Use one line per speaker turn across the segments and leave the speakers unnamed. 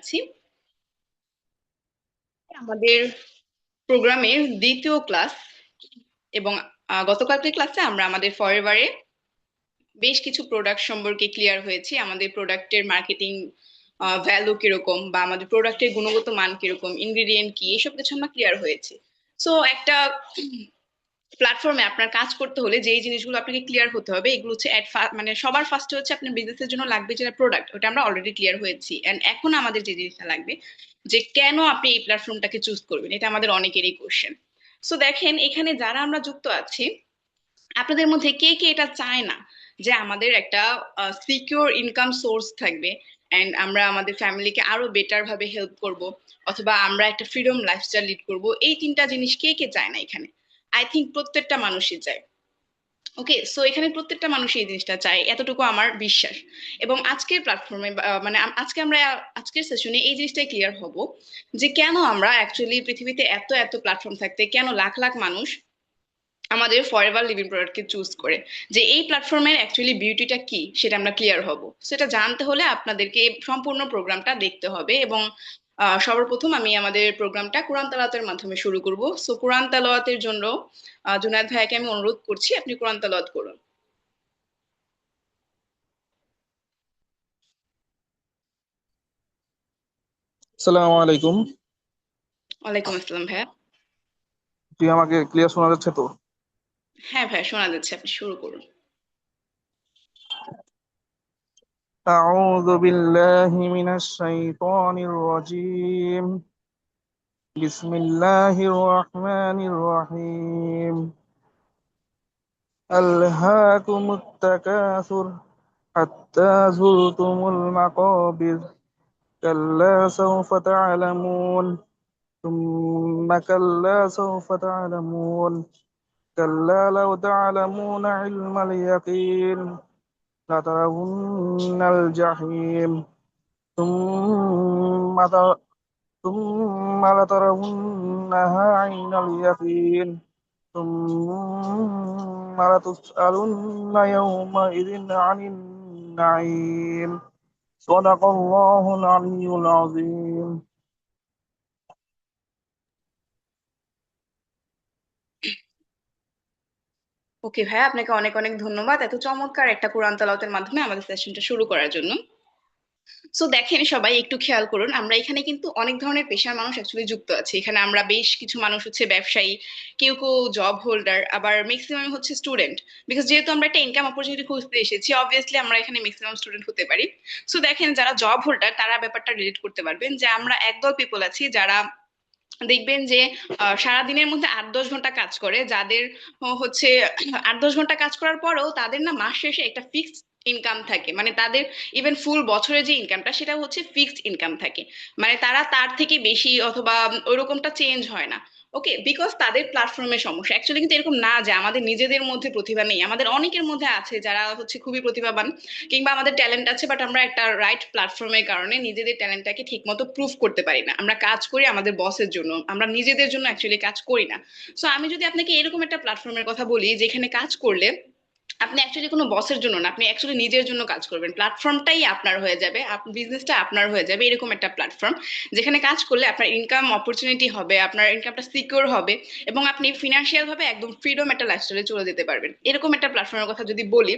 জানাচ্ছি। আমাদের প্রোগ্রামের দ্বিতীয় ক্লাস এবং গতকালকের ক্লাসে আমরা আমাদের ফরএভারে বেশ কিছু প্রোডাক্ট সম্পর্কে ক্লিয়ার হয়েছি। আমাদের প্রোডাক্টের মার্কেটিং ভ্যালু কিরকম বা আমাদের প্রোডাক্টের গুণগত মান কিরকম, ইনগ্রিডিয়েন্ট কি, এসব কিছু আমরা ক্লিয়ার হয়েছি। সো একটা প্ল্যাটফর্মে আপনার কাজ করতে হলে যেই জিনিসগুলো আপনাকে ক্লিয়ার হতে হবে এগুলো হচ্ছে মানে সবার ফার্স্টে হচ্ছে আপনার বিজনেসের জন্য লাগবে যেটা প্রোডাক্ট, ওটা আমরা অলরেডি ক্লিয়ার হয়েছি। এন্ড এখন আমাদের যে জিনিসটা লাগবে যে কেন আপনি এই প্ল্যাটফর্মটাকে চুজ করবেন, এটা আমাদের অনেকেরই কোশ্চেন। সো দেখেন, এখানে যারা আমরা যুক্ত আছি আপনাদের মধ্যে কে কে এটা চায় না যে আমাদের একটা সিকিউর ইনকাম সোর্স থাকবে এন্ড আমরা আমাদের ফ্যামিলিকে আরো বেটার ভাবে হেল্প করব, অথবা আমরা একটা ফ্রিডম লাইফস্টাইল লিড করব। এই তিনটা জিনিস কে কে চায় না এখানে? আই থিংক প্রত্যেকটা মানুষই চায়। ওকে, সো এখানে প্রত্যেকটা মানুষ এই জিনিসটা চায়, এতটুকু আমার বিশ্বাস। এবং আজকের প্ল্যাটফর্মে মানে আজকে আমরা আজকের সেশনে এই জিনিসটাই ক্লিয়ার হব যে কেন আমরা অ্যাকচুয়ালি পৃথিবীতে এত এত প্ল্যাটফর্ম থাকতে কেন লাখ লাখ মানুষ আমাদের ফরএভার লিভিং প্রোডাক্টকে চুজ করে, যে এই প্ল্যাটফর্মের অ্যাকচুয়ালি বিউটিটা কি সেটা আমরা ক্লিয়ার হব। সেটা জানতে হলে আপনাদেরকে সম্পূর্ণ প্রোগ্রামটা দেখতে হবে। এবং সর্বপ্রথম আমি আমাদের প্রোগ্রামটা কোরআন তেলাওয়াতের মাধ্যমে শুরু করব। সো কোরআন তেলাওয়াতের জন্য জুনায়েদ ভাইয়াকে আমি অনুরোধ করছি, আপনি কোরআন তেলাওয়াত করুন।
আসসালামু আলাইকুম।
ওয়ালাইকুম আসসালাম ভাইয়া।
তুই আমাকে ক্লিয়ার শোনা যাচ্ছে তো?
হ্যাঁ ভাইয়া, শোনা যাচ্ছে, আপনি শুরু করুন।
أعوذ بالله من الشيطان الرجيم. بسم الله الرحمن الرحيم. ألهاكم التكاثر حتى زرتم المقابر. كلا سوف تعلمون ثم كلا سوف تعلمون. كلا لو تعلمون علم اليقين لترون الجحيم ثم ثم لترونها عين اليقين ثم لتسألن يومئذ عن النعيم. صدق الله العلي العظيم.
ওকে ভাইয়া, আপনাকে অনেক অনেক ধন্যবাদ এত চমৎকার একটা কোরআন তেলাওয়াতের মাধ্যমে আমাদের সেশনটা শুরু করার জন্য। সো দেখেন, সবাই একটু খেয়াল করুন, আমরা এখানে কিন্তু অনেক ধরনের পেশার মানুষ অ্যাকচুয়ালি যুক্ত আছে। এখানে আমরা বেশ কিছু মানুষ হচ্ছে ব্যবসায়ী, কেউ কেউ জব হোল্ডার, আবার ম্যাক্সিমাম হচ্ছে স্টুডেন্ট। বিকজ যেহেতু আমরা একটা ইনকাম অপরচুনিটি খুঁজতে এসেছি, অবভিয়াসলি আমরা এখানে ম্যাক্সিমাম স্টুডেন্ট হতে পারি। সো দেখেন, যারা জব হোল্ডার তারা ব্যাপারটা রিলেট করতে পারবেন যে আমরা একদল পিপল আছি যারা দেখবেন যে সারাদিনের মধ্যে 8-10 ঘন্টা কাজ করে, যাদের হচ্ছে 8-10 ঘন্টা কাজ করার পরেও তাদের না মাস শেষে একটা ফিক্সড ইনকাম থাকে। মানে তাদের ইভেন ফুল বছরের যে ইনকামটা সেটা হচ্ছে ফিক্সড ইনকাম থাকে। মানে তারা তার থেকে বেশি অথবা ওইরকমটা চেঞ্জ হয় না। ওকে, বিকজ তাদের প্ল্যাটফর্মের সমস্যা। অ্যাকচুয়ালি কিন্তু এরকম না যে আমাদের নিজেদের মধ্যে প্রতিভা নেই, আমাদের অনেকের মধ্যে আছে যারা হচ্ছে খুবই প্রতিভাবান, কিংবা আমাদের ট্যালেন্ট আছে, বাট আমরা একটা রাইট প্ল্যাটফর্মের কারণে নিজেদের ট্যালেন্টটাকে ঠিক মতো প্রুভ করতে পারি না। আমরা কাজ করি আমাদের বসের জন্য, আমরা নিজেদের জন্য অ্যাকচুয়ালি কাজ করি না। সো আমি যদি আপনাকে এরকম একটা প্ল্যাটফর্মের কথা বলি যেখানে কাজ করলে আপনি অ্যাকচুয়ালি কোনো বসের জন্য না, আপনি অ্যাকচুয়ালি নিজের জন্য কাজ করবেন, প্ল্যাটফর্মটাই আপনার হয়ে যাবে, বিজনেসটা আপনার হয়ে যাবে, এরকম একটা প্ল্যাটফর্ম যেখানে কাজ করলে আপনার ইনকাম অপরচুনিটি হবে, আপনার ইনকামটা সিকিউর হবে, এবং আপনি ফিনান্সিয়াল ভাবে একদম ফ্রিডম একটা লাইফস্টাইলে চলে যেতে পারবেন। এরকম একটা প্ল্যাটফর্মের কথা যদি বলি,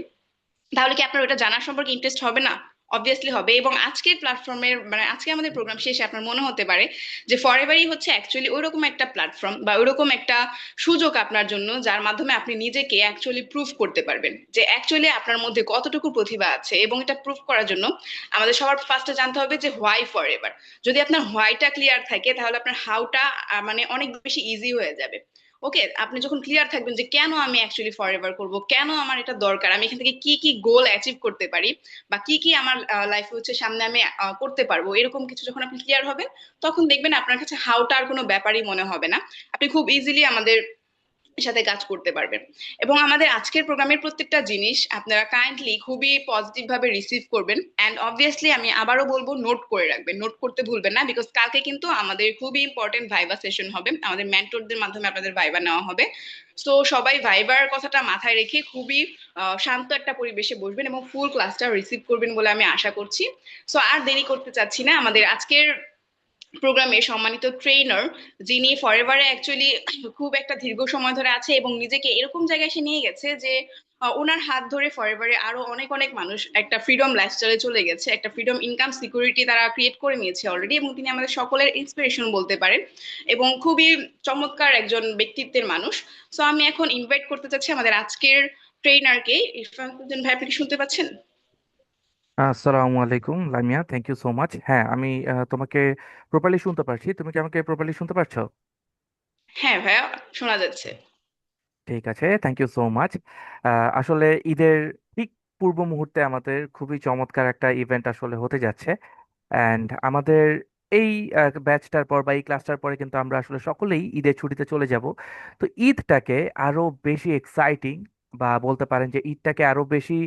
তাহলে কি আপনার ওটা জানার সম্পর্কে ইন্টারেস্ট হবে না? অবভিয়াসলি হবে। এবং আজকের প্ল্যাটফর্মের মানে আজকে আমাদের প্রোগ্রাম শেষে আপনার মনে হতে পারে যে ফরএভারই হচ্ছে অ্যাকচুয়ালি ওইরকম একটা প্ল্যাটফর্ম বা ওইরকম একটা সুযোগ আপনার জন্য, যার মাধ্যমে আপনি নিজেকে অ্যাকচুয়ালি প্রুভ করতে পারবেন যে অ্যাকচুয়ালি আপনার মধ্যে কতটুকু প্রতিভা আছে। এবং এটা প্রুভ করার জন্য আমাদের সবার ফার্স্টে জানতে হবে যে হোয়াই ফরএভার। যদি আপনার হোয়াইটা ক্লিয়ার থাকে তাহলে আপনার হাউটা মানে অনেক বেশি ইজি হয়ে যাবে। ওকে, আপনি যখন ক্লিয়ার থাকবেন যে কেন আমি অ্যাকচুয়ালি ফরএভার করব, কেন আমার এটা দরকার, আমি এখান থেকে কি কি গোল অ্যাচিভ করতে পারি, বা কি কি আমার লাইফে হচ্ছে সামনে আমি করতে পারবো, এরকম কিছু যখন আপনি ক্লিয়ার হবেন তখন দেখবেন আপনার কাছে হাউটা আর কোনো ব্যাপারই মনে হবে না। আপনি খুব ইজিলি আমাদের সাথে কাজ করতে পারবেন। এবং আমাদের আজকের প্রোগ্রামের প্রত্যেকটা জিনিস আপনারা কাইন্ডলি খুবই পজিটিভ ভাবে রিসিভ করবেন, অ্যান্ড অবভিয়াসলি আমি আবারও বলবো নোট করে রাখবেন, নোট করতে ভুলবেন না, বিকজ কালকে কিন্তু আমাদের খুবই ইম্পর্টেন্ট ভাইবা সেশন হবে, আমাদের মেন্টরদের মাধ্যমে আপনাদের ভাইবা নেওয়া হবে। তো সবাই ভাইবার কথাটা মাথায় রেখে খুবই শান্ত একটা পরিবেশে বসবেন এবং ফুল ক্লাসটা রিসিভ করবেন বলে আমি আশা করছি। সো আর দেরি করতে চাচ্ছি না, আমাদের আজকের প্রোগ্রামের সম্মানিত ট্রেনার, যিনি ফরএভারে অ্যাকচুয়ালি খুব একটা দীর্ঘ সময় ধরে আছে এবং নিজেকে এরকম জায়গায় এসে নিয়ে গেছে যে ওনার হাত ধরে ফরএভারে আরো অনেক অনেক মানুষ একটা ফ্রিডম লাইফস্টাইলে চলে গেছে, একটা ফ্রিডম ইনকাম সিকিউরিটি তারা ক্রিয়েট করে নিয়েছে অলরেডি, এবং তিনি আমাদের সকলের ইন্সপিরেশন বলতে পারেন এবং খুবই চমৎকার একজন ব্যক্তিত্বের মানুষ। সো আমি এখন ইনভাইট করতে চাচ্ছি আমাদের আজকের ট্রেনারকে। ইরফান হোসেন ভাই, আপনি কি শুনতে পাচ্ছেন?
আসসালামু আলাইকুম Lamia, thank you so much. হ্যাঁ, আমি তোমাকে প্রপারলি শুনতে পারছি। তুমি কি আমাকে প্রপারলি শুনতে পারছো?
হ্যাঁ ভাইয়া, শোনা যাচ্ছে।
ঠিক আছে, থ্যাংক ইউ সো মাচ। আসলে ঈদের ঠিক পূর্ব মুহূর্তে আমাদের খুবই চমৎকার একটা ইভেন্ট আসলে হতে যাচ্ছে। অ্যান্ড আমাদের এই ব্যাচটার পর বা এই ক্লাসটার পরে কিন্তু আমরা আসলে সকলেই ঈদের ছুটিতে চলে যাব। তো ঈদটাকে আরো বেশি এক্সাইটিং বা বলতে পারেন যে ঈদটাকে আরো বেশি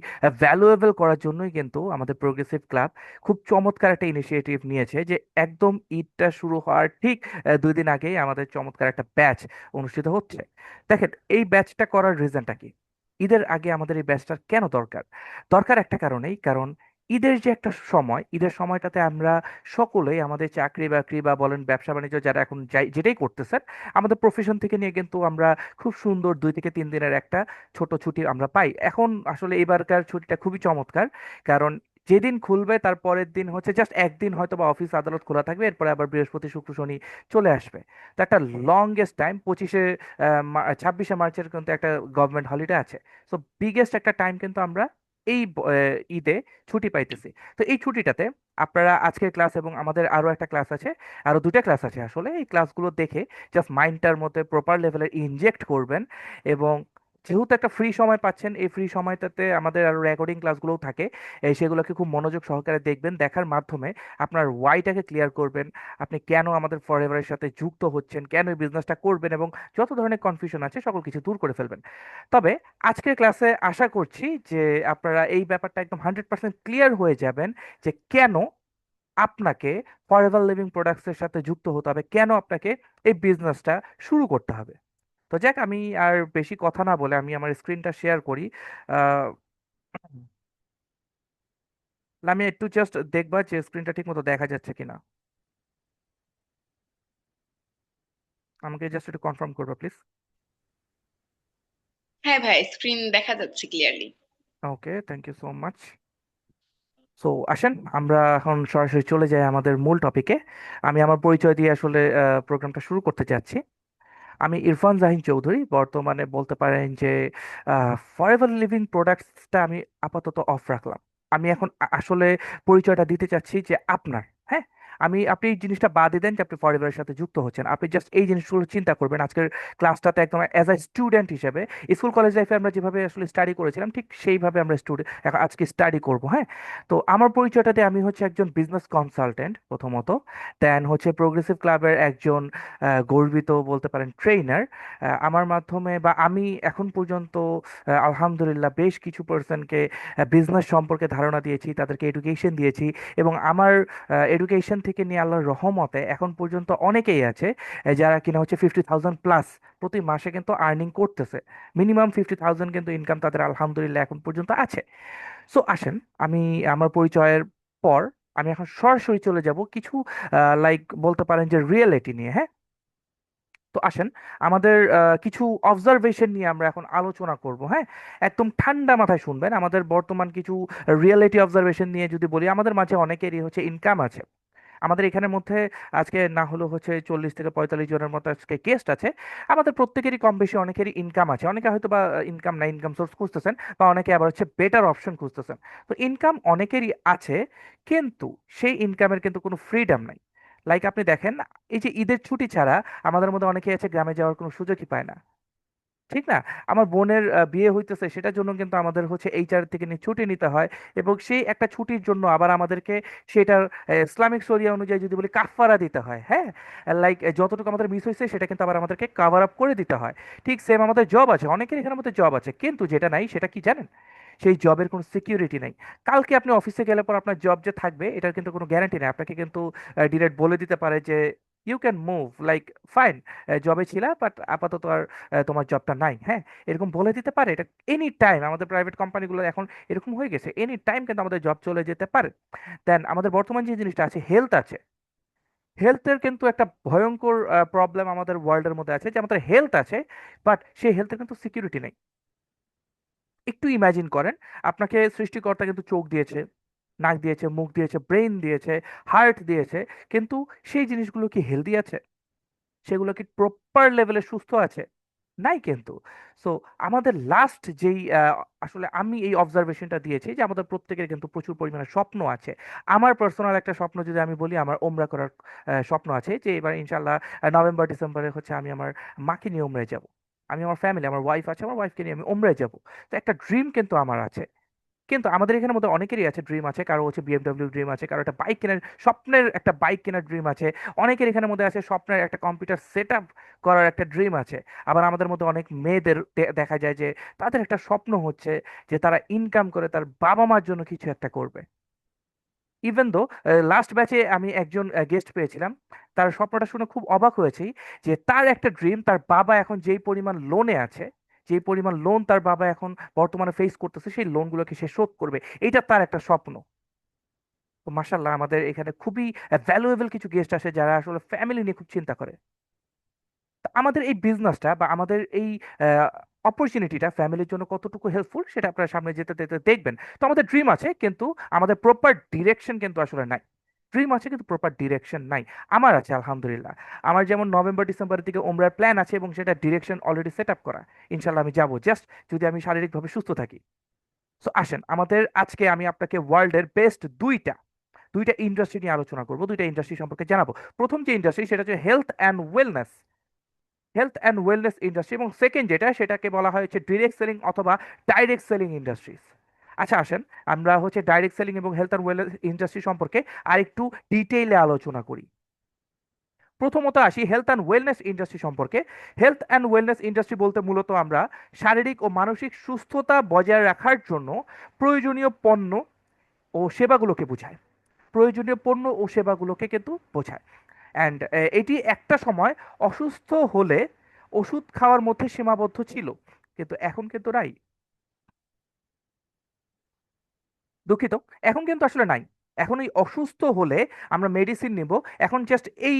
ভ্যালুয়েবল করার জন্যই কিন্তু আমাদের প্রোগ্রেসিভ ক্লাব খুব চমৎকার একটা ইনিশিয়েটিভ নিয়েছে যে একদম ঈদটা শুরু হওয়ার ঠিক 2 দিন আগেই আমাদের চমৎকার একটা ব্যাচ অনুষ্ঠিত হচ্ছে। দেখেন, এই ব্যাচটা করার রিজনটা কি? ঈদের আগে আমাদের এই ব্যাচটার কেন দরকার? দরকার একটা কারণেই, কারণ ঈদের যে একটা সময়, ঈদের সময়টাতে আমরা সকলেই আমাদের চাকরি বাকরি বা বলেন ব্যবসা বাণিজ্য যারা এখন যাই যেটাই করতেছেন, আমাদের প্রফেশন থেকে নিয়ে কিন্তু আমরা খুব সুন্দর 2 থেকে 3 দিনের একটা ছোট ছুটি আমরা পাই। এখন আসলে এবারকার ছুটিটা খুবই চমৎকার, কারণ যেদিন খুলবে তার পরের দিন হচ্ছে জাস্ট একদিন হয়তো বা অফিস আদালত খোলা থাকবে, এরপরে আবার বৃহস্পতি শুক্র শনি চলে আসবে। তো একটা লংগেস্ট টাইম 26শে মার্চের কিন্তু একটা গভর্নমেন্ট হলিডে আছে। সো বিগেস্ট একটা টাইম কিন্তু আমরা এই ঈদে ছুটি পাইতেছি। তো এই ছুটিটাতে আপনারা আজকের ক্লাস এবং আমাদের আরো একটা ক্লাস আছে, আরো 2টা ক্লাস আছে, আসলে এই ক্লাসগুলো দেখে জাস্ট মাইন্ডটার মধ্যে প্রপার লেভেলের ইনজেক্ট করবেন। এবং যেহেতু একটা ফ্রি সময় পাচ্ছেন, এই ফ্রি সময়টাতে আমাদের আরো রেকর্ডিং ক্লাসগুলোও থাকে, সেগুলোকে খুব মনোযোগ সহকারে দেখবেন। দেখার মাধ্যমে আপনার ওয়াইটাকে ক্লিয়ার করবেন, আপনি কেন আমাদের ফরএভারের সাথে যুক্ত হচ্ছেন, কেন এই বিজনেসটা করবেন, এবং যত ধরনের কনফিউশন আছে সকল কিছু দূর করে ফেলবেন। তবে আজকের ক্লাসে আশা করছি যে আপনারা এই ব্যাপারটা একদম 100% ক্লিয়ার হয়ে যাবেন যে কেন আপনাকে ফরএভার লিভিং প্রোডাক্টসের সাথে যুক্ত হতে হবে, কেন আপনাকে এই বিজনেসটা শুরু করতে হবে। তো যাক, আমি আর বেশি কথা না বলে আমি আমার স্ক্রিনটা শেয়ার করি। আহ আমি একটু জাস্ট দেখবা যে স্ক্রিনটা ঠিক মতো দেখা যাচ্ছে কিনা। আমাকে জাস্ট একটু কনফার্ম করবা প্লিজ।
হ্যাঁ ভাই, স্ক্রিন দেখা যাচ্ছে clearly.
Okay, thank you so much. So আসেন আমরা এখন সরাসরি চলে যাই আমাদের মূল টপিকে। আমি আমার পরিচয় দিয়ে আসলে প্রোগ্রামটা শুরু করতে যাচ্ছি। আমি ইরফান জাহিন চৌধুরী, বর্তমানে বলতে পারেন যে ফরএভার লিভিং প্রোডাক্টসটা আমি আপাতত অফ রাখলাম। আমি এখন আসলে পরিচয়টা দিতে চাচ্ছি যে আপনার, হ্যাঁ, আপনি এই জিনিসটা বাদই দেন যে আপনি ফরএভারের সাথে যুক্ত হচ্ছেন, আপনি জাস্ট এই জিনিসগুলো চিন্তা করবেন আজকের ক্লাসটাতে একদম অ্যাজ আ স্টুডেন্ট হিসেবে। স্কুল কলেজ লাইফে আমরা যেভাবে আসলে স্টাডি করেছিলাম ঠিক সেইভাবে আমরা স্টুডেন্ট আজকে স্টাডি করব, হ্যাঁ। তো আমার পরিচয়টাতে আমি হচ্ছে একজন বিজনেস কনসালটেন্ট প্রথমত, দেন হচ্ছে প্রোগ্রেসিভ ক্লাবের একজন গর্বিত বলতে পারেন ট্রেনার। আমার মাধ্যমে বা আমি এখন পর্যন্ত আলহামদুলিল্লাহ বেশ কিছু পার্সনকে বিজনেস সম্পর্কে ধারণা দিয়েছি, তাদেরকে এডুকেশন দিয়েছি। এবং আমার এডুকেশন থেকে নিয়ে আল্লাহর রহমতে এখন পর্যন্ত অনেকেই আছে যারা কিনা হচ্ছে 50,000+ প্রতি মাসে কিন্তু আর্নিং করতেছে। মিনিমাম 50,000 কিন্তু ইনকাম তাদের আলহামদুলিল্লাহ এখন পর্যন্ত আছে। সো আসেন, আমি আমার পরিচয়ের পর আমি এখন সরাসরি চলে যাব কিছু লাইক বলতে পারেন যে রিয়েলিটি নিয়ে, হ্যাঁ। তো আসেন, আমাদের কিছু অবজারভেশন নিয়ে আমরা এখন আলোচনা করব, হ্যাঁ। একদম ঠান্ডা মাথায় শুনবেন। আমাদের বর্তমান কিছু রিয়েলিটি অবজারভেশন নিয়ে যদি বলি, আমাদের মাঝে অনেকেরই হচ্ছে ইনকাম আছে। আমাদের এখানের মধ্যে আজকে না হলেও হচ্ছে 40 থেকে 45 জনের মতো আজকে গেস্ট আছে। আমাদের প্রত্যেকেরই কম বেশি অনেকেরই ইনকাম আছে। অনেকে হয়তো বা ইনকাম না, ইনকাম সোর্স খুঁজতেছেন, বা অনেকে আবার হচ্ছে বেটার অপশন খুঁজতেছেন। তো ইনকাম অনেকেরই আছে, কিন্তু সেই ইনকামের কিন্তু কোনো ফ্রিডম নাই। লাইক আপনি দেখেন, এই যে ঈদের ছুটি ছাড়া আমাদের মধ্যে অনেকেই আছে গ্রামে যাওয়ার কোনো সুযোগই পায় না। ঠিক না? আমার বোনের বিয়ে হইতেছে, সেটার জন্য কিন্তু আমাদের হচ্ছে এইচআর থেকে ছুটি নিতে হয়, এবং সেই একটা ছুটির জন্য আবার আমাদেরকে সেটার ইসলামিক শরিয়া অনুযায়ী যদি বলি কাফারা দিতে হয়, হ্যাঁ, লাইক যতটুকু আমাদের মিস হয়েছে সেটা কিন্তু আবার আমাদেরকে কভার আপ করে দিতে হয়। ঠিক সেম আমাদের জব আছে, অনেকের এখানে মধ্যে জব আছে, কিন্তু যেটা নাই সেটা কি জানেন? সেই জবের কোনো সিকিউরিটি নাই। কালকে আপনি অফিসে গেলে পর আপনার জব যে থাকবে এটার কিন্তু কোনো গ্যারান্টি নেই। আপনাকে কিন্তু ডিরেক্ট বলে দিতে পারে যে you can move, like fine, জবে ছিলা বাট আপাতত আর তোমার জবটা নাই, হ্যাঁ, এরকম বলে দিতে পারে। এটা এনি টাইম আমাদের প্রাইভেট কোম্পানিগুলো এখন এরকম হয়ে গেছে, এনি টাইম কিন্তু আমাদের জব চলে যেতে পারে। দেন আমাদের বর্তমান যে জিনিসটা আছে, হেলথ আছে, হেলথের কিন্তু একটা ভয়ঙ্কর প্রবলেম আমাদের ওয়ার্ল্ডের মধ্যে আছে, যে আমাদের হেলথ আছে বাট সেই হেলথের কিন্তু সিকিউরিটি নেই। একটু ইমাজিন করেন, আপনাকে সৃষ্টিকর্তা কিন্তু চোখ দিয়েছে, নাক দিয়েছে, মুখ দিয়েছে, ব্রেন দিয়েছে, হার্ট দিয়েছে, কিন্তু সেই জিনিসগুলো কি হেলদি আছে? সেগুলো কি প্রপার লেভেলে সুস্থ আছে? নাই কিন্তু। সো আমাদের লাস্ট যেই আসলে আমি এই অবজারভেশনটা দিয়েছি যে আমাদের প্রত্যেকের কিন্তু প্রচুর পরিমাণে স্বপ্ন আছে। আমার পার্সোনাল একটা স্বপ্ন যদি আমি বলি, আমার ওমরা করার স্বপ্ন আছে, যে এবার ইনশাল্লাহ নভেম্বর ডিসেম্বরে হচ্ছে আমি আমার মাকে নিয়ে ওমরায় যাব। আমি আমার ফ্যামিলি, আমার ওয়াইফ আছে, আমার ওয়াইফকে নিয়ে আমি ওমরায় যাব। তো একটা ড্রিম কিন্তু আমার আছে। কিন্তু আমাদের এখানের মধ্যে অনেকেরই আছে, ড্রিম আছে, কারো হচ্ছে বিএমডব্লিউ ড্রিম আছে, কারো একটা বাইক কেনার স্বপ্নের একটা বাইক কেনার ড্রিম আছে, অনেকের এখানের মধ্যে আছে স্বপ্নের একটা কম্পিউটার সেট আপ করার একটা ড্রিম আছে। আবার আমাদের মধ্যে অনেক মেয়েদের দেখা যায় যে তাদের একটা স্বপ্ন হচ্ছে যে তারা ইনকাম করে তার বাবা মার জন্য কিছু একটা করবে। ইভেন দো লাস্ট ব্যাচে আমি একজন গেস্ট পেয়েছিলাম, তার স্বপ্নটা শুনে খুব অবাক হয়েছি, যে তার একটা ড্রিম, তার বাবা এখন যেই পরিমাণ লোনে আছে, যেই পরিমাণ লোন তার বাবা এখন বর্তমানে ফেস করতেছে, সেই লোনগুলোকে সে শোধ করবে, এটা তার একটা স্বপ্ন। তো মাশাল্লাহ, আমাদের এখানে খুবই ভ্যালুয়েবল কিছু গেস্ট আসে যারা আসলে ফ্যামিলি নিয়ে খুব চিন্তা করে। তা আমাদের এই বিজনেসটা বা আমাদের এই অপরচুনিটিটা ফ্যামিলির জন্য কতটুকু হেল্পফুল সেটা আপনারা সামনে যেতে যেতে দেখবেন। তো আমাদের ড্রিম আছে, কিন্তু আমাদের প্রপার ডিরেকশন কিন্তু আসলে নাই। ড্রিম আছে কিন্তু প্রপার ডিরেকশন নাই। আমার আছে আলহামদুলিল্লাহ। আমার যেমন নভেম্বর ডিসেম্বরের দিকে ওমরার প্ল্যান আছে, এবং সেটা ডিরেকশন অলরেডি সেট আপ করা। ইনশাল্লাহ আমি যাব, জাস্ট যদি আমি শারীরিকভাবে সুস্থ থাকি। সো আসেন, আমাদের আজকে আমি আপনাকে ওয়ার্ল্ডের বেস্ট দুইটা দুইটা ইন্ডাস্ট্রি নিয়ে আলোচনা করব, দুইটা ইন্ডাস্ট্রি সম্পর্কে জানাবো। প্রথম যে ইন্ডাস্ট্রি সেটা হচ্ছে health and wellness, health and wellness industry, এবং সেকেন্ড যেটা সেটাকে বলা হয় হচ্ছে ডিরেক্ট সেলিং অথবা ডাইরেক্ট সেলিং ইন্ডাস্ট্রিজ। আচ্ছা আসেন, আমরা হচ্ছে ডাইরেক্ট সেলিং এবং হেলথ অ্যান্ড ওয়েলনেস ইন্ডাস্ট্রি সম্পর্কে আরেকটু ডিটেইলে আলোচনা করি। প্রথমত আসি হেলথ অ্যান্ড ওয়েলনেস ইন্ডাস্ট্রি সম্পর্কে। হেলথ অ্যান্ড ওয়েলনেস ইন্ডাস্ট্রি বলতে মূলত আমরা শারীরিক ও মানসিক সুস্থতা বজায় রাখার জন্য প্রয়োজনীয় পণ্য ও সেবাগুলোকে বোঝায়। প্রয়োজনীয় পণ্য ও সেবাগুলোকে কিন্তু বোঝায়। অ্যান্ড এটি একটা সময় অসুস্থ হলে ওষুধ খাওয়ার মধ্যে সীমাবদ্ধ ছিল, কিন্তু এখন কিন্তু নাই। দুঃখিত, এখন কিন্তু আসলে নাই। এখন এই অসুস্থ হলে আমরা মেডিসিন নিব, এখন জাস্ট এই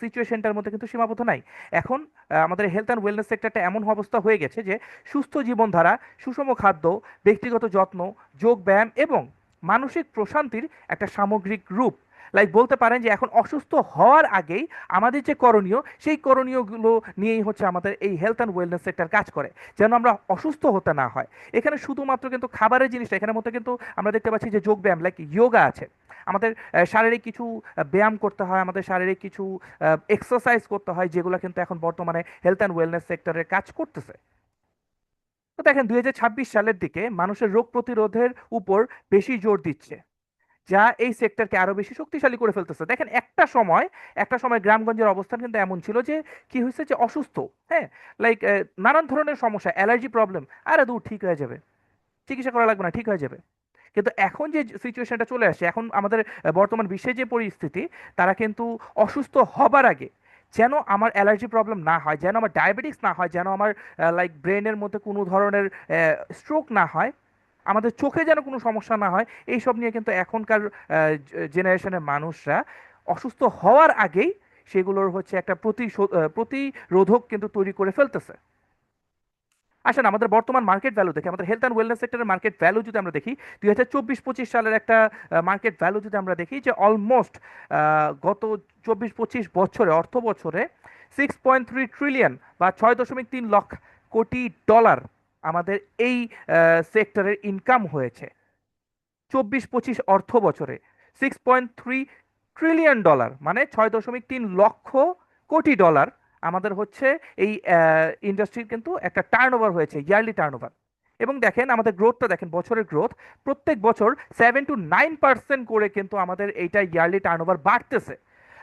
সিচুয়েশনটার মধ্যে কিন্তু সীমাবদ্ধ নাই। এখন আমাদের হেলথ অ্যান্ড ওয়েলনেস সেক্টরটা এমন অবস্থা হয়ে গেছে যে সুস্থ জীবনধারা, সুষম খাদ্য, ব্যক্তিগত যত্ন, যোগ ব্যায়াম এবং মানসিক প্রশান্তির একটা সামগ্রিক রূপ। লাইক বলতে পারেন যে এখন অসুস্থ হওয়ার আগেই আমাদের যে করণীয়, সেই করণীয়গুলো নিয়েই হচ্ছে আমাদের এই হেলথ অ্যান্ড ওয়েলনেস সেক্টর কাজ করে, যেন আমরা অসুস্থ হতে না হয়। এখানে শুধুমাত্র কিন্তু খাবারের জিনিসটা, এখানের মধ্যে কিন্তু আমরা দেখতে পাচ্ছি যে যোগ ব্যায়াম লাইক যোগা আছে। আমাদের শারীরিক কিছু ব্যায়াম করতে হয়, আমাদের শারীরিক কিছু এক্সারসাইজ করতে হয়, যেগুলো কিন্তু এখন বর্তমানে হেলথ অ্যান্ড ওয়েলনেস সেক্টরে কাজ করতেছে। তো দেখেন 2026 সালের দিকে মানুষের রোগ প্রতিরোধের উপর বেশি জোর দিচ্ছে, যা এই সেক্টরকে আরো বেশি শক্তিশালী করে ফেলতেছে। দেখেন একটা সময় গ্রামগঞ্জের অবস্থান কিন্তু এমন ছিল যে কি হয়েছে, যে অসুস্থ, হ্যাঁ, লাইক নানান ধরনের সমস্যা, অ্যালার্জি প্রবলেম, আরে দূর ঠিক হয়ে যাবে, চিকিৎসা করা লাগবে না, ঠিক হয়ে যাবে। কিন্তু এখন যে সিচুয়েশনটা চলে আসে, এখন আমাদের বর্তমান বিশ্বে যে পরিস্থিতি, তারা কিন্তু অসুস্থ হবার আগে যেন আমার অ্যালার্জি প্রবলেম না হয়, যেন আমার ডায়াবেটিস না হয়, যেন আমার লাইক ব্রেনের মধ্যে কোনো ধরনের স্ট্রোক না হয়, আমাদের চোখে যেন কোনো সমস্যা না হয়, এইসব নিয়ে কিন্তু এখনকার জেনারেশনের মানুষরা অসুস্থ হওয়ার আগেই সেগুলোর হচ্ছে একটা প্রতিরোধক কিন্তু তৈরি করে ফেলতেছে। আসেন আমাদের বর্তমান মার্কেট ভ্যালু দেখি, আমাদের হেলথ অ্যান্ড ওয়েলনেস সেক্টরের মার্কেট ভ্যালু যদি আমরা দেখি, 2024-25 সালের একটা মার্কেট ভ্যালু যদি আমরা দেখি, যে অলমোস্ট গত 24-25 বছরে, অর্থ বছরে 6.3 ট্রিলিয়ন বা 6.3 লক্ষ কোটি ডলার আমাদের এই সেক্টরের ইনকাম হয়েছে। 24-25 অর্থ বছরে 6.3 ট্রিলিয়ন ডলার, মানে 6.3 লক্ষ কোটি ডলার আমাদের হচ্ছে এই ইন্ডাস্ট্রির কিন্তু একটা টার্নওভার হয়েছে, ইয়ারলি টার্নওভার। এবং দেখেন আমাদের গ্রোথটা দেখেন, বছরের গ্রোথ প্রত্যেক বছর 7 to 9% করে কিন্তু আমাদের এইটা ইয়ারলি টার্নওভার বাড়তেছে।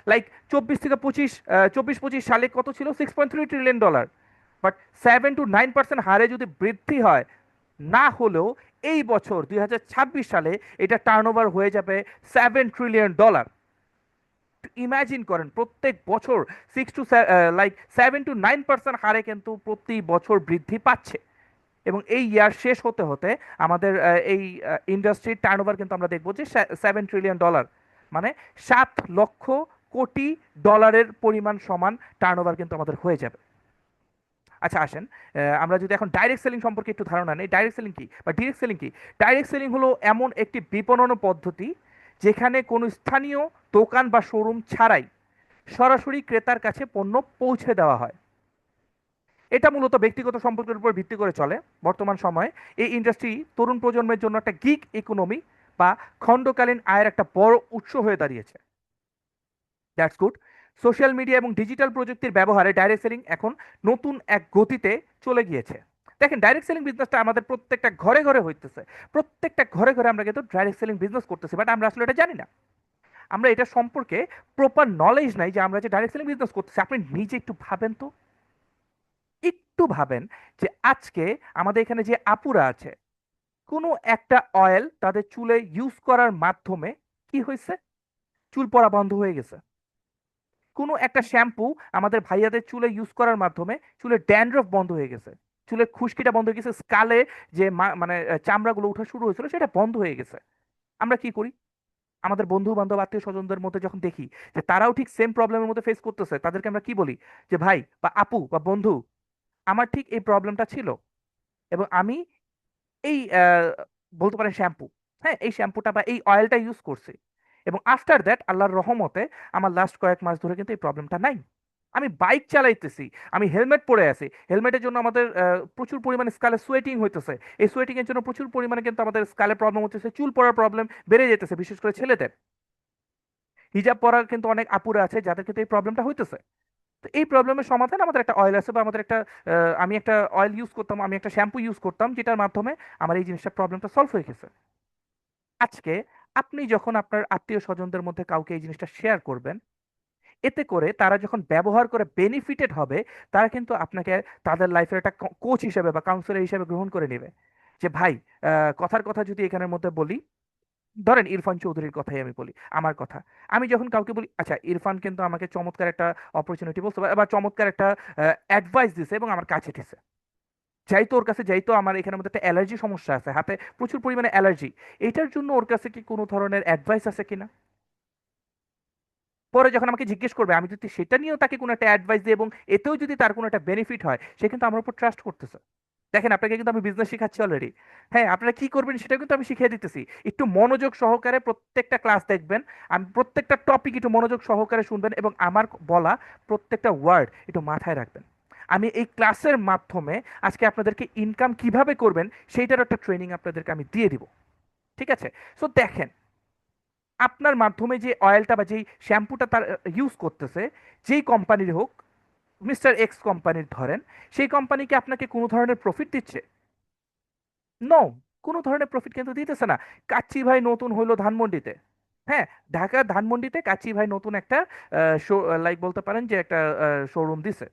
লাইক 24 থেকে 25 সালে কত ছিল, $6.3 ট্রিলিয়ন। বাট 7 to 9% হারে যদি বৃদ্ধি হয়, না হলেও এই বছর 2026 সালে এটা টার্নওভার হয়ে যাবে $7 ট্রিলিয়ন। ইমাজিন করেন প্রত্যেক বছর 7 to 9% হারে কিন্তু প্রতি বছর বৃদ্ধি পাচ্ছে। এবং এই ইয়ার শেষ হতে হতে আমাদের এই ইন্ডাস্ট্রির টার্নওভার কিন্তু আমরা দেখবো যে $7 ট্রিলিয়ন, মানে 7 লক্ষ কোটি ডলারের পরিমাণ সমান টার্নওভার কিন্তু আমাদের হয়ে যাবে। আচ্ছা আসেন, আমরা যদি এখন ডাইরেক্ট সেলিং সম্পর্কে একটু ধারণা নেই। ডাইরেক্ট সেলিং কি বা ডিরেক্ট সেলিং কি? ডাইরেক্ট সেলিং হলো এমন একটি বিপণন পদ্ধতি যেখানে কোনো স্থানীয় দোকান বা শোরুম ছাড়াই সরাসরি ক্রেতার কাছে পণ্য পৌঁছে দেওয়া হয়। এটা মূলত ব্যক্তিগত সম্পর্কের উপর ভিত্তি করে চলে। বর্তমান সময়ে এই ইন্ডাস্ট্রি তরুণ প্রজন্মের জন্য একটা গিগ ইকোনমি বা খণ্ডকালীন আয়ের একটা বড় উৎস হয়ে দাঁড়িয়েছে। That's good. সোশ্যাল মিডিয়া এবং ডিজিটাল প্রযুক্তির ব্যবহারে ডাইরেক্ট সেলিং এখন নতুন এক গতিতে চলে গিয়েছে। দেখেন ডাইরেক্ট সেলিং বিজনেসটা আমাদের প্রত্যেকটা ঘরে ঘরে হইতেছে। প্রত্যেকটা ঘরে ঘরে আমরা কিন্তু ডাইরেক্ট সেলিং বিজনেস করতেছি, বাট আমরা আসলে এটা জানি না। আমরা এটা সম্পর্কে প্রপার নলেজ নাই যে আমরা যে ডাইরেক্ট সেলিং বিজনেস করতেছি। আপনি নিজে একটু ভাবেন তো, একটু ভাবেন যে আজকে আমাদের এখানে যে আপুরা আছে, কোনো একটা অয়েল তাদের চুলে ইউজ করার মাধ্যমে কি হয়েছে, চুল পড়া বন্ধ হয়ে গেছে। কোনো একটা শ্যাম্পু আমাদের ভাইয়াদের চুলে ইউজ করার মাধ্যমে চুলের ড্যান্ড্রফ বন্ধ হয়ে গেছে, চুলের খুশকিটা বন্ধ হয়ে গেছে, স্কালে যে মানে চামড়াগুলো ওঠা শুরু হয়েছিল সেটা বন্ধ হয়ে গেছে। আমরা কি করি, আমাদের বন্ধু বান্ধব আত্মীয় স্বজনদের মধ্যে যখন দেখি যে তারাও ঠিক সেম প্রবলেমের মধ্যে ফেস করতেছে, তাদেরকে আমরা কি বলি যে ভাই বা আপু বা বন্ধু, আমার ঠিক এই প্রবলেমটা ছিল এবং আমি এই বলতে পারেন শ্যাম্পু, হ্যাঁ এই শ্যাম্পুটা বা এই অয়েলটা ইউজ করছি, এবং আফটার দ্যাট আল্লাহর রহমতে আমার লাস্ট কয়েক মাস ধরে কিন্তু এই প্রবলেমটা নাই। আমি বাইক চালাইতেছি, আমি হেলমেট পরে আছি, হেলমেটের জন্য আমাদের প্রচুর পরিমাণে স্কালে সোয়েটিং হইতেছে, এই সোয়েটিং এর জন্য প্রচুর পরিমাণে কিন্তু আমাদের স্কালে প্রবলেম হচ্ছে, চুল পড়ার প্রবলেম বেড়ে যেতেছে, বিশেষ করে ছেলেদের। হিজাব পরার কিন্তু অনেক আপুরা আছে যাদের কিন্তু এই প্রবলেমটা হইতেছে। তো এই প্রবলেমের সমাধান আমাদের একটা অয়েল আছে বা আমাদের একটা আমি একটা অয়েল ইউজ করতাম, আমি একটা শ্যাম্পু ইউজ করতাম, যেটার মাধ্যমে আমার এই জিনিসটা প্রবলেমটা সলভ হয়ে গেছে। আজকে আপনি যখন আপনার আত্মীয় স্বজনদের মধ্যে কাউকে এই জিনিসটা শেয়ার করবেন, এতে করে তারা যখন ব্যবহার করে বেনিফিটেড হবে, তারা কিন্তু আপনাকে তাদের লাইফের একটা কোচ হিসেবে বা কাউন্সিলর হিসেবে গ্রহণ করে নেবে। যে ভাই, কথার কথা যদি এখানের মধ্যে বলি, ধরেন ইরফান চৌধুরীর কথাই আমি বলি, আমার কথা। আমি যখন কাউকে বলি, আচ্ছা ইরফান কিন্তু আমাকে চমৎকার একটা অপরচুনিটি বলছে বা চমৎকার একটা অ্যাডভাইস দিছে এবং আমার কাছে দিছে, যাইতো ওর কাছে যাইতো আমার এখানের মধ্যে একটা অ্যালার্জি সমস্যা আছে, হাতে প্রচুর পরিমাণে অ্যালার্জি, এটার জন্য ওর কাছে কি কোনো ধরনের অ্যাডভাইস আছে কিনা? পরে যখন আমাকে জিজ্ঞেস করবে, আমি যদি সেটা নিয়েও তাকে কোনো একটা অ্যাডভাইস দিই এবং এতেও যদি তার কোনো একটা বেনিফিট হয়, সে কিন্তু আমার উপর ট্রাস্ট করতেছে। দেখেন আপনাকে কিন্তু আমি বিজনেস শেখাচ্ছি অলরেডি। হ্যাঁ, আপনারা কি করবেন সেটা কিন্তু আমি শিখিয়ে দিতেছি। একটু মনোযোগ সহকারে প্রত্যেকটা ক্লাস দেখবেন, আমি প্রত্যেকটা টপিক একটু মনোযোগ সহকারে শুনবেন এবং আমার বলা প্রত্যেকটা ওয়ার্ড একটু মাথায় রাখবেন। আমি এই ক্লাসের মাধ্যমে আজকে আপনাদেরকে ইনকাম কিভাবে করবেন সেইটার একটা ট্রেনিং আপনাদেরকে আমি দিয়ে দিব। ঠিক আছে? সো দেখেন, আপনার মাধ্যমে যে অয়েলটা বা যেই শ্যাম্পুটা তার ইউজ করতেছে, যেই কোম্পানির হোক, মিস্টার এক্স কোম্পানির ধরেন, সেই কোম্পানি কি আপনাকে কোনো ধরনের প্রফিট দিচ্ছে? নো, কোনো ধরনের প্রফিট কিন্তু দিতেছে না। কাচ্চি ভাই নতুন হইলো ধানমন্ডিতে, হ্যাঁ, ঢাকার ধানমন্ডিতে কাচ্চি ভাই নতুন একটা লাইক বলতে পারেন যে একটা শোরুম দিছে।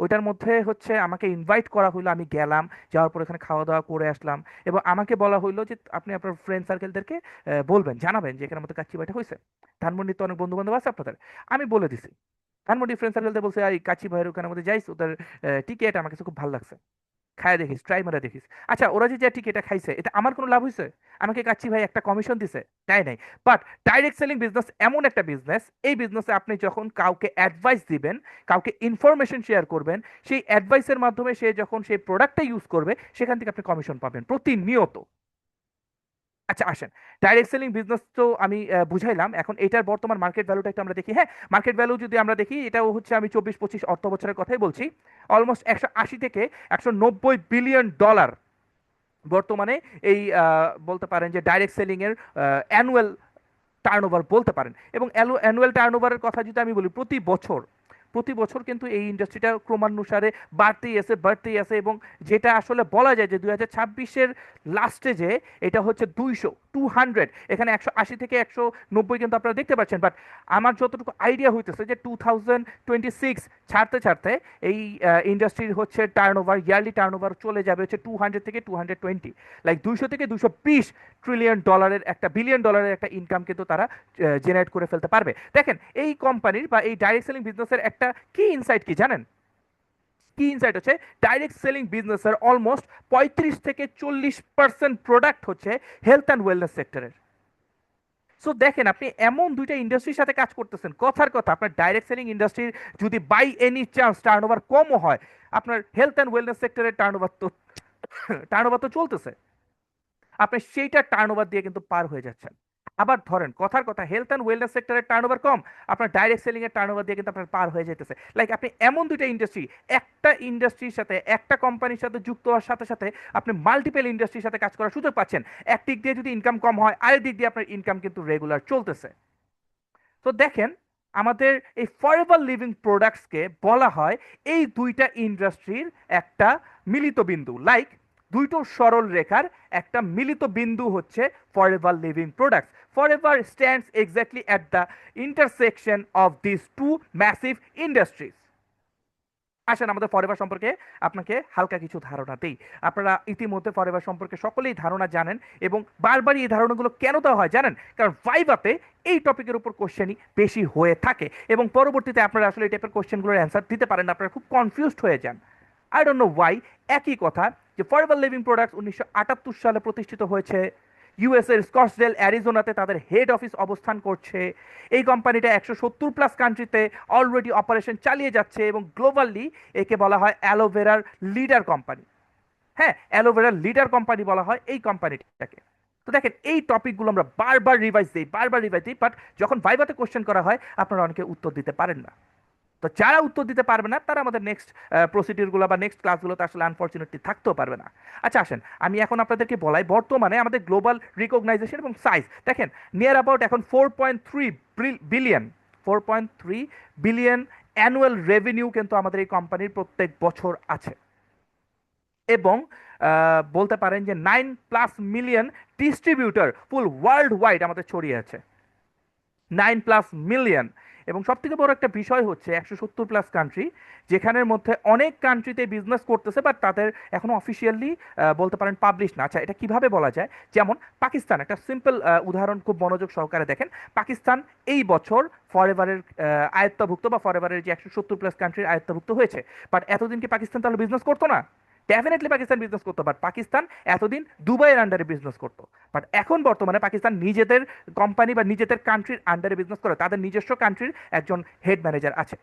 ওইটার মধ্যে হচ্ছে আমাকে ইনভাইট করা হইলো, আমি গেলাম, যাওয়ার পর এখানে খাওয়া দাওয়া করে আসলাম এবং আমাকে বলা হইলো যে আপনি আপনার ফ্রেন্ড সার্কেলদেরকে বলবেন, জানাবেন যে এখানের মধ্যে কাচ্চি ভাইটা হয়েছে। ধানমন্ডিতে অনেক বন্ধু বান্ধব আছে আপনাদের, আমি বলে দিছি। ধানমন্ডি ফ্রেন্ড সার্কেলদের বলছে এই কাচ্চি ভাইয়ের ওখানের মধ্যে যাইস, ওদের টিকিট আমার কাছে খুব ভালো লাগছে, খায় দেখিস, ট্রাই মারা দেখিস। আচ্ছা ওরা যে টিকিটটা খাইছে, এটা আমার কোনো লাভ হয়েছে? আমাকে কাচ্চি ভাই একটা কমিশন দিছে? তাই নাই। বাট ডাইরেক্ট সেলিং বিজনেস এমন একটা বিজনেস, এই বিজনেসে আপনি যখন কাউকে অ্যাডভাইস দিবেন, কাউকে ইনফরমেশন শেয়ার করবেন, সেই অ্যাডভাইসের মাধ্যমে সে যখন সেই প্রোডাক্টটা ইউজ করবে, সেখান থেকে আপনি কমিশন পাবেন প্রতিনিয়ত। আচ্ছা আসেন, ডাইরেক্ট সেলিং বিজনেস তো আমি বুঝাইলাম, এখন এটার বর্তমান মার্কেট ভ্যালুটা একটু আমরা দেখি। হ্যাঁ, মার্কেট ভ্যালু যদি আমরা দেখি, এটাও হচ্ছে আমি 24-25 অর্থ বছরের কথাই বলছি, অলমোস্ট 180 থেকে 190 বিলিয়ন ডলার বর্তমানে এই বলতে পারেন যে ডাইরেক্ট সেলিং এর অ্যানুয়াল টার্নওভার বলতে পারেন। এবং অ্যানুয়াল টার্নওভারের কথা যদি আমি বলি, প্রতি বছর প্রতি বছর কিন্তু এই ইন্ডাস্ট্রিটা ক্রমানুসারে বাড়তেই আছে এবং যেটা আসলে বলা যায় যে 2026-এর লাস্টে যে এটা হচ্ছে 200 এখানে 180 থেকে 190 কিন্তু আপনারা দেখতে পাচ্ছেন। বাট আমার যতটুকু আইডিয়া হইতেছে যে 2026 ছাড়তে ছাড়তে এই ইন্ডাস্ট্রির হচ্ছে ইয়ারলি টার্নওভার চলে যাবে হচ্ছে 200 থেকে 220, লাইক 200 থেকে 220 ট্রিলিয়ন ডলারের একটা বিলিয়ন ডলারের একটা ইনকাম কিন্তু তারা জেনারেট করে ফেলতে পারবে। দেখেন এই কোম্পানির বা এই ডাইরেক্ট সেলিং বিজনেসের একটা কি ইনসাইট কি জানেন? কি ইনসাইট হচ্ছে ডাইরেক্ট সেলিং বিজনেসের অলমোস্ট 35 থেকে 40% প্রোডাক্ট হচ্ছে হেলথ অ্যান্ড ওয়েলনেস সেক্টরের। সো দেখেন আপনি এমন দুইটা ইন্ডাস্ট্রির সাথে কাজ করতেছেন, কথার কথা আপনার ডাইরেক্ট সেলিং ইন্ডাস্ট্রির যদি বাই এনি চান্স টার্নওভার কমও হয়, আপনার হেলথ অ্যান্ড ওয়েলনেস সেক্টরের টার্নওভার তো চলতেছে, আপনি সেইটা টার্নওভার দিয়ে কিন্তু পার হয়ে যাচ্ছেন। আবার ধরেন কথার কথা হেলথ অ্যান্ড ওয়েলনেস সেক্টরের টার্নওভার কম, আপনার ডাইরেক্ট সেলিং এর টার্নওভার দিয়ে কিন্তু আপনার পার হয়ে যেতেছে। লাইক আপনি এমন দুইটা ইন্ডাস্ট্রি, একটা ইন্ডাস্ট্রির সাথে একটা কোম্পানির সাথে যুক্ত হওয়ার সাথে সাথে আপনি মাল্টিপল ইন্ডাস্ট্রির সাথে কাজ করার সুযোগ পাচ্ছেন। একদিক দিয়ে যদি ইনকাম কম হয়, আরেক দিক দিয়ে আপনার ইনকাম কিন্তু রেগুলার চলতেছে। তো দেখেন আমাদের এই ফরএভার লিভিং প্রোডাক্টসকে বলা হয় এই দুইটা ইন্ডাস্ট্রির একটা মিলিত বিন্দু, লাইক দুইটো সরল রেখার একটা মিলিত বিন্দু হচ্ছে forever living products. Forever stands exactly at the intersection of this two massive industries. আসেন আমাদের ফরএভার সম্পর্কে আপনাকে হালকা কিছু ধারণা দেই। আপনারা ইতিমধ্যে ফরএভার সম্পর্কে সকলেই ধারণা জানেন এবং বারবারই এই ধারণাগুলো কেন দেওয়া হয় জানেন? কারণ ভাইভাতে এই টপিকের উপর কোশ্চেনই বেশি হয়ে থাকে এবং পরবর্তীতে আপনারা আসলে এই টাইপের কোশ্চেনগুলোর অ্যান্সার দিতে পারেন না, আপনারা খুব কনফিউজড হয়ে যান। I don't know Y. একই কথা যে ফরএভার লিভিং প্রোডাক্টস 1978 সালে প্রতিষ্ঠিত হয়েছে, ইউএসএর স্কটসডেল অ্যারিজোনাতে তাদের হেড অফিস অবস্থান করছে। এই কোম্পানিটা 170+ কান্ট্রিতে অলরেডি অপারেশন চালিয়ে যাচ্ছে এবং গ্লোবালি একে বলা হয় অ্যালোভেরার লিডার কোম্পানি। হ্যাঁ, অ্যালোভেরার লিডার কোম্পানি বলা হয় এই কোম্পানিটাকে। তো দেখেন এই টপিকগুলো আমরা বারবার রিভাইজ দিই, বাট যখন ভাইভাতে কোশ্চেন করা হয় আপনারা অনেকে উত্তর দিতে পারেন না। তো যারা উত্তর দিতে পারবে না তারা আমাদের নেক্সট প্রসিডিউরগুলো বা নেক্সট ক্লাসগুলোতে আসলে আনফর্চুনেটলি থাকতেও পারবে না। আচ্ছা আসেন আমি এখন আপনাদেরকে বলাই বর্তমানে আমাদের গ্লোবাল রিকগনাইজেশন এবং সাইজ। দেখেন নিয়ার অ্যাবাউট এখন 4.3 বিলিয়ন অ্যানুয়াল রেভিনিউ কিন্তু আমাদের এই কোম্পানির প্রত্যেক বছর আছে এবং বলতে পারেন যে 9+ মিলিয়ন ডিস্ট্রিবিউটর ফুল ওয়ার্ল্ড ওয়াইড আমাদের ছড়িয়ে আছে। 9+ মিলিয়ন। এবং সব থেকে বড় একটা বিষয় হচ্ছে 170+ কান্ট্রি, যেখানের মধ্যে অনেক কান্ট্রিতে বিজনেস করতেছে বাট তাদের এখনো অফিসিয়ালি বলতে পারেন পাবলিশ না। আচ্ছা এটা কিভাবে বলা যায়? যেমন পাকিস্তান, একটা সিম্পল উদাহরণ খুব মনোযোগ সহকারে দেখেন। পাকিস্তান এই বছর ফরএভারের আয়ত্তভুক্ত বা ফরএভারের যে 170+ কান্ট্রির আয়ত্তভুক্ত হয়েছে। বাট এতদিন কি পাকিস্তান তাহলে বিজনেস করতো না? ডেফিনেটলি পাকিস্তান বিজনেস করতো, বাট পাকিস্তান এতদিন দুবাইয়ের আন্ডারে বিজনেস করতো। বাট এখন বর্তমানে পাকিস্তান নিজেদের কোম্পানি বা নিজেদের কান্ট্রির আন্ডারে বিজনেস করে, তাদের নিজস্ব কান্ট্রির একজন হেড ম্যানেজার আছে।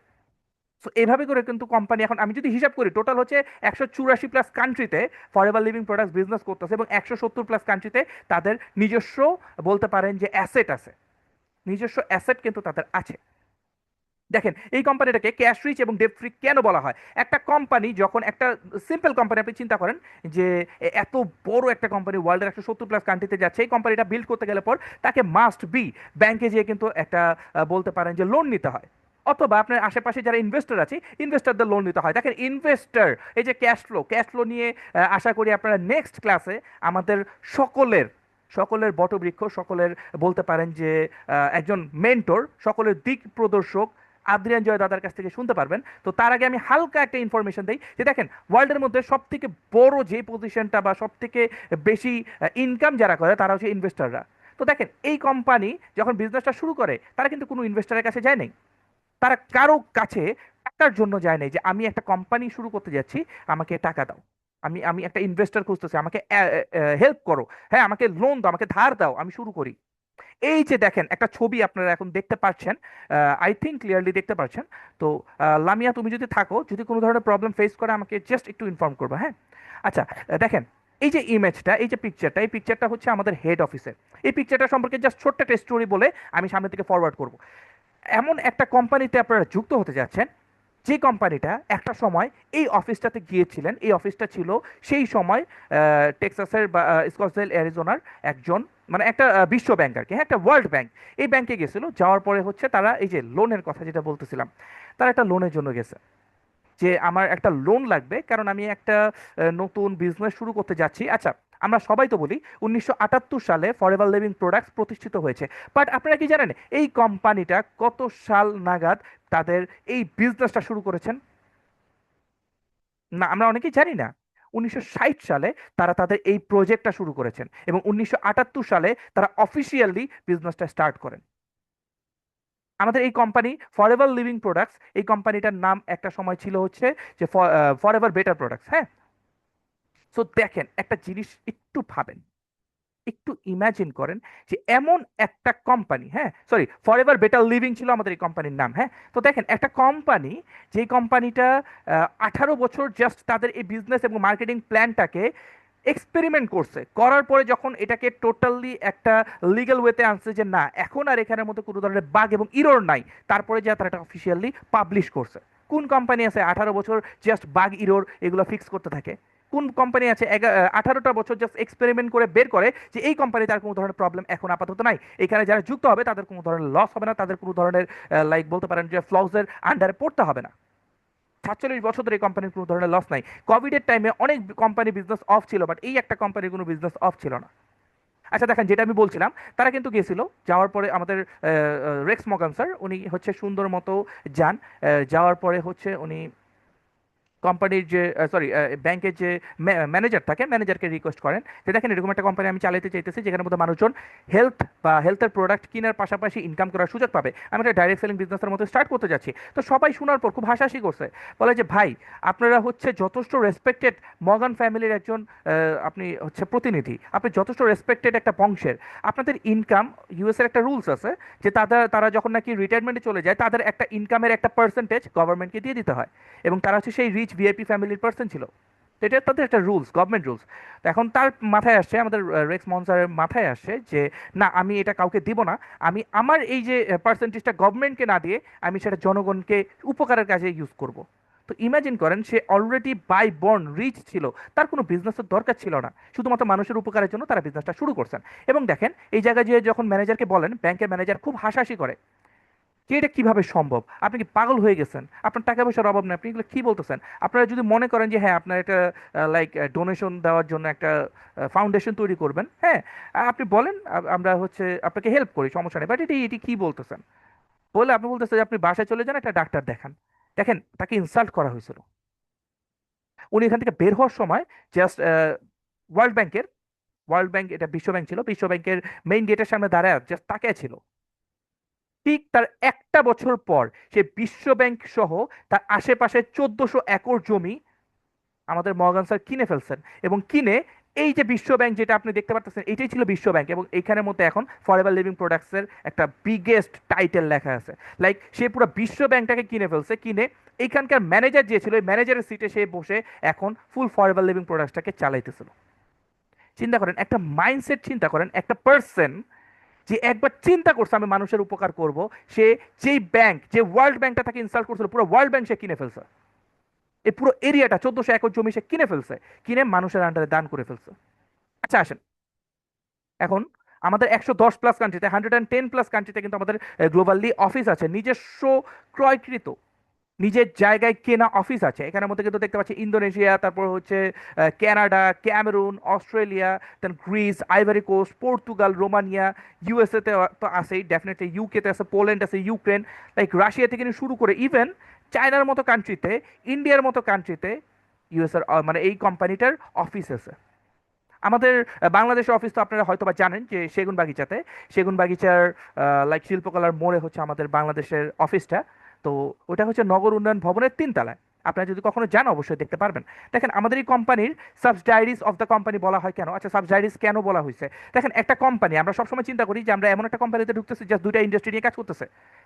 সো এভাবে করে কিন্তু কোম্পানি এখন আমি যদি হিসাব করি টোটাল হচ্ছে 184+ কান্ট্রিতে ফরএভার লিভিং প্রোডাক্টস বিজনেস করতেছে এবং 170+ কান্ট্রিতে তাদের নিজস্ব বলতে পারেন যে অ্যাসেট আছে, নিজস্ব অ্যাসেট কিন্তু তাদের আছে। দেখেন এই কোম্পানিটাকে ক্যাশ রিচ এবং ডেট ফ্রি কেন বলা হয়? একটা কোম্পানি যখন একটা সিম্পল কোম্পানি, আপনি চিন্তা করেন যে এত বড় একটা কোম্পানি ওয়ার্ল্ডের 170+ কান্ট্রিতে যাচ্ছে, এই কোম্পানিটা বিল্ড করতে গেলে পর তাকে মাস্ট বি ব্যাংকে যেয়ে কিন্তু একটা বলতে পারেন যে লোন নিতে হয়, অথবা আপনার আশেপাশে যারা ইনভেস্টর আছে ইনভেস্টরদের লোন নিতে হয়। দেখেন ইনভেস্টর এই যে ক্যাশ ফ্লো নিয়ে আশা করি আপনারা নেক্সট ক্লাসে আমাদের সকলের সকলের বটবৃক্ষ, সকলের বলতে পারেন যে একজন মেন্টর, সকলের দিক প্রদর্শক আদ্রিয়ান জয় দাদার কাছ থেকে শুনতে পারবেন। তো তার আগে আমি হালকা একটা ইনফরমেশন দিই যে দেখেন ওয়ার্ল্ডের মধ্যে সব থেকে বড় যে পজিশনটা বা সব থেকে বেশি ইনকাম যারা করে তারা হচ্ছে ইনভেস্টররা। তো দেখেন এই কোম্পানি যখন বিজনেসটা শুরু করে তারা কিন্তু কোনো ইনভেস্টরের কাছে যায় নাই, তারা কারো কাছে টাকার জন্য যায় নাই যে আমি একটা কোম্পানি শুরু করতে যাচ্ছি আমাকে টাকা দাও, আমি আমি একটা ইনভেস্টর খুঁজতেছি আমাকে হেল্প করো, হ্যাঁ আমাকে লোন দাও, আমাকে ধার দাও, আমি শুরু করি। এই যে দেখেন একটা ছবি আপনারা এখন দেখতে পাচ্ছেন, আই থিঙ্ক ক্লিয়ারলি দেখতে পাচ্ছেন। তো লামিয়া তুমি যদি থাকো, যদি কোনো ধরনের প্রবলেম ফেস করে আমাকে জাস্ট একটু ইনফর্ম করবে, হ্যাঁ? আচ্ছা দেখেন এই যে ইমেজটা, এই যে পিকচারটা, এই পিকচারটা হচ্ছে আমাদের হেড অফিসের। এই পিকচারটা সম্পর্কে জাস্ট ছোট্ট একটা স্টোরি বলে আমি সামনে থেকে ফরওয়ার্ড করব। এমন একটা কোম্পানিতে আপনারা যুক্ত হতে যাচ্ছেন যে কোম্পানিটা একটা সময় এই অফিসটাতে গিয়েছিলেন, এই অফিসটা ছিল সেই সময় টেক্সাসের বা স্কটসডেল অ্যারিজোনার একজন মানে একটা বিশ্ব ব্যাংক আর কি, হ্যাঁ, একটা ওয়ার্ল্ড ব্যাংক। এই ব্যাংকে গেছিল, যাওয়ার পরে হচ্ছে তারা এই যে লোনের কথা যেটা বলতেছিলাম, তারা একটা লোনের জন্য গেছে, যে আমার একটা লোন লাগবে কারণ আমি একটা নতুন বিজনেস শুরু করতে যাচ্ছি। আচ্ছা, আমরা সবাই তো বলি 1978 সালে ফরএভার লিভিং প্রোডাক্টস প্রতিষ্ঠিত হয়েছে, বাট আপনারা কি জানেন এই কোম্পানিটা কত সাল নাগাদ তাদের এই বিজনেসটা শুরু করেছেন? না, আমরা অনেকেই জানি না। 1960 সালে তারা তাদের এই প্রজেক্টটা শুরু করেছেন এবং 1978 সালে তারা অফিসিয়ালি বিজনেসটা স্টার্ট করেন। আমাদের এই কোম্পানি ফরএভার লিভিং প্রোডাক্টস, এই কোম্পানিটার নাম একটা সময় ছিল হচ্ছে যে ফরএভার বেটার প্রোডাক্টস, হ্যাঁ। সো দেখেন একটা জিনিস, একটু ভাবেন, একটু ইমাজিন করেন যে এমন একটা কোম্পানি, হ্যাঁ, সরি, ফরএভার বেটার লিভিং ছিল আমাদের এই কোম্পানির নাম, হ্যাঁ। তো দেখেন একটা কোম্পানি, যে কোম্পানিটা 18 বছর জাস্ট তাদের এই বিজনেস এবং মার্কেটিং প্ল্যানটাকে এক্সপেরিমেন্ট করছে, করার পরে যখন এটাকে টোটালি একটা লিগ্যাল ওয়েতে আনছে যে না এখন আর এখানের মধ্যে কোনো ধরনের বাগ এবং ইরর নাই, তারপরে যা তারা এটা অফিসিয়ালি পাবলিশ করছে। কোন কোম্পানি আছে 18 বছর জাস্ট বাগ ইরর এগুলো ফিক্স করতে থাকে? কোন কোম্পানি আছে 18টা বছর জাস্ট এক্সপেরিমেন্ট করে বের করে যে এই কোম্পানি তার কোনো ধরনের প্রবলেম এখন আপাতত নাই, এখানে যারা যুক্ত হবে তাদের কোনো ধরনের লস হবে না, তাদের কোনো ধরনের লাইক বলতে পারেন যে ফ্লজের আন্ডারে পড়তে হবে না। 47 বছর ধরে এই কোম্পানির কোনো ধরনের লস নাই। কোভিডের টাইমে অনেক কোম্পানি বিজনেস অফ ছিল, বাট এই একটা কোম্পানির কোনো বিজনেস অফ ছিল না। আচ্ছা দেখেন, যেটা আমি বলছিলাম, তারা কিন্তু গিয়েছিল, যাওয়ার পরে আমাদের রেক্স মগান স্যার উনি হচ্ছে সুন্দর মতো যান, যাওয়ার পরে হচ্ছে উনি কোম্পানির যে সরি ব্যাংকের যে ম্যানেজার থাকে, ম্যানেজারকে রিকোয়েস্ট করেন যে দেখেন এরকম একটা কোম্পানি আমি চালাতে চাইতেছি যেখানে মধ্যে মানুষজন হেলথ বা হেলথের প্রোডাক্ট কেনার পাশাপাশি ইনকাম করার সুযোগ পাবে, আমি একটা ডাইরেক্ট সেলিং বিজনেসের মতো স্টার্ট করতে যাচ্ছি। তো সবাই শোনার পর খুব হাসাহাসি করছে, বলে যে ভাই আপনারা হচ্ছে যথেষ্ট রেসপেক্টেড মর্গান ফ্যামিলির একজন আপনি হচ্ছে প্রতিনিধি, আপনি যথেষ্ট রেসপেক্টেড একটা বংশের, আপনাদের ইনকাম, ইউএস এর একটা রুলস আছে যে তারা যখন নাকি রিটায়ারমেন্টে চলে যায় তাদের একটা ইনকামের একটা পার্সেন্টেজ গভর্নমেন্টকে দিয়ে দিতে হয়, এবং তারা হচ্ছে সেই রিচ ভিআইপি ফ্যামিলির পার্সন ছিল। তো এটা তাদের একটা রুলস, গভর্নমেন্ট রুলস। তো এখন তার মাথায় আসছে, আমাদের রেক্স মনসারের মাথায় আসছে যে না আমি এটা কাউকে দিব না, আমি আমার এই যে পার্সেন্টেজটা গভর্নমেন্টকে না দিয়ে আমি সেটা জনগণকে উপকারের কাজে ইউজ করব। তো ইমাজিন করেন সে অলরেডি বাই বর্ন রিচ ছিল, তার কোনো বিজনেসের দরকার ছিল না, শুধুমাত্র মানুষের উপকারের জন্য তারা বিজনেসটা শুরু করছেন। এবং দেখেন এই জায়গায় যে যখন ম্যানেজারকে বলেন, ব্যাংকের ম্যানেজার খুব হাসাহাসি করে যে এটা কিভাবে সম্ভব, আপনি কি পাগল হয়ে গেছেন, আপনার টাকা পয়সার অভাব নেই, আপনি এগুলো কি বলতেছেন? আপনারা যদি মনে করেন যে হ্যাঁ আপনার একটা লাইক ডোনেশন দেওয়ার জন্য একটা ফাউন্ডেশন তৈরি করবেন, হ্যাঁ, আপনি বলেন, আমরা হচ্ছে আপনাকে হেল্প করি, সমস্যা নেই, বাট এটি এটি কি বলতেছেন? বলে আপনি বলতেছেন যে আপনি বাসায় চলে যান একটা ডাক্তার দেখান। দেখেন তাকে ইনসাল্ট করা হয়েছিল। উনি এখান থেকে বের হওয়ার সময় জাস্ট ওয়ার্ল্ড ব্যাংকের, ওয়ার্ল্ড ব্যাংক এটা বিশ্ব ব্যাংক ছিল, বিশ্ব ব্যাংকের মেইন গেটের সামনে দাঁড়ায় জাস্ট তাকিয়ে ছিল। ঠিক তার একটা বছর পর সে বিশ্ব ব্যাংক সহ তার আশেপাশে 1400 একর জমি আমাদের মর্গান স্যার কিনে ফেলছেন, এবং কিনে এই যে বিশ্ব ব্যাংক যেটা আপনি দেখতে পাচ্ছেন এটাই ছিল বিশ্ব ব্যাংক, এবং এখানের মধ্যে এখন ফরএভার লিভিং প্রোডাক্টসের একটা বিগেস্ট টাইটেল লেখা আছে। লাইক সে পুরো বিশ্ব ব্যাংকটাকে কিনে ফেলছে, কিনে এইখানকার ম্যানেজার যে ছিল ওই ম্যানেজারের সিটে সে বসে এখন ফুল ফরএভার লিভিং প্রোডাক্টসটাকে চালাইতেছিল। চিন্তা করেন একটা মাইন্ডসেট, চিন্তা করেন একটা পার্সন যে একবার চিন্তা করছে আমি মানুষের উপকার করব, সে যেই ব্যাংক, যে ওয়ার্ল্ড ব্যাংকটা তাকে ইনস্টল করছিল পুরো ওয়ার্ল্ড ব্যাংক সে কিনে ফেলছে, এই পুরো এরিয়াটা 1400 একর জমি সে কিনে ফেলছে, কিনে মানুষের আন্ডারে দান করে ফেলছে। আচ্ছা আসেন, এখন আমাদের 110 প্লাস কান্ট্রিতে, 110 প্লাস কান্ট্রিতে কিন্তু আমাদের গ্লোবালি অফিস আছে, নিজস্ব ক্রয়কৃত নিজের জায়গায় কেনা অফিস আছে। এখানের মধ্যে কিন্তু দেখতে পাচ্ছি ইন্দোনেশিয়া, তারপর হচ্ছে Canada, Cameroon, Australia, then Greece, Ivory Coast, Portugal, Romania, USA তে তো আছেই ডেফিনেটলি, ইউকে তে আছে, পোল্যান্ড আছে, ইউক্রেন, লাইক রাশিয়া থেকে নিয়ে শুরু করে ইভেন চায়নার মতো কান্ট্রিতে, ইন্ডিয়ার মতো কান্ট্রিতে ইউএসএর মানে এই কোম্পানিটার অফিস আছে। আমাদের বাংলাদেশের অফিস তো আপনারা হয়তো বা জানেন যে সেগুন বাগিচাতে, সেগুন বাগিচার লাইক শিল্পকলার মোড়ে হচ্ছে আমাদের বাংলাদেশের অফিসটা। তো ওটা হচ্ছে নগর উন্নয়ন ভবনের 3 তলায়, আপনারা যদি কখনো যান অবশ্যই দেখতে পারবেন। দেখেন আমাদের এই কোম্পানির সাবসিডাইরিজ অফ দ্য কোম্পানি বলা হয় কেন? আচ্ছা সাবসিডাইরিজ কেন বলা হয়েছে? দেখেন একটা কোম্পানি, আমরা সবসময় চিন্তা করি যে আমরা এমন একটা কোম্পানিতে ঢুকতেছি জাস্ট দুইটা ইন্ডাস্ট্রি নিয়ে কাজ করতেছে,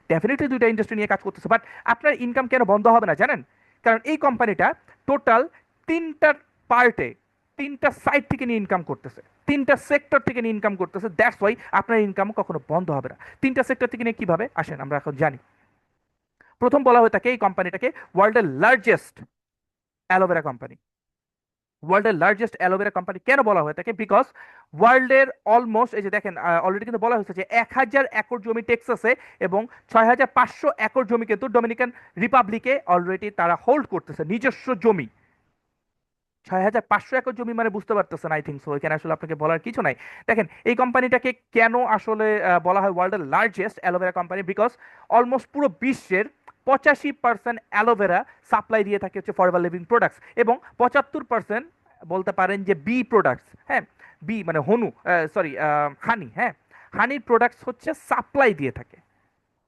ডেফিনেটলি দুইটা ইন্ডাস্ট্রি নিয়ে কাজ করতেছে, বাট আপনার ইনকাম কেন বন্ধ হবে না জানেন? কারণ এই কোম্পানিটা টোটাল 3টা পার্টে, 3টা সাইড থেকে নিয়ে ইনকাম করতেছে, 3টা সেক্টর থেকে নিয়ে ইনকাম করতেছে, দ্যাটস ওয়াই আপনার ইনকাম কখনো বন্ধ হবে না। 3টা সেক্টর থেকে নিয়ে কিভাবে আসেন আমরা এখন জানি। প্রথম বলা হয়ে থাকে এই কোম্পানিটাকে ওয়ার্ল্ডের লার্জেস্ট অ্যালোভেরা কোম্পানি। ওয়ার্ল্ডের লার্জেস্ট অ্যালোভেরা কোম্পানি কেন বলা হয়ে থাকে? বিকজ ওয়ার্ল্ডের অলমোস্ট, এই যে দেখেন অলরেডি কিন্তু বলা হয়েছে যে 1,000 একর জমি টেক্সাসে এবং 6,500 একর জমি কিন্তু ডোমিনিকান রিপাবলিকে অলরেডি তারা হোল্ড করতেছে, নিজস্ব জমি। 6,500 একর জমি মানে বুঝতে পারতেছেন আই থিঙ্ক সো, এখানে আসলে আপনাকে বলার কিছু নাই। দেখেন এই কোম্পানিটাকে কেন আসলে বলা হয় ওয়ার্ল্ডের largest aloe vera company, because almost পুরো বিশ্বের 85% অ্যালোভেরা সাপ্লাই দিয়ে থাকে হচ্ছে ফরএভার লিভিং প্রোডাক্টস, এবং 75% বলতে পারেন যে বি প্রোডাক্টস, হ্যাঁ, বি মানে হনু, সরি, হানি, হ্যাঁ, হানির প্রোডাক্টস হচ্ছে সাপ্লাই দিয়ে থাকে,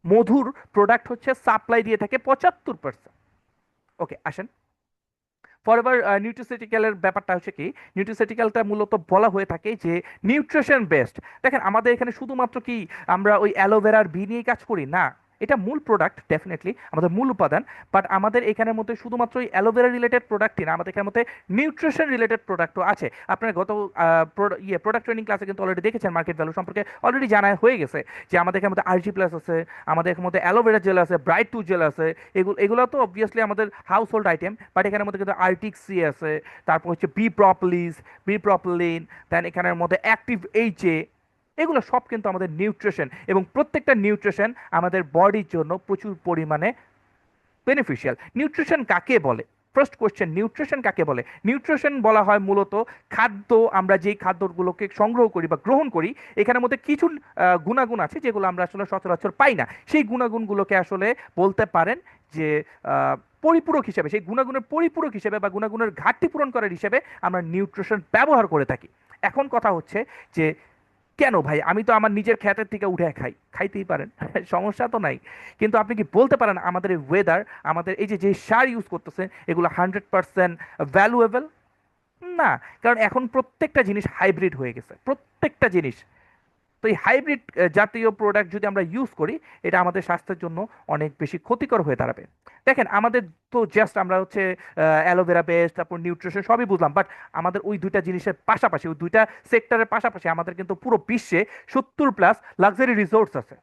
মধুর প্রোডাক্ট হচ্ছে সাপ্লাই দিয়ে থাকে 75%। ওকে, আসেন ফরএভার নিউট্রিসিউটিক্যালের ব্যাপারটা হচ্ছে কি, নিউট্রিসিউটিক্যালটা মূলত বলা হয়ে থাকে যে নিউট্রিশন বেসড। দেখেন আমাদের এখানে শুধুমাত্র কি আমরা ওই অ্যালোভেরার বি নিয়ে কাজ করি না, এটা মূল প্রোডাক্ট ডেফিনেটলি আমাদের মূল উপাদান, বাট আমাদের এখানের মধ্যে শুধুমাত্র ওই অ্যালোভেরা রিলেটেড প্রোডাক্টই না, আমাদের এখানের মধ্যে নিউট্রিশন রিলেটেড প্রোডাক্টও আছে। আপনারা গত প্রোডাক্ট ট্রেনিং ক্লাসে কিন্তু অলরেডি দেখেছেন, মার্কেট ভ্যালু সম্পর্কে অলরেডি জানা হয়ে গেছে যে আমাদের এখানের মধ্যে আরজি প্লাস আছে, আমাদের এখানের মধ্যে অ্যালোভেরা জেল আছে, ব্রাইট টু জেল আছে, এগুলো তো অবভিয়াসলি আমাদের হাউস হোল্ড আইটেম, বাট এখানের মধ্যে কিন্তু আর্টিক সি আছে, তারপর হচ্ছে বি প্রপলিস, বি প্রপলিন, দেন এখানের মধ্যে অ্যাক্টিভ এইচএ, এগুলো সব কিন্তু আমাদের নিউট্রিশন, এবং প্রত্যেকটা নিউট্রিশন আমাদের বডির জন্য প্রচুর পরিমাণে বেনিফিশিয়াল। নিউট্রিশন কাকে বলে? ফার্স্ট কোয়েশ্চেন, নিউট্রিশন কাকে বলে? নিউট্রিশন বলা হয় মূলত খাদ্য, আমরা যেই খাদ্যগুলোকে সংগ্রহ করি বা গ্রহণ করি, এখানের মধ্যে কিছু গুণাগুণ আছে যেগুলো আমরা আসলে সচরাচর পাই না, সেই গুণাগুণগুলোকে আসলে বলতে পারেন যে আহ, পরিপূরক হিসেবে, সেই গুণাগুণের পরিপূরক হিসেবে বা গুণাগুণের ঘাটতি পূরণ করার হিসেবে আমরা নিউট্রিশন ব্যবহার করে থাকি। এখন কথা হচ্ছে যে কেন ভাই, আমি তো আমার নিজের ক্ষেতের থেকে উঠে খাই, খাইতেই পারেন সমস্যা তো নাই, কিন্তু আপনি কি বলতে পারেন আমাদের এই ওয়েদার, আমাদের এই যে যে সার ইউজ করতেছেন এগুলো 100% ভ্যালুয়েবল? না, কারণ এখন প্রত্যেকটা জিনিস হাইব্রিড হয়ে গেছে, প্রত্যেকটা জিনিস। তো এই হাইব্রিড জাতীয় প্রোডাক্ট যদি আমরা ইউজ করি, এটা আমাদের স্বাস্থ্যের জন্য অনেক বেশি ক্ষতিকর হয়ে দাঁড়াবে। দেখেন আমাদের তো জাস্ট আমরা হচ্ছে অ্যালোভেরা বেস্ট, তারপর নিউট্রিশন সবই বুঝলাম, বাট আমাদের ওই দুইটা জিনিসের পাশাপাশি, ওই দুইটা সেক্টরের পাশাপাশি আমাদের কিন্তু পুরো বিশ্বে 70+ লাক্সারি রিসোর্টস আছে।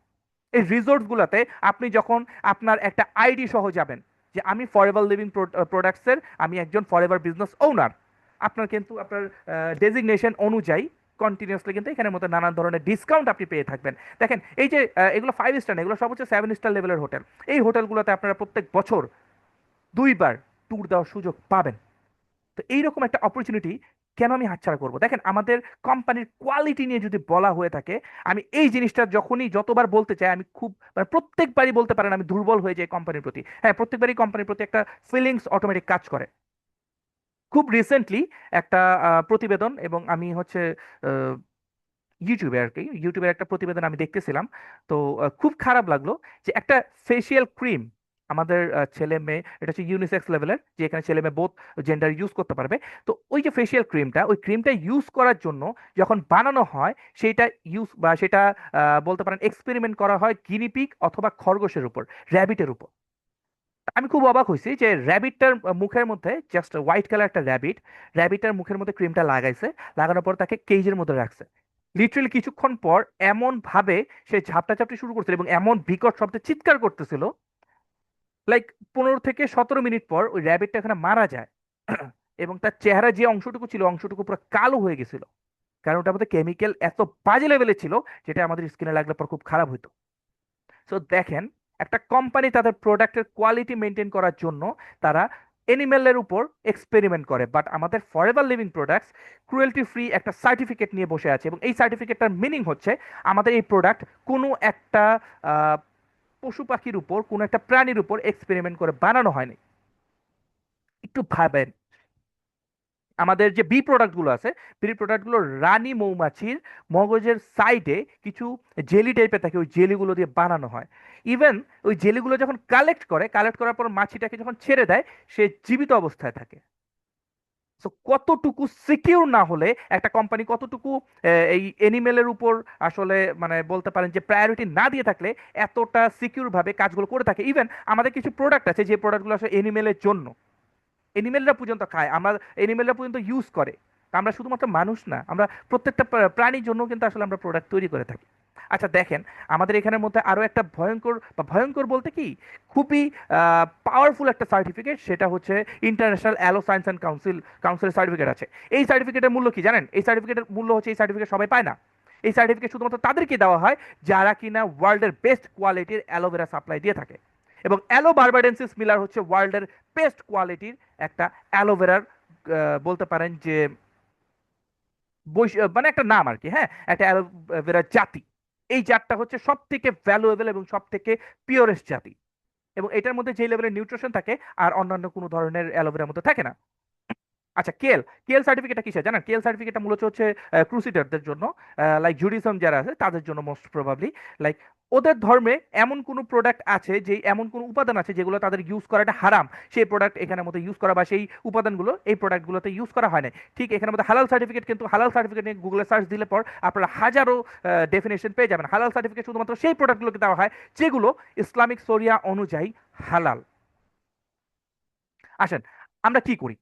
এই রিসোর্টসগুলোতে আপনি যখন আপনার একটা আইডি সহ যাবেন যে আমি ফরএভার লিভিং প্রোডাক্টসের আমি একজন ফরএভার বিজনেস ওনার, আপনার কিন্তু আপনার ডেজিগনেশন অনুযায়ী কন্টিনিউসলি কিন্তু এখানের মধ্যে নানান ধরনের ডিসকাউন্ট আপনি পেয়ে থাকবেন। দেখেন এই যে এগুলো 5 স্টার না, এগুলো সব হচ্ছে 7 স্টার লেভেলের হোটেল। এই হোটেলগুলোতে আপনারা প্রত্যেক বছর 2বার ট্যুর দেওয়ার সুযোগ পাবেন। তো এইরকম একটা অপরচুনিটি কেন আমি হাতছাড়া করবো? দেখেন আমাদের কোম্পানির কোয়ালিটি নিয়ে যদি বলা হয়ে থাকে, আমি এই জিনিসটা যখনই যতবার বলতে চাই, আমি খুব মানে প্রত্যেকবারই বলতে পারেন আমি দুর্বল হয়ে যাই কোম্পানির প্রতি। হ্যাঁ, প্রত্যেকবারই কোম্পানির প্রতি একটা ফিলিংস অটোমেটিক কাজ করে। খুব রিসেন্টলি একটা প্রতিবেদন, এবং আমি হচ্ছে আহ, ইউটিউবে আর কি, ইউটিউবের একটা প্রতিবেদন আমি দেখতেছিলাম, তো খুব খারাপ লাগলো যে একটা ফেসিয়াল ক্রিম আমাদের ছেলে মেয়ে, এটা হচ্ছে ইউনিসেক্স লেভেলের, যে এখানে ছেলে মেয়ে বোথ জেন্ডার ইউজ করতে পারবে। তো ওই যে ফেসিয়াল ক্রিমটা, ওই ক্রিমটা ইউজ করার জন্য যখন বানানো হয়, সেইটা ইউজ বা সেটা বলতে পারেন এক্সপেরিমেন্ট করা হয় গিনিপিগ অথবা খরগোশের উপর, র্যাবিটের উপর। আমি খুব অবাক হয়েছি যে র্যাবিটটার মুখের মধ্যে, জাস্ট হোয়াইট কালার একটা র্যাবিট, র্যাবিটটার মুখের মধ্যে ক্রিমটা লাগাইছে, লাগানোর পর তাকে কেজের মধ্যে রাখছে। লিটারালি কিছুক্ষণ পর এমন ভাবে সে ঝাপটা ঝাপটি শুরু করছিল এবং এমন বিকট শব্দে চিৎকার করতেছিল, লাইক 15 থেকে 17 মিনিট পর ওই র্যাবিটটা এখানে মারা যায়। এবং তার চেহারা যে অংশটুকু ছিল, অংশটুকু পুরো কালো হয়ে গেছিল, কারণ ওটার মধ্যে কেমিক্যাল এত বাজে লেভেলে ছিল যেটা আমাদের স্কিনে লাগলে পর খুব খারাপ হতো। সো দেখেন, একটা কোম্পানি তাদের প্রোডাক্টের কোয়ালিটি মেনটেন করার জন্য তারা এনিম্যালের উপর এক্সপেরিমেন্ট করে, বাট আমাদের forever living products cruelty free একটা সার্টিফিকেট নিয়ে বসে আছে, এবং এই সার্টিফিকেটটার মিনিং হচ্ছে আমাদের এই প্রোডাক্ট কোনো একটা আহ, পশু পাখির উপর, কোনো একটা প্রাণীর উপর এক্সপেরিমেন্ট করে বানানো হয়নি। একটু ভাবেন, আমাদের যে বি প্রোডাক্টগুলো আছে, বি প্রোডাক্টগুলো রানী মৌমাছির মগজের সাইডে কিছু জেলি টাইপের থাকে, ওই জেলিগুলো দিয়ে বানানো হয়। ইভেন ওই জেলিগুলো যখন কালেক্ট করে, কালেক্ট করার পর মাছিটাকে যখন ছেড়ে দেয়, সে জীবিত অবস্থায় থাকে। সো কতটুকু সিকিউর না হলে একটা কোম্পানি, কতটুকু এই এনিমেলের উপর আসলে মানে বলতে পারেন যে প্রায়োরিটি না দিয়ে থাকলে এতটা সিকিউর ভাবে কাজগুলো করে থাকে। ইভেন আমাদের কিছু প্রোডাক্ট আছে যে প্রোডাক্টগুলো আসলে এনিমেলের জন্য, এনিমেলরা পর্যন্ত খায়, আমরা এনিমেলরা পর্যন্ত ইউজ করে। তা আমরা শুধুমাত্র মানুষ না, আমরা প্রত্যেকটা প্রাণীর জন্য কিন্তু আসলে আমরা প্রোডাক্ট তৈরি করে থাকি। আচ্ছা দেখেন, আমাদের এখানের মধ্যে আরো একটা ভয়ঙ্কর, বা ভয়ঙ্কর বলতে কি, খুবই পাওয়ারফুল একটা সার্টিফিকেট, সেটা হচ্ছে ইন্টারন্যাশনাল অ্যালো সায়েন্স অ্যান্ড কাউন্সিলের সার্টিফিকেট আছে। এই সার্টিফিকেটের মূল্য কি জানেন? এই সার্টিফিকেটের মূল্য হচ্ছে, এই সার্টিফিকেট সবাই পায় না। এই সার্টিফিকেট শুধুমাত্র তাদেরকে দেওয়া হয় যারা কিনা ওয়ার্ল্ডের বেস্ট কোয়ালিটির অ্যালোভেরা সাপ্লাই দিয়ে থাকে। এবং অ্যালো বারবাডেন্সিস মিলার হচ্ছে ওয়ার্ল্ডের বেস্ট কোয়ালিটির একটা অ্যালোভেরার, বলতে পারেন যে মানে একটা নাম আর কি, হ্যাঁ, একটা অ্যালোভেরা জাতি। এই জাতটা হচ্ছে সব থেকে ভ্যালুয়েবল এবং সব থেকে পিওরেস্ট জাতি, এবং এটার মধ্যে যে লেভেলের নিউট্রিশন থাকে আর অন্যান্য কোনো ধরনের অ্যালোভেরার মধ্যে থাকে না। আচ্ছা, কেএল কেএল সার্টিফিকেটটা কিসের জানেন? কেএল সার্টিফিকেটটা মূলত হচ্ছে ক্রুসিডারদের জন্য, লাইক জুডিজম যারা আছে তাদের জন্য মোস্ট প্রবাবলি। লাইক ওদের ধর্মে এমন কোনো প্রোডাক্ট আছে, যে এমন কোনো উপাদান আছে যেগুলো তাদের ইউজ করাটা হারাম, সেই প্রোডাক্ট এখানের মধ্যে ইউজ করা, বা সেই উপাদানগুলো এই প্রোডাক্টগুলোতে ইউজ করা হয় না। ঠিক এখানের মধ্যে হালাল সার্টিফিকেট, কিন্তু হালাল সার্টিফিকেট নিয়ে গুগলে সার্চ দিলে পর আপনারা হাজারো ডেফিনেশন পেয়ে যাবেন। হালাল সার্টিফিকেট শুধুমাত্র সেই প্রোডাক্টগুলোকে দেওয়া হয় যেগুলো ইসলামিক শরিয়া অনুযায়ী হালাল। আসেন, আমরা কি করি?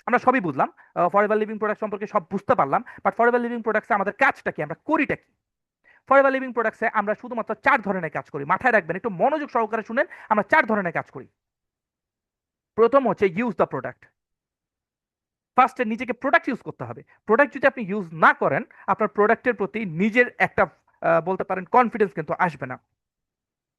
আমরা সবই বুঝলাম, ফরএভার লিভিং প্রোডাক্ট সম্পর্কে সব বুঝতে পারলাম, বাট ফরএভার লিভিং প্রোডাক্টসে আমাদের কাজটা কি, আমরা করিটা কি? ফরএভার লিভিং প্রোডাক্টসে আমরা শুধুমাত্র 4 ধরনের কাজ করি। মাথায় রাখবেন, একটু মনোযোগ সহকারে শুনেন, আমরা 4 ধরনের কাজ করি। প্রথম হচ্ছে ইউজ দ্য প্রোডাক্ট। ফার্স্টে নিজেকে প্রোডাক্ট ইউজ করতে হবে। প্রোডাক্ট যদি আপনি ইউজ না করেন, আপনার প্রোডাক্টের প্রতি নিজের একটা বলতে পারেন কনফিডেন্স কিন্তু আসবে না।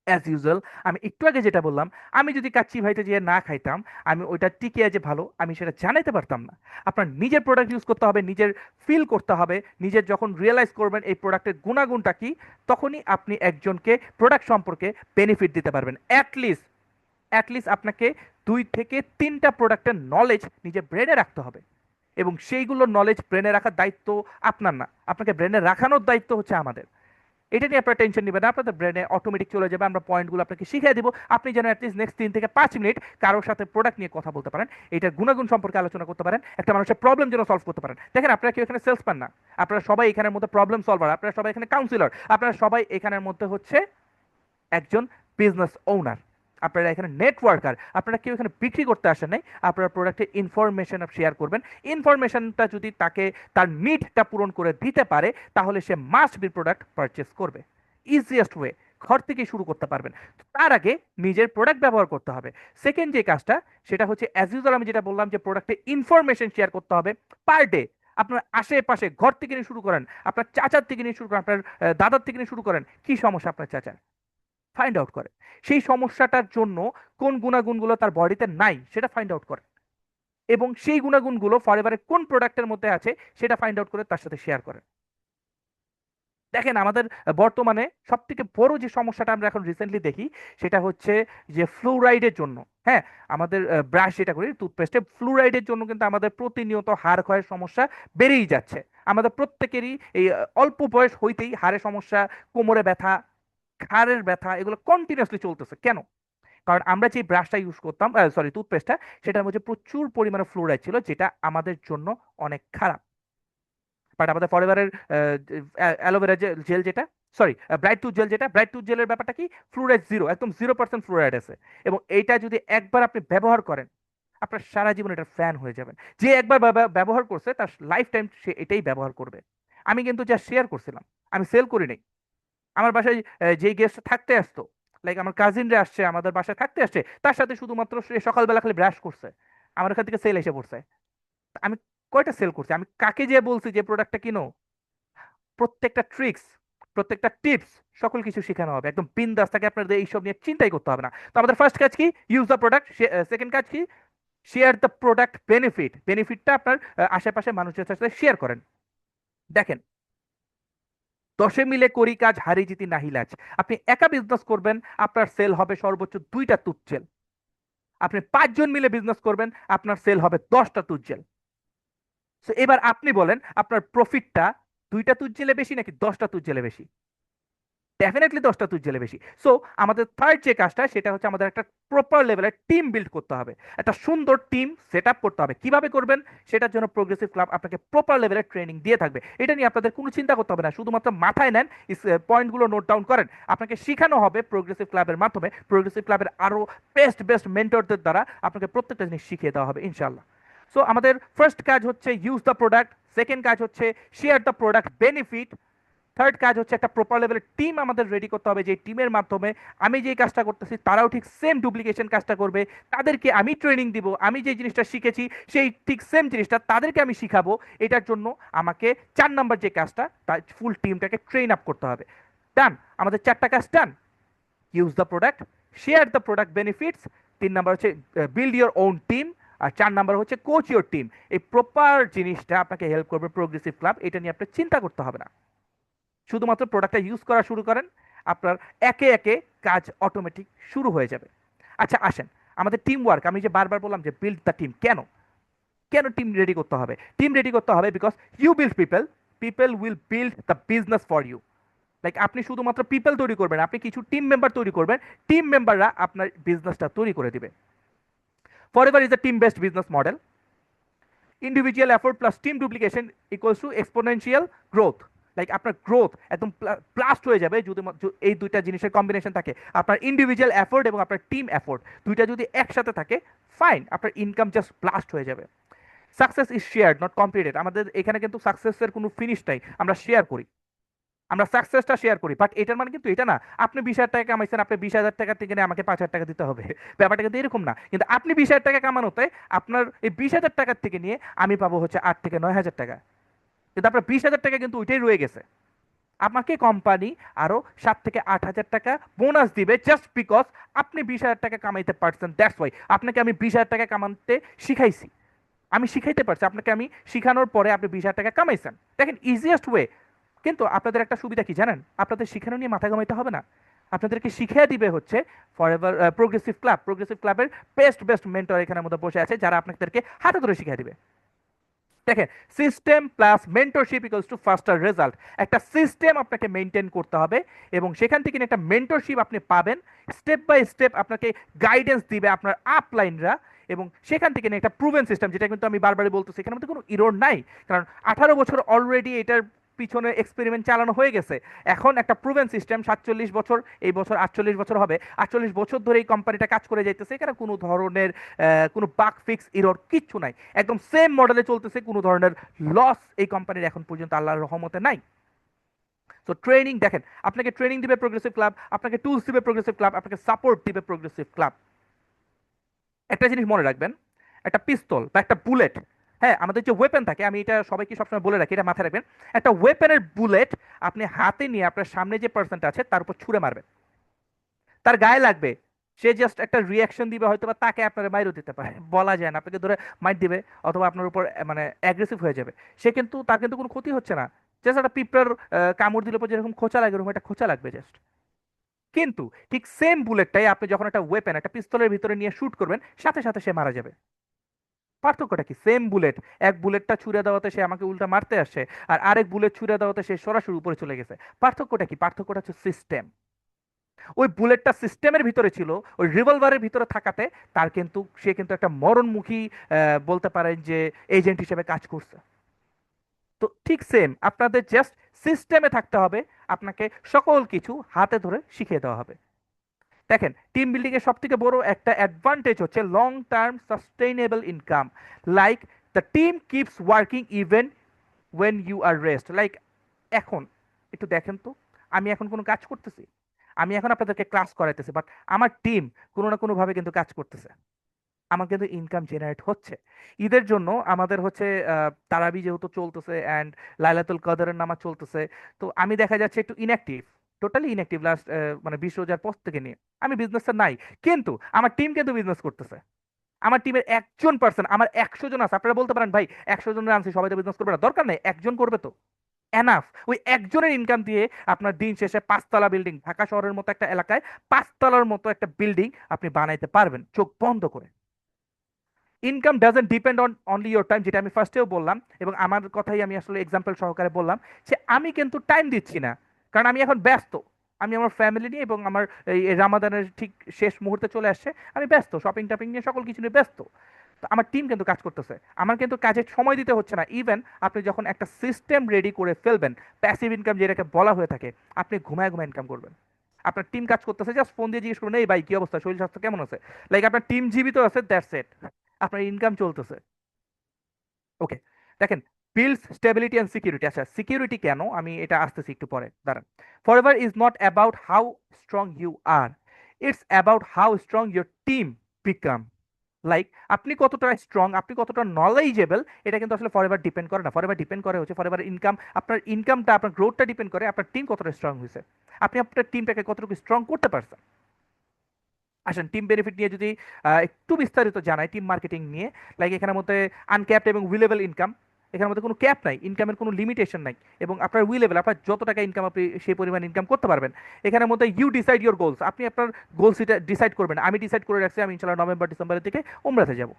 অ্যাজ ইউজুয়াল, আমি একটু আগে যেটা বললাম, আমি যদি কাচ্চি ভাইতে যেয়ে না খাইতাম, আমি ওইটা টিকিয়ে যে ভালো, আমি সেটা জানাইতে পারতাম না। আপনার নিজের প্রোডাক্ট ইউজ করতে হবে, নিজের ফিল করতে হবে, নিজের যখন রিয়েলাইজ করবেন এই প্রোডাক্টের গুণাগুণটা কি, তখনই আপনি একজনকে প্রোডাক্ট সম্পর্কে বেনিফিট দিতে পারবেন। অ্যাটলিস্ট আপনাকে 2 থেকে 3টা প্রোডাক্টের নলেজ নিজের ব্রেনে রাখতে হবে, এবং সেইগুলো নলেজ ব্রেনে রাখার দায়িত্ব আপনার না, আপনাকে ব্রেনে রাখানোর দায়িত্ব হচ্ছে আমাদের। এটা নিয়ে আপনারা টেনশন নেবেন না, আপনাদের ব্রেনে অটোমেটিক চলে যাবে। আমরা পয়েন্টগুলো আপনাকে শিখিয়ে দিব, আপনি যেন অ্যাটলিস্ট নেক্সট 3 থেকে 5 মিনিট কারোর সাথে প্রোডাক্ট নিয়ে কথা বলতে পারেন, এটার গুণাগুণ সম্পর্কে আলোচনা করতে পারেন, একটা মানুষের প্রবলেম যেন সলভ করতে পারেন। দেখেন, আপনারা কেউ এখানে সেলসম্যান না, আপনারা সবাই এখানের মধ্যে প্রবলেম সলভার, আপনারা সবাই এখানে কাউন্সিলর, আপনারা সবাই এখানের মধ্যে হচ্ছে একজন বিজনেস ওনার, আপনারা এখানে নেটওয়ার্কার। আপনারা কেউ এখানে বিক্রি করতে আসেন নাই, আপনারা প্রোডাক্টের ইনফরমেশন শেয়ার করবেন। ইনফরমেশনটা যদি তাকে তার নিডটা পূরণ করে দিতে পারে, তাহলে সে মাস্ট বি প্রোডাক্ট পারচেস করবে। ইজিয়েস্ট ওয়ে, ঘর থেকে শুরু করতে পারবেন। তার আগে নিজের প্রোডাক্ট ব্যবহার করতে হবে। সেকেন্ড যে কাজটা, সেটা হচ্ছে অ্যাজ ইউজুয়াল আমি যেটা বললাম, যে প্রোডাক্টের ইনফরমেশন শেয়ার করতে হবে পার ডে। আপনার আশেপাশে ঘর থেকে নিয়ে শুরু করেন, আপনার চাচার থেকে নিয়ে শুরু করেন, আপনার দাদার থেকে নিয়ে শুরু করেন, কি সমস্যা আপনার চাচার, ফাইন্ড আউট করে। সেই সমস্যাটার জন্য কোন গুণাগুণগুলো তার বডিতে নাই সেটা ফাইন্ড আউট করে, এবং সেই গুণাগুণগুলো ফরএভারের কোন প্রোডাক্টের মধ্যে আছে সেটা ফাইন্ড আউট করে তার সাথে শেয়ার করে। দেখেন, আমাদের বর্তমানে সব থেকে বড় যে সমস্যাটা আমরা এখন রিসেন্টলি দেখি, সেটা হচ্ছে যে ফ্লুরাইডের জন্য, হ্যাঁ, আমাদের ব্রাশ যেটা করি টুথপেস্টে, ফ্লুরাইডের জন্য কিন্তু আমাদের প্রতিনিয়ত হাড় ক্ষয়ের সমস্যা বেড়েই যাচ্ছে। আমাদের প্রত্যেকেরই এই অল্প বয়স হইতেই হাড়ের সমস্যা, কোমরে ব্যথা, ঘাড়ের ব্যথা, এগুলো কন্টিনিউয়াসলি চলতেছে। কেন? কারণ আমরা যে ব্রাশটা ইউজ করতাম, সরি টুথপেস্টটা, সেটার মধ্যে প্রচুর পরিমাণে ফ্লোরাইড ছিল, যেটা আমাদের জন্য অনেক খারাপ। বাট আমাদের ফরএভারের অ্যালোভেরা জেল যেটা, সরি ব্রাইট টুথ জেল যেটা, ব্রাইট টুথ জেলের ব্যাপারটা কি, ফ্লুরাইড জিরো, একদম 0% ফ্লুরাইড আছে। এবং এইটা যদি একবার আপনি ব্যবহার করেন, আপনার সারা জীবন এটার ফ্যান হয়ে যাবেন। যে একবার ব্যবহার করছে তার লাইফ টাইম সে এটাই ব্যবহার করবে। আমি কিন্তু যা শেয়ার করছিলাম, আমি সেল করি নাই। আমার বাসায় যেই গেস্ট থাকতে আসতো, লাইক আমার কাজিনরা আসছে আমাদের বাসায় থাকতে আসছে, তার সাথে শুধুমাত্র সে সকালবেলা খালি ব্রাশ করছে, আমার এখান থেকে সেল এসে পড়ছে। তা আমি কয়টা সেল করছি? আমি কাকে যে বলছি যে প্রোডাক্টটা কিনো, প্রত্যেকটা ট্রিক্স, প্রত্যেকটা টিপস, সকল কিছু শেখানো হবে, একদম বিন্দাস থাকে, আপনাদের এইসব নিয়ে চিন্তাই করতে হবে না। তো আমাদের ফার্স্ট কাজ কি, ইউজ দ্য প্রোডাক্ট। সেকেন্ড কাজ কি, শেয়ার দ্য প্রোডাক্ট বেনিফিটটা আপনার আশেপাশে মানুষের সাথে শেয়ার করেন। দেখেন, 10 মিলে করি কাজ, হারি জিতি নাহি লাজ। আপনি একা বিজনেস করবেন, আপনার সেল হবে সর্বোচ্চ 2টা তুচ্ছেল। আপনি 5 জন মিলে বিজনেস করবেন, আপনার সেল হবে 10টা তুচ্ছেল। তো এবার আপনি বলেন, আপনার প্রফিটটা 2টা তুচ্ছেলে বেশি নাকি 10টা তুচ্ছেলে বেশি? ডেফিনেটলি 10টা তুচ্ছেলে বেশি। সো আমাদের থার্ড যে কাজটা, সেটা হচ্ছে আমাদের একটা প্রপার লেভেলের টিম বিল্ড করতে হবে, একটা সুন্দর টিম সেট আপ করতে হবে। কিভাবে করবেন সেটার জন্য প্রোগ্রেসিভ ক্লাব আপনাকে প্রপার লেভেলের ট্রেনিং দিয়ে থাকবে। এটা নিয়ে আপনাদের কোনো চিন্তা করতে হবে না, শুধুমাত্র মাথায় নেন, পয়েন্টগুলো নোট ডাউন করেন। আপনাকে শেখানো হবে প্রোগ্রেসিভ ক্লাবের মাধ্যমে, প্রোগ্রেসিভ ক্লাবের আরো বেস্ট মেন্টরদের দ্বারা আপনাকে প্রত্যেকটা জিনিস শিখিয়ে দেওয়া হবে ইনশাল্লাহ। সো আমাদের ফার্স্ট কাজ হচ্ছে ইউজ দ্য প্রোডাক্ট, সেকেন্ড কাজ হচ্ছে share the product benefit, third কাজ হচ্ছে একটা প্রপার লেভেলের টিম আমাদের রেডি করতে হবে, যে টিমের মাধ্যমে আমি যেই কাজটা করতেছি তারাও ঠিক সেম ডুপ্লিকেশন কাজটা করবে, তাদেরকে আমি ট্রেনিং দিব, আমি যে জিনিসটা শিখেছি সেই ঠিক সেম জিনিসটা তাদেরকে আমি শিখাবো। এটার জন্য আমাকে 4 নাম্বার যে কাজটা, তার ফুল টিমটাকে ট্রেন আপ করতে হবে। ডান, আমাদের 4টা কাজ done. Use the product, share the product benefits, 3 number হচ্ছে বিল্ড ইউর ওন টিম, আর 4 নাম্বার হচ্ছে কোচ ইউর টিম। এই প্রপার জিনিসটা আপনাকে হেল্প করবে প্রোগ্রেসিভ ক্লাব, এটা নিয়ে আপনার চিন্তা করতে হবে না। শুধুমাত্র প্রোডাক্টটা ইউজ করা শুরু করেন, আপনার একে একে কাজ অটোমেটিক শুরু হয়ে যাবে। আচ্ছা আসেন, আমাদের টিম ওয়ার্ক, আমি যে বারবার বললাম যে বিল্ড দ্য টিম, কেন কেন টিম রেডি করতে হবে? টিম রেডি করতে হবে because you build people, people will build the business for you. Like আপনি শুধুমাত্র পিপল তৈরি করবেন, আপনি কিছু টিম মেম্বার তৈরি করবেন, টিম মেম্বাররা আপনার বিজনেসটা তৈরি করে দিবে। Forever is a team based business model. Individual effort plus team duplication equals to exponential growth. Like আপনার গ্রোথ একদম প্লাস্ট হয়ে যাবে যদি এই দুইটা জিনিসের কম্বিনেশন থাকে। আপনার ইন্ডিভিজুয়াল এফোর্ট এবং আপনার টিম এফোর্ট দুইটা যদি একসাথে থাকে, ফাইন, আপনার ইনকাম জাস্ট ব্লাস্ট হয়ে যাবে। Success is shared not completed. আমাদের এখানে কিন্তু সাকসেসের কোনো ফিনিশ নাই, আমরা শেয়ার করি, আমরা সাকসেসটা শেয়ার করি। বাট এটার মানে কিন্তু এটা না আপনি 20,000 টাকা কামাইছেন, আপনি 20,000 টাকা থেকে নিয়ে আমাকে 5,000 টাকা দিতে হবে, ব্যাপারটা কিন্তু এরকম না। কিন্তু আপনি 20,000 টাকা কামানোতে আপনার এই 20,000 টাকার থেকে নিয়ে আমি পাবো হচ্ছে 8 থেকে 9,000 টাকা, কিন্তু আপনার 20,000 টাকা কিন্তু ওইটাই রয়ে গেছে। আমাকে কোম্পানি আরো 7 থেকে 8,000 টাকা বোনাস দিবে জাস্ট বিকজ আপনি 20,000 টাকা কামাইতে পারছেন। দ্যাটস ওয়াই আপনাকে আমি 20,000 টাকা কামাতে শিখাইছি, আমি শিখাইতে পারছি আপনাকে, আমি শিখানোর পরে আপনি 20,000 টাকা কামাইছেন। দেখেন ইজিয়েস্ট ওয়ে। কিন্তু আপনাদের একটা সুবিধা কি জানেন? আপনাদের শিখানো নিয়ে মাথা ঘামাইতে হবে না। আপনাদেরকে শিখিয়ে দিবে হচ্ছে ফরএভার প্রোগ্রেসিভ ক্লাব। প্রোগ্রেসিভ ক্লাবের বেস্ট মেন্টর এখানের মধ্যে বসে আছে, যারা আপনাদেরকে হাতে ধরে শিখিয়ে দিবে। দেখেন, system plus mentorship equals to ফাস্টার result. একটা সিস্টেম আপনাকে মেনটেন করতে হবে এবং সেখান থেকে একটা মেন্টরশিপ আপনি পাবেন, স্টেপ বাই স্টেপ আপনাকে গাইডেন্স দিবে আপনার আপলাইনরা, এবং সেখান থেকে একটা প্রুভেন সিস্টেম, যেটা কিন্তু আমি বারবারই বলতেছি এখানে মধ্যে কোনো ইরোর নাই, কারণ 18 বছর অলরেডি এটার পিছনে এক্সপেরিমেন্ট চালানো হয়ে গেছে। এখন একটা প্রুভেন সিস্টেম, 47 বছর, এই বছর 48 বছর হবে, 48 বছর ধরে এই কোম্পানিটা কাজ করে যাইতেছে, এখানে কোনো ধরনের কোনো বাগ ফিক্স ইরর কিচ্ছু নাই, একদম সেম মডেলে চলতেছে, কোনো ধরনের লস এই কোম্পানির এখন পর্যন্ত আল্লাহর রহমতে নাই। তো ট্রেনিং দেখেন, আপনাকে ট্রেনিং দিবে প্রোগ্রেসিভ ক্লাব, আপনাকে টুলস দিবে প্রোগ্রেসিভ ক্লাব, আপনাকে সাপোর্ট দিবে প্রোগ্রেসিভ ক্লাব। একটা জিনিস মনে রাখবেন, একটা পিস্তল বা একটা বুলেট, হ্যাঁ আমাদের যে ওয়েপেন থাকে, আমি এটা সবাইকে সবসময় বলে রাখি, এটা মাথায় রাখবেন, একটা ওয়েপেনের বুলেট আপনি হাতে নিয়ে আপনার সামনে যে পার্সনটা আছে তার উপর ছুঁড়ে মারবেন, তার গায়ে লাগবে, সে জাস্ট একটা রিয়াকশন দিবে, হয়তো বা তাকে আপনার মাইরও দিতে পারে, বলা যায় না, আপনাকে ধরে মাইর দিবে অথবা আপনার উপর মানে অ্যাগ্রেসিভ হয়ে যাবে, সে কিন্তু তার কিন্তু কোনো ক্ষতি হচ্ছে না, জাস্ট একটা পিঁপড়ার কামড় দিলে পর যেরকম খোঁচা লাগে ওরকম একটা খোঁচা লাগবে জাস্ট। কিন্তু ঠিক সেম বুলেটটাই আপনি যখন একটা ওয়েপেন, একটা পিস্তলের ভিতরে নিয়ে শুট করবেন, সাথে সাথে সে মারা যাবে। পার্থক্যটা কি? সেম বুলেট, এক বুলেটটা ছুড়ে দেওয়াতে সে আমাকে উল্টা মারতে আসছে, আর আরেক বুলেট ছুড়ে দেওয়াতে সে সরাসরি উপরে চলে গেছে। পার্থক্যটা কি? পার্থক্যটা হচ্ছে সিস্টেম। ওই বুলেটটা সিস্টেমের ভিতরে ছিল, ওই রিভলভারের ভিতরে থাকাতে তার কিন্তু সে কিন্তু একটা মরণমুখী বলতে পারেন যে এজেন্ট হিসেবে কাজ করছে। তো ঠিক সেম আপনাদের জাস্ট সিস্টেমে থাকতে হবে, আপনাকে সকল কিছু হাতে ধরে শিখিয়ে দেওয়া হবে। দেখেন, টিম বিল্ডিং এর সব থেকে বড় একটা অ্যাডভান্টেজ হচ্ছে long term sustainable income. Like the team keeps working even when you are rest. Like এখন একটু দেখেন তো, আমি এখন কোনো কাজ করতেছি, আমি এখন আপনাদেরকে ক্লাস করাইতেছি, বাট আমার টিম কোনো না কোনোভাবে কিন্তু কাজ করতেছে, আমার কিন্তু ইনকাম জেনারেট হচ্ছে। ঈদের জন্য আমাদের হচ্ছে তারাবি যেহেতু চলতেছে অ্যান্ড লাইলাতুল কদরের নামাজ চলতেছে, তো আমি দেখা যাচ্ছে একটু ইনঅ্যাক্টিভ, টোটালি ইনঅ্যাক্টিভ লাস্ট মানে 20 রোজার পর থেকে নিয়ে আমি বিজনেসে নাই, কিন্তু আমার টিম কিন্তু বিজনেস করতেছে। আমার টিমের একজন পার্সন, আমার 100 জন আছে, আপনারা বলতে পারেন ভাই 100 জন আনছি সবাই তো বিজনেস করবে না, দরকার নেই, একজন করবে তো এনাফ। ওই একজনের ইনকাম দিয়ে আপনার দিন শেষে 5 তলা বিল্ডিং, ঢাকা শহরের মতো একটা এলাকায় 5 তলার মতো একটা বিল্ডিং আপনি বানাইতে পারবেন চোখ বন্ধ করে। Income doesn't depend on only your time, যেটা আমি ফার্স্টেও বললাম, এবং আমার কথাই আমি আসলে এক্সাম্পল সহকারে বললাম, যে আমি কিন্তু টাইম দিচ্ছি না, কারণ আমি এখন ব্যস্ত, আমি আমার ফ্যামিলি নিয়ে এবং আমার এই রামাদানের ঠিক শেষ মুহূর্তে চলে আসছে, আমি ব্যস্ত, শপিং টপিং নিয়ে সকল কিছু নিয়ে ব্যস্ত। তো আমার টিম কিন্তু কাজ করতেছে, আমার কিন্তু কাজে সময় দিতে হচ্ছে না। ইভেন আপনি যখন একটা সিস্টেম রেডি করে ফেলবেন, প্যাসিভ ইনকাম যেটাকে বলা হয়ে থাকে, আপনি ঘুমায় ঘুমায় ইনকাম করবেন। আপনার টিম কাজ করতেছে, জাস্ট ফোন দিয়ে জিজ্ঞেস করুন, এই ভাই কি অবস্থা, শরীর স্বাস্থ্য কেমন আছে, লাইক আপনার টিম জীবিত আছে, দ্যাটস ইট, আপনার ইনকাম চলতেছে। ওকে, দেখেন, বিল্ডস স্টেবিলিটি অ্যান্ড সিকিউরিটি। আচ্ছা, সিকিউরিটি কেন, আমি এটা আসতেছি একটু পরে, দাঁড়ান। Forever is not about how strong you are, it's about how strong your team become. Like আপনি কতটা স্ট্রং, আপনি কতটা নলেজেবল, এটা কিন্তু আসলে ফরএভার ডিপেন্ড করে না। ফরএভার ডিপেন্ড করে হচ্ছে ফরএভার ইনকাম, আপনার ইনকামটা, আপনার গ্রোথটা ডিপেন্ড করে আপনার টিম কতটা স্ট্রং হয়েছে, আপনি আপনার টিমটাকে কতটুকু স্ট্রং করতে পারছেন। আসেন টিম বেনিফিট নিয়ে যদি একটু বিস্তারিত জানাই, টিম মার্কেটিং নিয়ে, লাইক এখানের মধ্যে আনক্যাপড এবং উইলেবল ইনকাম, এখানের মধ্যে কোনো ক্যাপ নাই, ইনকামের কোনো লিমিটেশন নাই, এবং আপনার উইলেবল, আপনার যত টাকা ইনকাম আপনি সেই পরিমাণ ইনকাম করতে পারবেন। এখানের মধ্যে ইউ ডিসাইড ইউর গোলস, আপনি আপনার গোলস এটা ডিসাইড করবেন। আমি ডিসাইড করে রাখছি আমি ইনশাল্লাহ নভেম্বর ডিসেম্বরের দিকে উমরাতে যাব,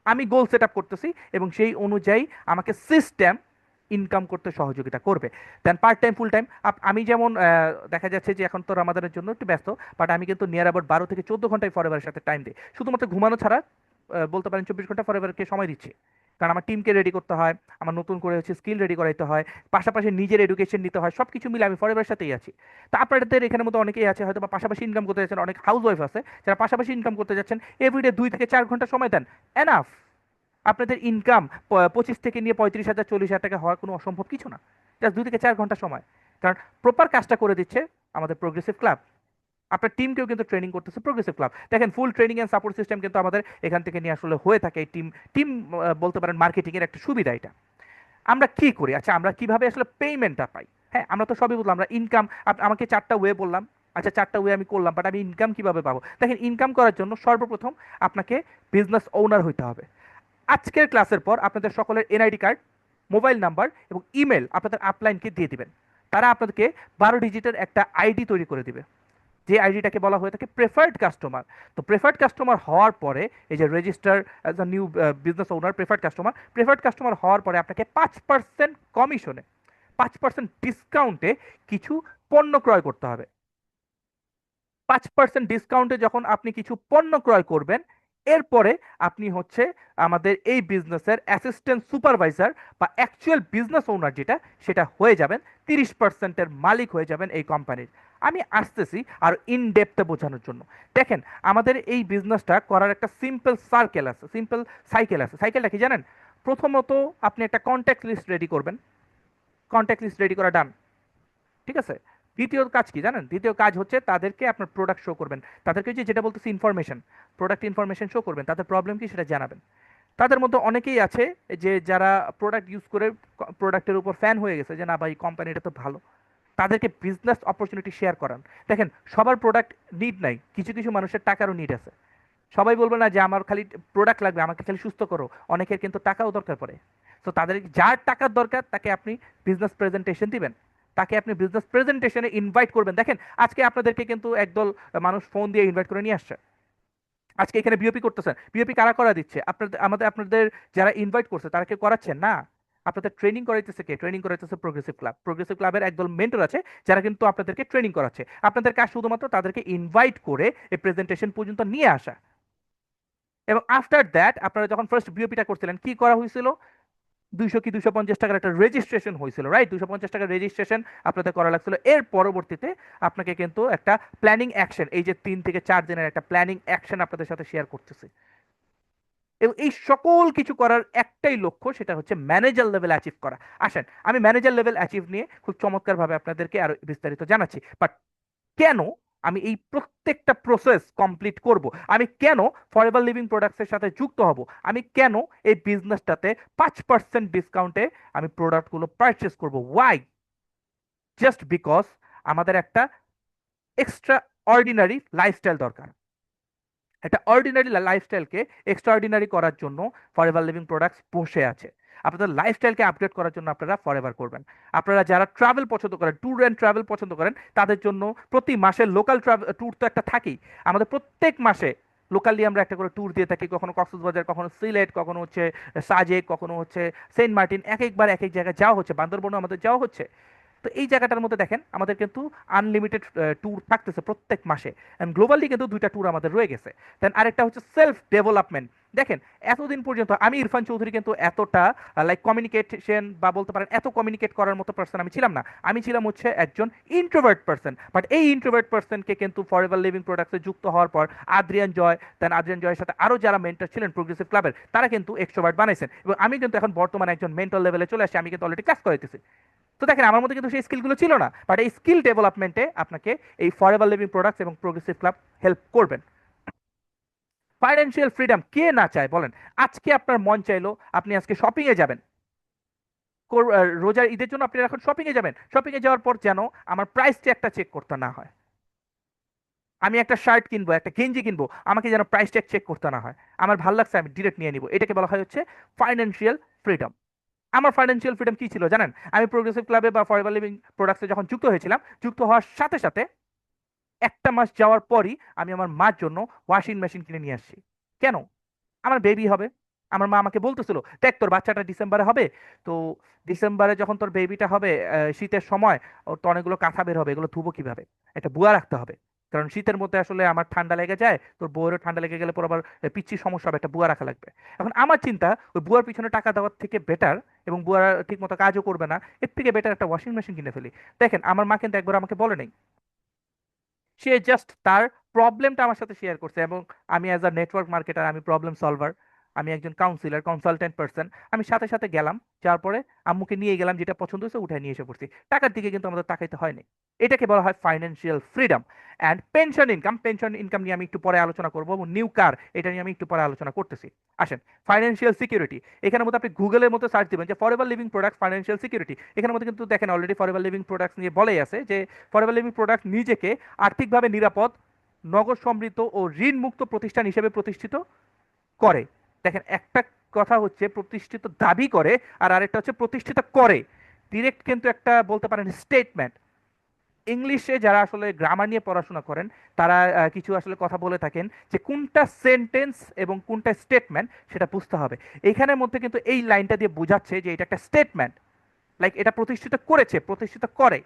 আমি গোল সেট আপ করতেছি এবং সেই অনুযায়ী আমাকে সিস্টেম ইনকাম করতে সহযোগিতা করবে। দেন পার্ট টাইম ফুল টাইম, আমি যেমন দেখা যাচ্ছে যে এখন তো আমাদের জন্য একটু ব্যস্ত, বাট আমি কিন্তু নিয়ার অ্যাবাউট 12 থেকে 14 ঘন্টায় ফরএভারের সাথে টাইম দিই, শুধুমাত্র ঘুমানো ছাড়া বলতে পারেন 24 ঘন্টা ফরএভারকে সময় দিচ্ছি। কারণ আমার টিমকে রেডি করতে হয়, আমার নতুন করে হচ্ছে স্কিল রেডি করাইতে হয়, পাশাপাশি নিজের এডুকেশন নিতে হয়, সব কিছু মিলে আমি ফরএভারের সাথেই আছি। তা আপনাদের এখানের মধ্যে অনেকেই আছে হয়তো বা পাশাপাশি ইনকাম করতে যাচ্ছেন, অনেক হাউস ওয়াইফ আছে যারা পাশাপাশি ইনকাম করতে যাচ্ছেন, এভরিডে 2 থেকে 4 ঘন্টা সময় দেন, এনাফ। আপনাদের ইনকাম 25 থেকে নিয়ে 35,000 40,000 টাকা হওয়ার কোনো অসম্ভব কিছু না, জাস্ট 2 থেকে 4 ঘন্টা সময়। কারণ প্রপার কাজটা করে দিচ্ছে আমাদের প্রোগ্রেসিভ ক্লাব, আপনার টিমকেও কিন্তু ট্রেনিং করতেছে প্রোগ্রেসিভ ক্লাব। দেখেন ফুল ট্রেনিং অ্যান্ড সাপোর্ট সিস্টেম কিন্তু আমাদের এখান থেকে নিয়ে আসলে হয়ে থাকে। এই টিম টিম বলতে পারেন মার্কেটিংয়ের একটা সুবিধা এটা। আমরা কি করি, আচ্ছা আমরা কিভাবে আসলে পেমেন্টটা পাই? হ্যাঁ, আমরা তো সবই বললাম, আমরা ইনকাম, আমাকে 4টা ওয়ে বললাম, আচ্ছা 4টা ওয়ে আমি করলাম, বাট আমি ইনকাম কিভাবে পাবো? দেখেন ইনকাম করার জন্য সর্বপ্রথম আপনাকে বিজনেস ওনার হইতে হবে। আজকের ক্লাসের পর আপনাদের সকলের এনআইডি কার্ড, মোবাইল নাম্বার এবং ইমেল আপনাদের আপলাইনকে দিয়ে দিবেন। তারা আপনাদেরকে 12 ডিজিটের একটা আইডি তৈরি করে দিবে, যে আইডিটাকে বলা হয়ে থাকে প্রেফার্ড কাস্টমার। তো প্রেফার্ড কাস্টমার হওয়ার পরে, এই যে register as a new business owner preferred customer হওয়ার পরে আপনাকে 5% কমিশনে, 5% ডিসকাউন্টে কিছু পণ্য ক্রয় করতে হবে। 5% ডিসকাউন্টে যখন আপনি কিছু পণ্য ক্রয় করবেন, এরপরে আপনি হচ্ছে আমাদের এই বিজনেসের অ্যাসিস্ট্যান্ট সুপারভাইজার বা অ্যাকচুয়াল বিজনেস ওনার যেটা, সেটা হয়ে যাবেন, 30%-এর মালিক হয়ে যাবেন এই কোম্পানির। আমি আসতেছি আর ইন ডেপথে বোঝানোর জন্য। দেখেন আমাদের এই বিজনেসটা করার একটা সিম্পল সাইকেল আছে। সাইকেলটা কি জানেন? প্রথমত আপনি একটা কন্ট্যাক্ট লিস্ট রেডি করবেন, কন্ট্যাক্ট লিস্ট রেডি করা ডান, ঠিক আছে। দ্বিতীয় কাজ কি জানেন? দ্বিতীয় কাজ হচ্ছে তাদেরকে আপনার প্রোডাক্ট শো করবেন, তাদেরকে যেটা বলতেছি ইনফরমেশন, প্রোডাক্ট ইনফরমেশন শো করবেন, তাদের প্রবলেম কি সেটা জানাবেন। তাদের মধ্যে অনেকেই আছে যে যারা প্রোডাক্ট ইউজ করে প্রোডাক্টের উপর ফ্যান হয়ে গেছে, যে না ভাই কোম্পানিটা তো ভালো, তাদেরকে বিজনেস অপরচুনিটি শেয়ার করান। দেখেন সবার প্রোডাক্ট নিড নাই, কিছু কিছু মানুষের টাকারও নিড আছে। সবাই বলবে না যে আমার খালি প্রোডাক্ট লাগবে, আমাকে খালি সুস্থ করো, অনেকের কিন্তু টাকাও দরকার পড়ে। তো তাদের যার টাকার দরকার তাকে আপনি বিজনেস প্রেজেন্টেশন দিবেন, তাকে আপনি বিজনেস প্রেজেন্টেশনে ইনভাইট করবেন। দেখেন আজকে আপনাদেরকে কিন্তু একদল মানুষ ফোন দিয়ে ইনভাইট করে নিয়ে আসছে, আজকে এখানে বিওপি করতেছেন, বিওপি কারা করা দিচ্ছে? আপনাদের যারা ইনভাইট করছে তারা কেউ করাচ্ছেন না, আপনাদের ট্রেনিং করাইতেছে কে? ট্রেনিং করাইতেছে প্রোগ্রেসিভ ক্লাবের একদল মেন্টর আছে যারা কিন্তু আপনাদেরকে ট্রেনিং করাচ্ছে। আপনাদের কাজ শুধুমাত্র তাদেরকে ইনভাইট করে এই প্রেজেন্টেশন পর্যন্ত নিয়ে আসা। এবং আফটার দ্যাট আপনারা যখন ফার্স্ট বিওপিটা করছিলেন কি করা হয়েছিল? 200 কি 250 টাকার একটা রেজিস্ট্রেশন হয়েছিল, রাইট? 250 টাকার রেজিস্ট্রেশন আপনাদের করা লাগছিল। এর পরবর্তীতে আপনাকে কিন্তু একটা প্ল্যানিং অ্যাকশন, এই যে 3 থেকে 4 দিনের একটা প্ল্যানিং অ্যাকশন আপনাদের সাথে শেয়ার করতেছি। এবং এই সকল কিছু করার একটাই লক্ষ্য, সেটা হচ্ছে ম্যানেজার লেভেল অ্যাচিভ করা। আসেন আমি ম্যানেজার লেভেল অ্যাচিভ নিয়ে খুব চমৎকারভাবে আপনাদেরকে আরো বিস্তারিত জানাচ্ছি। বাট কেন আমি এই প্রত্যেকটা প্রসেস কমপ্লিট করব, আমি কেন ফরএভার লিভিং প্রোডাক্টসের সাথে যুক্ত হব, আমি কেন এই বিজনেসটাতে 5% ডিসকাউন্টে আমি প্রোডাক্টগুলো পারচেস করব, ওয়াই? জাস্ট বিকজ আমাদের একটা এক্সট্রা অর্ডিনারি লাইফস্টাইল দরকার। একটা অর্ডিনারি লাইফস্টাইলকে এক্সট্রা অর্ডিনারি করার জন্য ফরএভার লিভিং প্রোডাক্টস বসে আছে। আপনাদের লাইফস্টাইলকে আপডেট করার জন্য আপনারা ফরএভার করবেন। আপনারা যারা ট্রাভেল পছন্দ করেন, ট্যুর অ্যান্ড ট্রাভেল পছন্দ করেন, তাদের জন্য প্রতি মাসে লোকাল ট্যুর তো একটা থাকেই। আমাদের প্রত্যেক মাসে লোকালি আমরা একটা করে ট্যুর দিয়ে থাকি, কখনো কক্সবাজার, কখনো সিলেট, কখনো হচ্ছে সাজেক, কখনো হচ্ছে সেন্ট মার্টিন, এক একবার এক এক জায়গায় যাওয়া হচ্ছে, বান্দরবনও আমাদের যাওয়া হচ্ছে। তো এই জায়গাটার মধ্যে দেখেন আমাদের কিন্তু আনলিমিটেড ট্যুর থাকতেছে প্রত্যেক মাসে, গ্লোবালি কিন্তু 2টা ট্যুর আমাদের রয়ে গেছে। দেন আরেকটা হচ্ছে সেলফ ডেভেলপমেন্ট। দেখেন এতদিন পর্যন্ত আমি ইরফান চৌধুরী কিন্তু এতটা লাইক কমিউনিকেশন বা বলতে পারেন এত কমিউনিকেট করার মতো পার্সন আমি ছিলাম না। আমি ছিলাম হচ্ছে একজন ইন্ট্রোভার্ট পার্সন, বাট এই ইন্ট্রোভার্ট পার্সনকে কিন্তু ফরএভার লিভিং প্রোডাক্টসে যুক্ত হওয়ার পর আদ্রিয়ান জয়, দেন আদ্রিয়ান জয়ের সাথে আরও যারা মেন্টর ছিলেন প্রোগ্রেসিভ ক্লাবের, তারা কিন্তু এক্সট্রোভার্ট বানাইছেন এবং আমি কিন্তু এখন বর্তমানে একজন মেন্টর লেভেলে চলে আসছি, আমি কিন্তু অলরেডি ক্লাস করাইতেছি। তো দেখেন আমার মধ্যে কিন্তু সেই স্কিলগুলো ছিল না, বাট এই স্কিল ডেভেলপমেন্টে আপনাকে এই ফরএভার লিভিং প্রোডাক্টস এবং প্রোগ্রেসিভ ক্লাব হেল্প করবেন। ফাইন্যান্সিয়াল ফ্রিডম কে না চায় বলেন? আজকে আপনার মন চাইলো আপনি আজকে শপিং এ যাবেন, রোজার ঈদের জন্য আপনি এখন শপিং এ যাবেন, শপিং এ যাওয়ার পর যেন আমার প্রাইস ট্যাগটা চেক করতে না হয়। আমি একটা শার্ট কিনবো, একটা গেঞ্জি কিনবো, আমাকে যেন প্রাইস ট্যাগ চেক করতে না হয়। আমার ভালো লাগছে আমি ডিরেক্ট নিয়ে নিব, এটাকে বলা হয় হচ্ছে ফাইন্যান্সিয়াল ফ্রিডম। আমার ফাইন্যান্সিয়াল ফ্রিডম কি ছিল জানেন? আমি প্রোগ্রেসিভ ক্লাবে বা ফরএভার লিভিং প্রোডাক্টসে যখন যুক্ত হয়েছিলাম, যুক্ত হওয়ার সাথে সাথে একটা মাস যাওয়ার পরই আমি আমার মার জন্য ওয়াশিং মেশিন কিনে নিয়ে আসছি। কেন? আমার বেবি হবে। আমার মা আমাকে বলতেছিল, দেখ তোর বাচ্চাটা ডিসেম্বরে হবে, তো ডিসেম্বরে যখন তোর বেবিটা হবে, শীতের সময় ওর তো অনেকগুলো কাঁথা বের হবে, এগুলো ধুবো কিভাবে? একটা বুয়া রাখতে হবে, কারণ শীতের মধ্যে আসলে আমার ঠান্ডা লেগে যায়, তোর বউয়েরও ঠান্ডা লেগে গেলে পর আবার পিচ্ছির সমস্যা হবে, একটা বুয়া রাখা লাগবে। এখন আমার চিন্তা, ওই বুয়ার পিছনে টাকা দেওয়ার থেকে বেটার, এবং বুয়ারা ঠিক মতো কাজও করবে না, এর থেকে বেটার একটা ওয়াশিং মেশিন কিনে ফেলি। দেখেন আমার মা কিন্তু একবার আমাকে বলে নাই, সে জাস্ট তার প্রবলেমটা আমার সাথে শেয়ার করছে, এবং আমি অ্যাজ আ নেটওয়ার্ক মার্কেটার, আমি প্রবলেম সলভার, আমি একজন কাউন্সিলর কনসালটেন্ট পার্সন, আমি সাথে সাথে গেলাম, যাওয়ার পরে আম্মুকে নিয়ে গেলাম, যেটা পছন্দ হয়েছে উঠায় নিয়ে এসে পড়ছি। টাকার দিকে কিন্তু আমাদের তাকাইতে হয়নি। এটাকে বলা হয় financial freedom. And pension income, pension income নিয়ে আমি একটু পরে আলোচনা করবো, এবং নিউ কার, এটা নিয়ে আমি একটু পরে আলোচনা করতেছি। আসেন, ফাইন্যান্সিয়াল সিকিউরিটি। এখানের মধ্যে আপনি গুগলের মধ্যে সার্চ দিবেন যে forever living product financial security, এখানের মধ্যে কিন্তু দেখেন অলরেডি ফরএভার লিভিং প্রোডাক্টস নিয়ে বলেই আছে যে ফরএভার লিভিং প্রোডাক্ট নিজেকে আর্থিকভাবে নিরাপদ, নগদ সমৃদ্ধ ও ঋণ মুক্ত প্রতিষ্ঠান হিসেবে প্রতিষ্ঠিত করে। দেখেন একটা কথা হচ্ছে প্রতিষ্ঠিত দাবি করে, আর আরেকটা হচ্ছে প্রতিষ্ঠিত করে। ডিরেক্ট কিন্তু একটা বলতে পারেন স্টেটমেন্ট। ইংলিশে যারা আসলে গ্রামার নিয়ে পড়াশোনা করেন, তারা কিছু আসলে কথা বলে থাকেন যে কোনটা সেন্টেন্স এবং কোনটা স্টেটমেন্ট সেটা বুঝতে হবে। এইখানের মধ্যে কিন্তু এই লাইনটা দিয়ে বোঝাচ্ছে যে এটা একটা স্টেটমেন্ট, লাইক এটা প্রতিষ্ঠিত করেছে, প্রতিষ্ঠিত করে,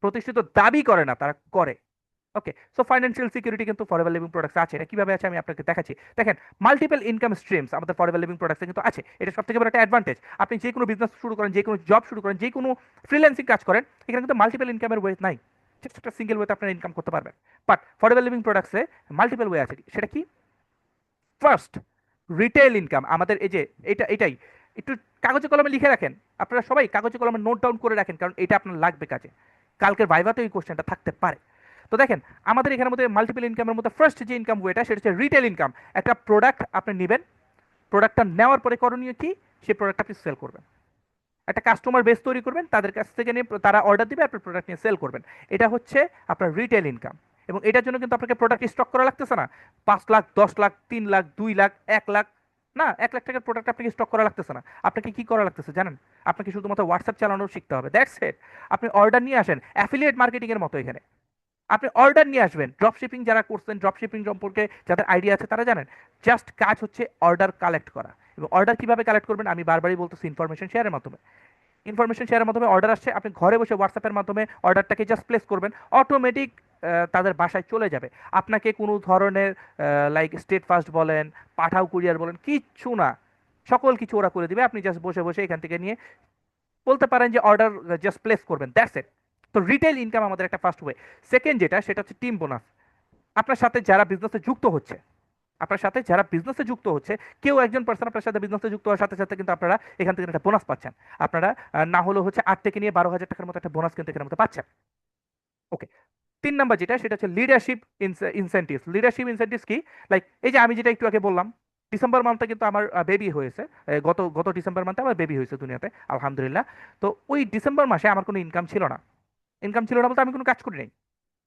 প্রতিষ্ঠিত দাবি করে না, তারা করে। ওকে, সো ফাইন্যান্সিয়াল সিকিউরিটি কিন্তু ফরএভার লিভিং প্রোডাক্টস আছে। এটা কিভাবে আছে আমি আপনাকে দেখাচ্ছি। দেখেন, মাল্টিপল ইনকাম স্ট্রিমস আমাদের ফরএভার লিভিং প্রোডাক্টসে কিন্তু আছে। এটা সবথেকে বড় একটা অ্যাডভান্টেজ। আপনি যে কোনো বিজনেস শুরু করেন, যে কোনো জব শুরু করেন, যে কোনো ফ্রিল্যান্সিং কাজ করেন, এখানে কিন্তু মাল্টিপল ইনকামের ওয়ে নাই, জাস্ট একটা সিঙ্গেল ওয়েতে আপনারা ইনকাম করতে পারবেন। বাট ফরএভার লিভিং প্রোডাক্টসে মাল্টিপল ওয়ে আছে। সেটা কি? First, retail income. আমাদের এই যে এটাই একটু কাগজে কলমে লিখে রাখেন, আপনারা সবাই কাগজে কলমে নোট ডাউন করে রাখেন, কারণ এটা আপনার লাগবে কাজে, কালকের ভাইভাতে এই কোশ্চেনটা থাকতে পারে। তো দেখেন, আমাদের এখানের মধ্যে মাল্টিপল ইনকামের মধ্যে ফার্স্ট যে ইনকাম ওয়েটা সেটা হচ্ছে রিটেল ইনকাম। একটা প্রোডাক্ট আপনি নেবেন, প্রোডাক্টটা নেওয়ার পরে করণীয় কি? সেই প্রোডাক্ট আপনি সেল করবেন, একটা কাস্টমার বেস তৈরি করবেন, তাদের কাছ থেকে নিয়ে তারা অর্ডার দিবে, আপনি প্রোডাক্ট নিয়ে সেল করবেন। এটা হচ্ছে আপনার রিটেল ইনকাম। এবং এটার জন্য কিন্তু আপনাকে প্রোডাক্ট স্টক করা লাগতেছে না 5 লাখ, 10 লাখ, 3 লাখ, 2 লাখ, 1 লাখ, না 1 লাখ টাকার প্রোডাক্ট আপনাকে স্টক করা লাগতেছে না। আপনাকে কি করা লাগতেছে জানেন? আপনাকে শুধুমাত্র হোয়াটসঅ্যাপ চালানো শিখতে হবে, দ্যাটস ইট। আপনি অর্ডার নিয়ে আসেন, অ্যাফিলিয়েট মার্কেটিং এর মতো। এখানে আপনি অর্ডার নিয়ে আসবেন। ড্রপ শিপিং যারা করছেন, ড্রপ শিপিং সম্পর্কে যাদের আইডিয়া আছে তারা জানেন, জাস্ট কাজ হচ্ছে অর্ডার কালেক্ট করা। এবং অর্ডার কিভাবে কালেক্ট করবেন আমি বারবারই বলতেছি, ইনফরমেশন শেয়ারের মাধ্যমে। ইনফরমেশন শেয়ারের মাধ্যমে অর্ডার আসছে, আপনি ঘরে বসে হোয়াটসঅ্যাপের মাধ্যমে অর্ডারটাকে জাস্ট প্লেস করবেন, অটোমেটিক তাদের বাসায় চলে যাবে। আপনাকে কোনো ধরনের লাইক স্টেট ফাস্ট বলেন, পাঠাও কুরিয়ার বলেন, কিচ্ছু না, সকল কিছু ওরা করে দিবে। আপনি জাস্ট বসে বসে এখান থেকে নিয়ে বলতে পারেন যে অর্ডার জাস্ট প্লেস করবেন, দ্যাটস ইট। তো রিটেল ইনকাম আমাদের একটা ফার্স্ট ওয়ে। সেকেন্ড যেটা, সেটা হচ্ছে টিম বোনাস। আপনার সাথে যারা বিজনেসে যুক্ত হচ্ছে, আপনার সাথে যারা বিজনেসে যুক্ত হচ্ছে, কেউ একজন পার্সন আপনার সাথে বিজনেসে যুক্ত হওয়ার সাথে সাথে কিন্তু আপনারা এখান থেকে একটা বোনাস পাচ্ছেন। আপনারা না হলেও হচ্ছে 8 থেকে নিয়ে 12,000 টাকার মতো একটা বোনাস কিন্তু এখানের মধ্যে পাচ্ছেন। ওকে, 3 নাম্বার যেটা, সেটা হচ্ছে লিডারশিপ ইনসেন্টিভস। লিডারশিপ ইনসেন্টিভস কি? লাইক এই যে আমি যেটা একটু আগে বললাম, ডিসেম্বর মান্থে কিন্তু আমার বেবি হয়েছে। গত গত ডিসেম্বর মান্থে আমার বেবি হয়েছে দুনিয়াতে, আলহামদুলিল্লাহ। তো ওই ডিসেম্বর মাসে আমার কোনো ইনকাম ছিল না। ইনকাম ছিল না বলতে আমি কোনো কাজ করি নাই,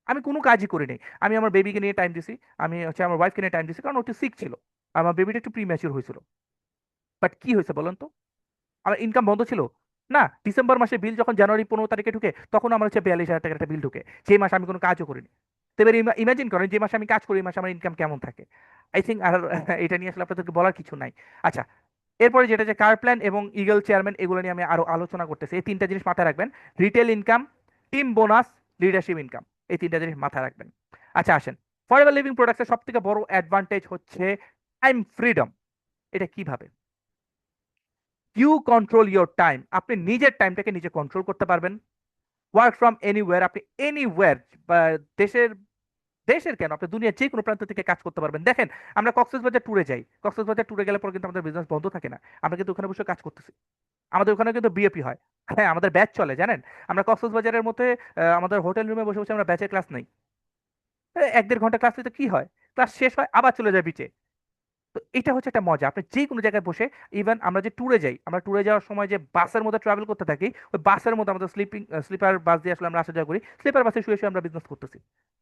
আমি কোনো কাজই করি নাই। আমি আমার বেবিকে নিয়ে টাইম দিছি, আমি হচ্ছে আমার ওয়াইফকে নিয়ে টাইম দিছি, কারণ ও একটু সিক ছিল, আমার বেবিটা একটু প্রিম্যাচিউর হয়েছিল। বাট কি হয়েছে বলেন তো? আমার ইনকাম বন্ধ ছিল না। ডিসেম্বর মাসে বিল যখন জানুয়ারি 15 তারিখে ঢুকে, তখন আমার হচ্ছে 42,000 টাকার একটা বিল ঢুকে, সেই মাসে আমি কোনো কাজও করিনি। তো এবার ইমাজিন করেন যে মাসে আমি কাজ করি, এই মাসে আমার ইনকাম কেমন থাকে। আই থিঙ্ক আর এটা নিয়ে আসলে আপনাদেরকে বলার কিছু নাই। আচ্ছা, এরপরে যেটা যে কার প্ল্যান এবং ইগল চেয়ারম্যান, এগুলো নিয়ে আমি আরো আলোচনা করতেছি। এই 3টা জিনিস মাথায় রাখবেন, retail income, team bonus, leadership income, এই 3টা জিনিস মাথায় রাখবেন। আচ্ছা আসেন, ফরএভার লিভিং প্রোডাক্টসের সব থেকে বড় অ্যাডভান্টেজ হচ্ছে টাইম ফ্রিডম, এটা কিভাবে? ইউ কন্ট্রোল ইওর টাইম, আপনি নিজের টাইমটাকে নিজে কন্ট্রোল করতে পারবেন। ওয়ার্ক ফ্রম এনিওয়্যার, আপনি এনিওয়্যার, দেশের দেশের কেন, আপনি দুনিয়ার যে কোনো প্রান্ত থেকে কাজ করতে পারবেন। দেখেন, আমরা কক্সবাজার ট্যুরে যাই, কক্সবাজার ট্যুরে গেলে পর কিন্তু আমাদের বিজনেস বন্ধ থাকে না, আমরা কিন্তু ওখানে বসে কাজ করতেছি। আমাদের ওখানে কিন্তু বিএপি হয়, হ্যাঁ আমাদের ব্যাচ চলে জানেন। আমরা কক্সবাজারের মধ্যে আমাদের হোটেল রুমে বসে বসে আমরা ব্যাচের ক্লাস নেই। 1-1.5 ঘন্টা ক্লাস নিতে কি হয়, ক্লাস শেষ হয় আবার চলে যায় বিচে। তো এটা হচ্ছে একটা মজা, আপনি যে কোনো জায়গায় বসে, ইভেন আমরা যে ট্যুরে যাই, আমরা ট্যুরে যাওয়ার সময় যে বাসের মধ্যে ট্রাভেল করতে থাকি, ওই বাসের মধ্যে আমাদের স্লিপার বাস দিয়ে আসলে আমরা আসা যাওয়া করি, স্লিপার বাসে শুয়ে শুয়ে আমরা বিজনেস করতেছি।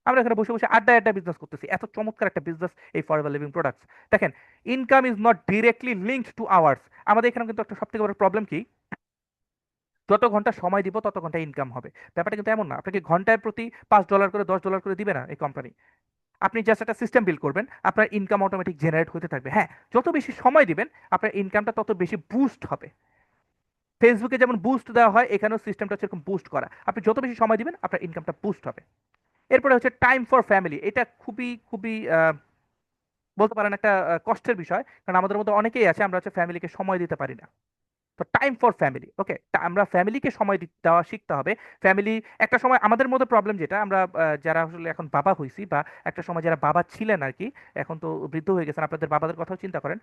আমরা এখানে বসে বসে আড্ডা আড্ডা বিজনেস করতেছি, এত চমৎকার একটা বিজনেস এই ফরএভার লিভিং প্রোডাক্টস। দেখেন, income is not directly linked to hours. আমাদের এখানে কিন্তু একটা সবথেকে বড় প্রবলেম কি, যত ঘন্টা সময় দিব তত ঘন্টা ইনকাম হবে। ব্যাপারটা কিন্তু এমন না, আপনাকে ঘন্টায় প্রতি $5 করে $10 করে দিবে না এই কোম্পানি। আপনি জাস্ট একটা সিস্টেম বিল্ড করবেন, আপনার ইনকাম অটোমেটিক জেনারেট হতে থাকবে। হ্যাঁ, যত বেশি সময় দিবেন আপনার ইনকামটা তত বেশি বুস্ট হবে। ফেসবুকে যেমন বুস্ট দেওয়া হয়, এখানেও সিস্টেমটা হচ্ছে এরকম বুস্ট করা, আপনি যত বেশি সময় দিবেন আপনার ইনকামটা বুস্ট হবে। এরপরে হচ্ছে টাইম ফর ফ্যামিলি, এটা খুবই খুবই বলতে পারেন একটা কষ্টের বিষয়, কারণ আমাদের মধ্যে অনেকেই আছে আমরা হচ্ছে ফ্যামিলিকে সময় দিতে পারি না। তো টাইম ফর ফ্যামিলি, ওকে, আমরা ফ্যামিলিকে সময় দেওয়া শিখতে হবে। ফ্যামিলি, একটা সময় আমাদের মধ্যে প্রবলেম যেটা, আমরা যারা আসলে এখন বাবা হইছি, বা একটা সময় যারা বাবা ছিলেন আর কি, এখন তো বৃদ্ধ হয়ে গেছেন, আপনাদের বাবাদের কথাও চিন্তা করেন।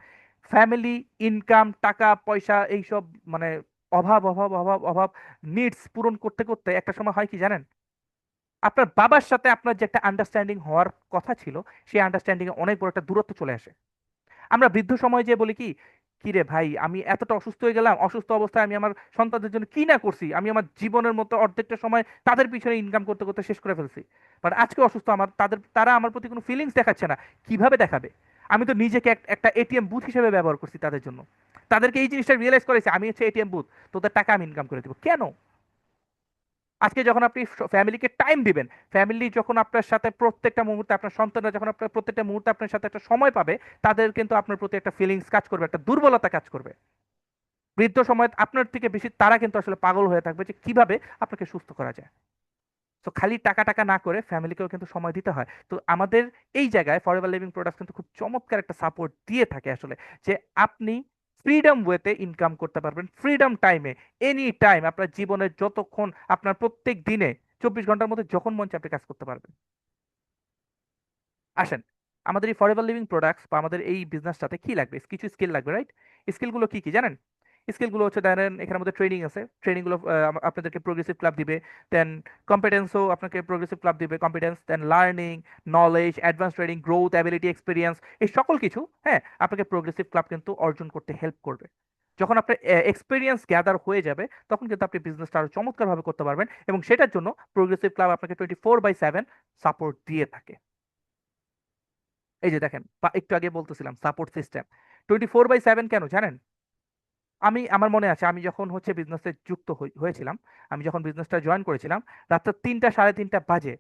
ফ্যামিলি, ইনকাম, টাকা পয়সা, এইসব মানে অভাব অভাব অভাব অভাব, নিডস পূরণ করতে করতে একটা সময় হয় কি জানেন, আপনার বাবার সাথে আপনার যে একটা আন্ডারস্ট্যান্ডিং হওয়ার কথা ছিল, সেই আন্ডারস্ট্যান্ডিং এ অনেক বড় একটা দূরত্ব চলে আসে। আমরা বৃদ্ধ সময়ে যে বলি কি, কি রে ভাই, আমি এতটা অসুস্থ হয়ে গেলাম, অসুস্থ অবস্থায় আমি আমার সন্তানদের জন্য কি না করছি, আমি আমার জীবনের মতো অর্ধেকটা সময় তাদের পিছনে ইনকাম করতে করতে শেষ করে ফেলছি। বাট আজকে অসুস্থ, তারা আমার প্রতি কোনো ফিলিংস দেখাচ্ছে না। কিভাবে দেখাবে? আমি তো নিজেকে একটা এটিএম বুথ হিসেবে ব্যবহার করছি তাদের জন্য। তাদেরকে এই জিনিসটা রিয়েলাইজ করেছি, আমি হচ্ছে এটিএম বুথ, তোদের টাকা আমি ইনকাম করে দিব কেন? আজকে যখন আপনি ফ্যামিলিকে টাইম দিবেন, ফ্যামিলি যখন আপনার সাথে প্রত্যেকটা মুহূর্তে, আপনার সন্তানরা যখন আপনার প্রত্যেকটা মুহূর্তে আপনার সাথে একটা সময় পাবে, তাদের কিন্তু আপনার প্রতি একটা ফিলিংস কাজ করবে, একটা দুর্বলতা কাজ করবে। বৃদ্ধ সময় আপনার থেকে বেশি তারা কিন্তু আসলে পাগল হয়ে থাকবে যে কিভাবে আপনাকে সুস্থ করা যায়। তো খালি টাকা টাকা না করে ফ্যামিলিকেও কিন্তু সময় দিতে হয়। তো আমাদের এই জায়গায় ফরএভার লিভিং প্রোডাক্টস কিন্তু খুব চমৎকার একটা সাপোর্ট দিয়ে থাকে আসলে, যে আপনি ফ্রিডম ওয়েতে ইনকাম করতে পারবেন, ফ্রিডম টাইমে, এনি টাইম, আপনার জীবনের যতক্ষণ, আপনার প্রত্যেক দিনে 24 ঘন্টার মধ্যে যখন মন চায় আপনি কাজ করতে পারবেন। আসেন, আমাদের এই ফরএভার লিভিং প্রোডাক্টস বা আমাদের এই বিজনেসটাতে কি লাগবে, কিছু স্কিল লাগবে, রাইট? স্কিলগুলো কি কি জানেন? স্কিলগুলো হচ্ছে ধরেন এখানের মধ্যে ট্রেনিং আছে, ট্রেনিংগুলো আপনাদেরকে প্রোগ্রেসিভ ক্লাব দিবে। দেন কম্পিটেন্সও আপনাকে প্রোগ্রেসিভ ক্লাব দিবে, competence, then learning, knowledge, advance training, growth, ability, experience, এই সকল কিছু, হ্যাঁ, আপনাকে প্রোগ্রেসিভ ক্লাব কিন্তু অর্জন করতে হেল্প করবে। যখন আপনার এক্সপিরিয়েন্স গ্যাদার হয়ে যাবে, তখন কিন্তু আপনি বিজনেসটা আরো চমৎকারভাবে করতে পারবেন, এবং সেটার জন্য প্রোগ্রেসিভ ক্লাব আপনাকে 24/7 সাপোর্ট দিয়ে থাকে। এই যে দেখেন, একটু আগে বলতেছিলাম সাপোর্ট সিস্টেম 24/7 কেন জানেন? আমার মনে আছে, আমি যখন হচ্ছে বিজনেসে যুক্ত হয়েছিলাম, আমি যখন বিজনেসটা জয়েন করেছিলাম, রাত্র 3টা 3:30 বাজে,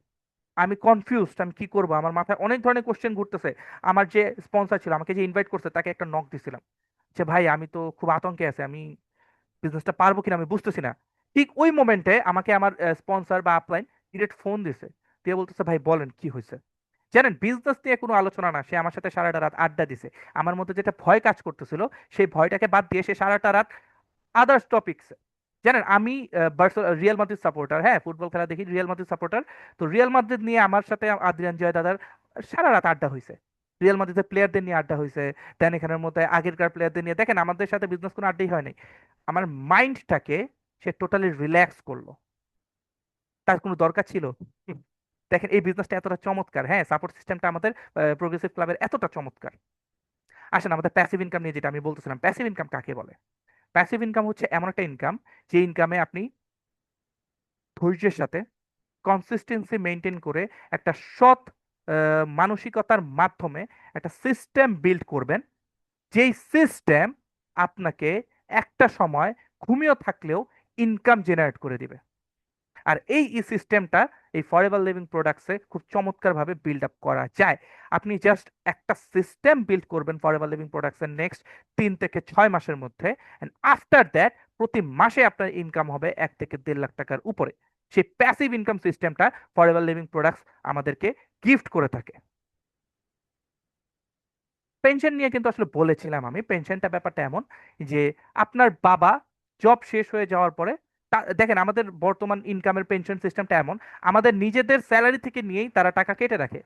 আমি কনফিউজড, আমি কি করবো, আমার মাথায় অনেক ধরনের কোশ্চেন ঘুরতেছে। আমার যে স্পন্সর ছিল, আমাকে যে ইনভাইট করছে, তাকে একটা নক দিছিলাম যে ভাই আমি তো খুব আতঙ্কে আছি, আমি বিজনেসটা পারবো কিনা আমি বুঝতেছি না। ঠিক ওই মোমেন্টে আমাকে আমার স্পন্সর বা আপলাইন ডিরেক্ট ফোন দিছে, দিয়ে বলতেছে ভাই বলেন কি হয়েছে। জানেন, বিজনেস নিয়ে কোনো আলোচনা না, সে আমার সাথে সারাটা রাত আড্ডা দিছে। আমার মধ্যে যেটা ভয় কাজ করতেছিল, সেই ভয়টাকে বাদ দিয়ে সে সারাটা রাত আদার্স টপিকস, জানেন আমি রিয়াল মাদ্রিদ সাপোর্টার, হ্যাঁ ফুটবল খেলা দেখি, রিয়াল মাদ্রিদ সাপোর্টার। তো রিয়াল মাদ্রিদ নিয়ে আমার সাথে আদ্রিয়ান জয় দাদার সারা রাত আড্ডা হয়েছে, রিয়াল মাদ্রিদের প্লেয়ারদের নিয়ে আড্ডা হয়েছে। দেন এখানের মধ্যে আগেরকার প্লেয়ারদের নিয়ে, দেখেন আমাদের সাথে বিজনেস কোনো আড্ডাই হয় নাই। আমার মাইন্ডটাকে সে টোটালি রিল্যাক্স করলো, তার কোনো দরকার ছিল? হুম। দেখেন এই বিজনেসটা এতটা চমৎকার, হ্যাঁ সাপোর্ট সিস্টেমটা আমাদের প্রোগ্রেসিভ ক্লাবের এতটা চমৎকার। আসেন আমাদের প্যাসিভ ইনকাম নিয়ে, যেটা আমি বলতেছিলাম, প্যাসিভ ইনকাম কাকে বলে? প্যাসিভ ইনকাম হচ্ছে এমন একটা ইনকাম, যে ইনকামে আপনি ধৈর্যের সাথে কনসিস্টেন্সি মেনটেন করে একটা সৎ মানসিকতার মাধ্যমে একটা সিস্টেম বিল্ড করবেন, যেই সিস্টেম আপনাকে একটা সময় ঘুমিয়ে থাকলেও ইনকাম জেনারেট করে দিবে। আর এই সিস্টেমটা এই ফরএভার লিভিং প্রোডাক্টসে খুব চমৎকারভাবে বিল্ড আপ করা যায়। আপনি জাস্ট একটা সিস্টেম বিল্ড করবেন ফরএভার লিভিং প্রোডাক্টসের নেক্সট 3 থেকে 6 মাসের মধ্যে, অ্যান্ড আফটার দ্যাট প্রতি মাসে আপনার ইনকাম হবে 1 থেকে 1.5 লাখ টাকার উপরে। সেই প্যাসিভ ইনকাম সিস্টেমটা ফরএভার লিভিং প্রোডাক্টস আমাদেরকে গিফট করে থাকে। পেনশন নিয়ে কিন্তু আসলে বলেছিলাম আমি, পেনশনটা ব্যাপারটা এমন যে আপনার বাবা জব শেষ হয়ে যাওয়ার পরে দেখেন আমাদের বর্তমান ইনকামের পেনশন সিস্টেমটা এমন, আমাদের নিজেদের স্যালারি থেকে নিয়েই তারা টাকা কেটে রাখে,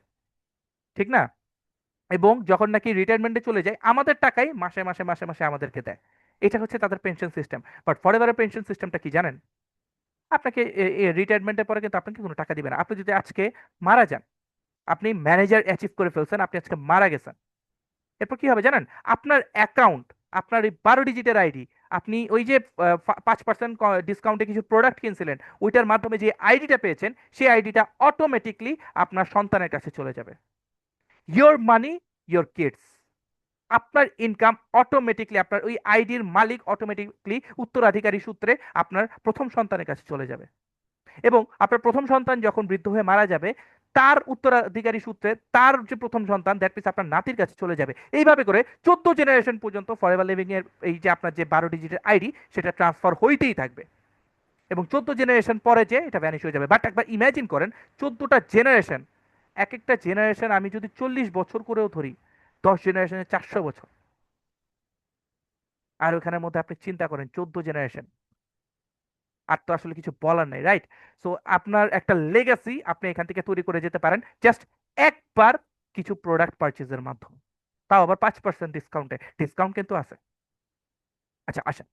ঠিক না? এবং যখন নাকি রিটায়ারমেন্টে চলে যায় আমাদের টাকাই মাসে মাসে মাসে মাসে আমাদেরকে দেয়। এটা হচ্ছে তাদের পেনশন সিস্টেম। বাট ফরএভারের পেনশন সিস্টেমটা কি জানেন? আপনাকে রিটায়ারমেন্টের পরে কিন্তু আপনাকে কোনো টাকা দিবে না। আপনি যদি আজকে মারা যান, আপনি ম্যানেজার অ্যাচিভ করে ফেলছেন, আপনি আজকে মারা গেছেন, এরপর কি হবে জানেন? আপনার অ্যাকাউন্ট, আপনার এই 12 ডিজিটের আইডি, আপনি ওই যে 5% ডিসকাউন্টে কিছু প্রোডাক্ট কিনছিলেন, ওইটার মাধ্যমে যে আইডিটা পেয়েছেন, সেই আইডিটা অটোমেটিকলি আপনার সন্তানের কাছে চলে যাবে। Your money, your kids. আপনার ইনকাম অটোমেটিকলি, আপনার ওই আইডির মালিক অটোমেটিকলি উত্তরাধিকারী সূত্রে আপনার প্রথম সন্তানের কাছে চলে যাবে। এবং আপনার প্রথম সন্তান যখন বৃদ্ধ হয়ে মারা যাবে, তার উত্তরাধিকারী সূত্রে তার যে প্রথম সন্তান, দ্যাট মিনস আপনার নাতির কাছে চলে যাবে। এইভাবে করে 14 জেনারেশন পর্যন্ত ফরএভার লিভিং এর এই যে আপনার যে 12 ডিজিটের আইডি, সেটা ট্রান্সফার হইতেই থাকবে। এবং 14 জেনারেশন পরে যে এটা ভ্যানিশ হয়ে যাবে। বাট একবার ইমাজিন করেন, 14টা জেনারেশন, এক একটা জেনারেশন আমি যদি 40 বছর করেও ধরি, 10 জেনারেশনে 400 বছর। আর ওখানের মধ্যে আপনি চিন্তা করেন 14 জেনারেশন, আর তো আসলে কিছু বলার নাই, রাইট? সো আপনার একটা লেগাসি আপনি এখান থেকে তৈরি করে যেতে পারেন জাস্ট একবার কিছু প্রোডাক্ট পারচেজের মাধ্যমে, তাও আবার 5% ডিসকাউন্টে। ডিসকাউন্ট কিন্তু আছে। আচ্ছা আসেন,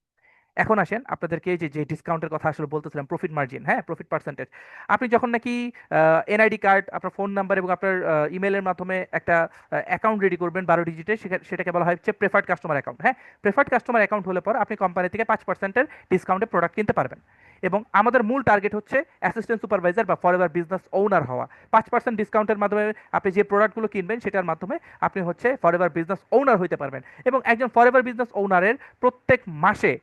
এখন আসেন আপনাদেরকে এই যে যে ডিসকাউন্টের কথা আসলে বলতেছিলাম, প্রফিট মার্জিন, হ্যাঁ, প্রফিট পার্সেন্টেজ। আপনি যখন নাকি এনআইডি কার্ড, আপনার ফোন নাম্বার এবং আপনার ইমেলের মাধ্যমে একটা অ্যাকাউন্ট রেডি করবেন 12 ডিজিটে, সেটাকে বলা হয় হচ্ছে প্রেফার্ড কাস্টমার অ্যাকাউন্ট। হ্যাঁ, প্রেফার্ড কাস্টমার অ্যাকাউন্ট হলে পর আপনি কোম্পানি থেকে 5%-এর ডিসকাউন্টে প্রোডাক্ট কিনতে পারবেন। এবং আমাদের মূল টার্গেট হচ্ছে অ্যাসিস্ট্যান্ট সুপারভাইজার বা ফরএভার বিজনেস ওনার হওয়া। 5% ডিসকাউন্টের মাধ্যমে আপনি যে প্রোডাক্টগুলো কিনবেন সেটার মাধ্যমে আপনি হচ্ছে ফরএভার বিজনেস ওনার হইতে পারবেন। এবং একজন ফরএভার বিজনেস ওনারের প্রত্যেক মাসে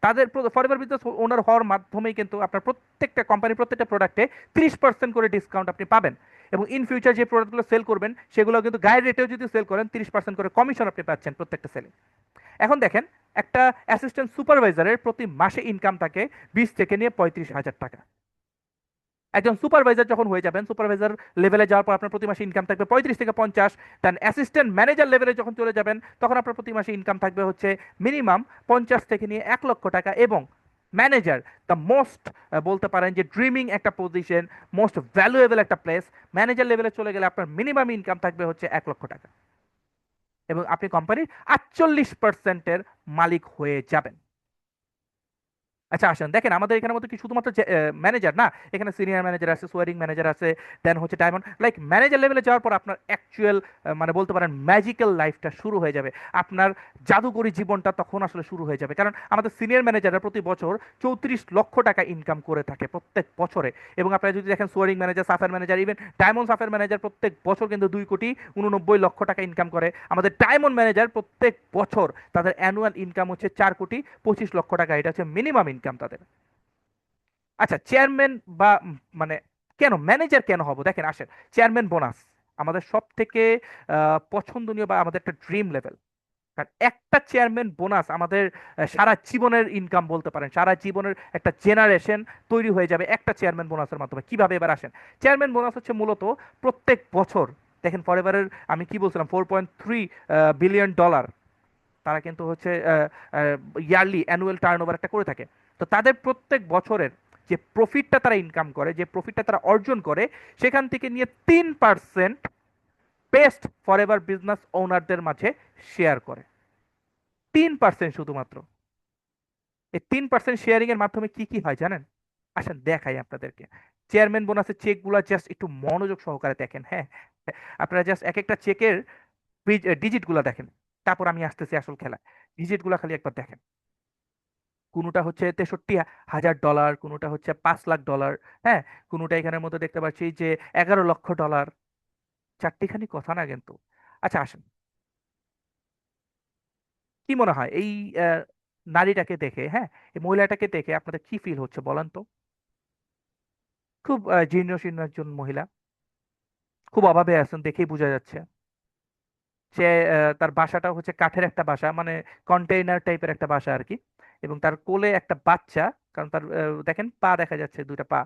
তাদের ফরএভার বিজনেস ওনার হওয়ার মাধ্যমেই কিন্তু আপনার প্রত্যেকটা কোম্পানির প্রত্যেকটা প্রোডাক্টে 30% করে ডিসকাউন্ট আপনি পাবেন। এবং ইন ফিউচার যে প্রোডাক্টগুলো সেল করবেন সেগুলো কিন্তু গায়ের রেটেও যদি সেল করেন 30% করে কমিশন আপনি পাচ্ছেন প্রত্যেকটা সেলে। এখন দেখেন, একটা অ্যাসিস্ট্যান্ট সুপারভাইজারের প্রতি মাসে ইনকাম থাকে 20 থেকে নিয়ে 35,000 টাকা। একজন সুপারভাইজার যখন হয়ে যাবেন, সুপারভাইজার লেভেলে যাওয়ার পর আপনার প্রতি মাসে ইনকাম থাকবে 35 থেকে 50। দেন অ্যাসিস্ট্যান্ট ম্যানেজার লেভেলে যখন চলে যাবেন, তখন আপনার প্রতি মাসে ইনকাম থাকবে হচ্ছে মিনিমাম 50 থেকে নিয়ে 1 লক্ষ টাকা। এবং ম্যানেজার, দ্য মোস্ট, বলতে পারেন যে ড্রিমিং একটা পজিশন, মোস্ট ভ্যালুয়েবল একটা প্লেস, ম্যানেজার লেভেলে চলে গেলে আপনার মিনিমাম ইনকাম থাকবে হচ্ছে 1 লক্ষ টাকা। এবং আপনি কোম্পানির 48%-এর মালিক হয়ে যাবেন। আচ্ছা আসেন দেখেন, আমাদের এখানের মধ্যে কি শুধুমাত্র ম্যানেজার না, এখানে সিনিয়র ম্যানেজার আছে, সোয়ারিং ম্যানেজার আছে, দেন হচ্ছে ডায়মন্ড। লাইক ম্যানেজার লেভেলে যাওয়ার পর আপনার অ্যাকচুয়াল মানে বলতে পারেন ম্যাজিক্যাল লাইফটা শুরু হয়ে যাবে। আপনার জাদুকরী জীবনটা তখন আসলে শুরু হয়ে যাবে। কারণ আমাদের সিনিয়র ম্যানেজাররা প্রতি বছর 34 লক্ষ টাকা ইনকাম করে থাকে প্রত্যেক বছরে। এবং আপনারা যদি দেখেন soaring manager, suffer manager, even diamond suffer manager প্রত্যেক বছর কিন্তু 2,89,00,000 টাকা ইনকাম করে। আমাদের ডায়মন্ড ম্যানেজার প্রত্যেক বছর তাদের অ্যানুয়াল ইনকাম হচ্ছে 4,25,00,000 টাকা। এটা হচ্ছে মিনিমাম ইনকাম তাদের। আচ্ছা চেয়ারম্যান বা মানে কেন ম্যানেজার কেন হব, দেখেন আসেন, চেয়ারম্যান বোনাস আমাদের সব থেকে পছন্দনীয় বা আমাদের একটা ড্রিম লেভেল। কারণ একটা চেয়ারম্যান বোনাস আমাদের সারা জীবনের ইনকাম বলতে পারেন, সারা জীবনের একটা জেনারেশন তৈরি হয়ে যাবে একটা চেয়ারম্যান বোনাসের মাধ্যমে। কিভাবে এবার আসেন, চেয়ারম্যান বোনাস হচ্ছে মূলত প্রত্যেক বছর, দেখেন ফরএভারের আমি কি বলছিলাম, $4.3 বিলিয়ন তারা কিন্তু হচ্ছে ইয়ারলি অ্যানুয়াল টার্নওভার একটা করে থাকে। তো তাদের প্রত্যেক বছরের যে প্রফিটটা তারা ইনকাম করে, যে প্রফিটটা তারা অর্জন করে, সেখান থেকে নিয়ে 3% বেস্ট ফরএভার বিজনেস ওনারদের মাঝে শেয়ার করে। 3% শুধুমাত্র। এই 3% শেয়ারিং এর মাধ্যমে কি কি হয় জানেন? আসেন দেখাই আপনাদেরকে। চেয়ারম্যান বোনাসের চেকগুলো জাস্ট একটু মনোযোগ সহকারে দেখেন, হ্যাঁ, আপনারা জাস্ট এক একটা চেকের ডিজিট গুলা দেখেন, তারপর আমি আসতেছি আসল খেলা। ডিজিট গুলা খালি একবার দেখেন। কোনোটা হচ্ছে $63,000, কোনোটা হচ্ছে $5 লাখ, হ্যাঁ, কোনোটা এখানের মধ্যে দেখতে পাচ্ছি যে $11 লক্ষ। চারটিখানি কথা না কিন্তু। আচ্ছা আসেন, কি মনে হয় এই আহ, নারীটাকে দেখে, হ্যাঁ, এই মহিলাটাকে দেখে আপনাদের কি ফিল হচ্ছে বলেন তো? খুব জীর্ণ শীর্ণ একজন মহিলা, খুব অভাবে আছেন দেখেই বোঝা যাচ্ছে। সে তার বাসাটা হচ্ছে কাঠের একটা বাসা, মানে কন্টেইনার টাইপের একটা বাসা আর কি। এবং তার কোলে একটা বাচ্চা, কারণ তার দেখেন পা দেখা যাচ্ছে, দুইটা পা।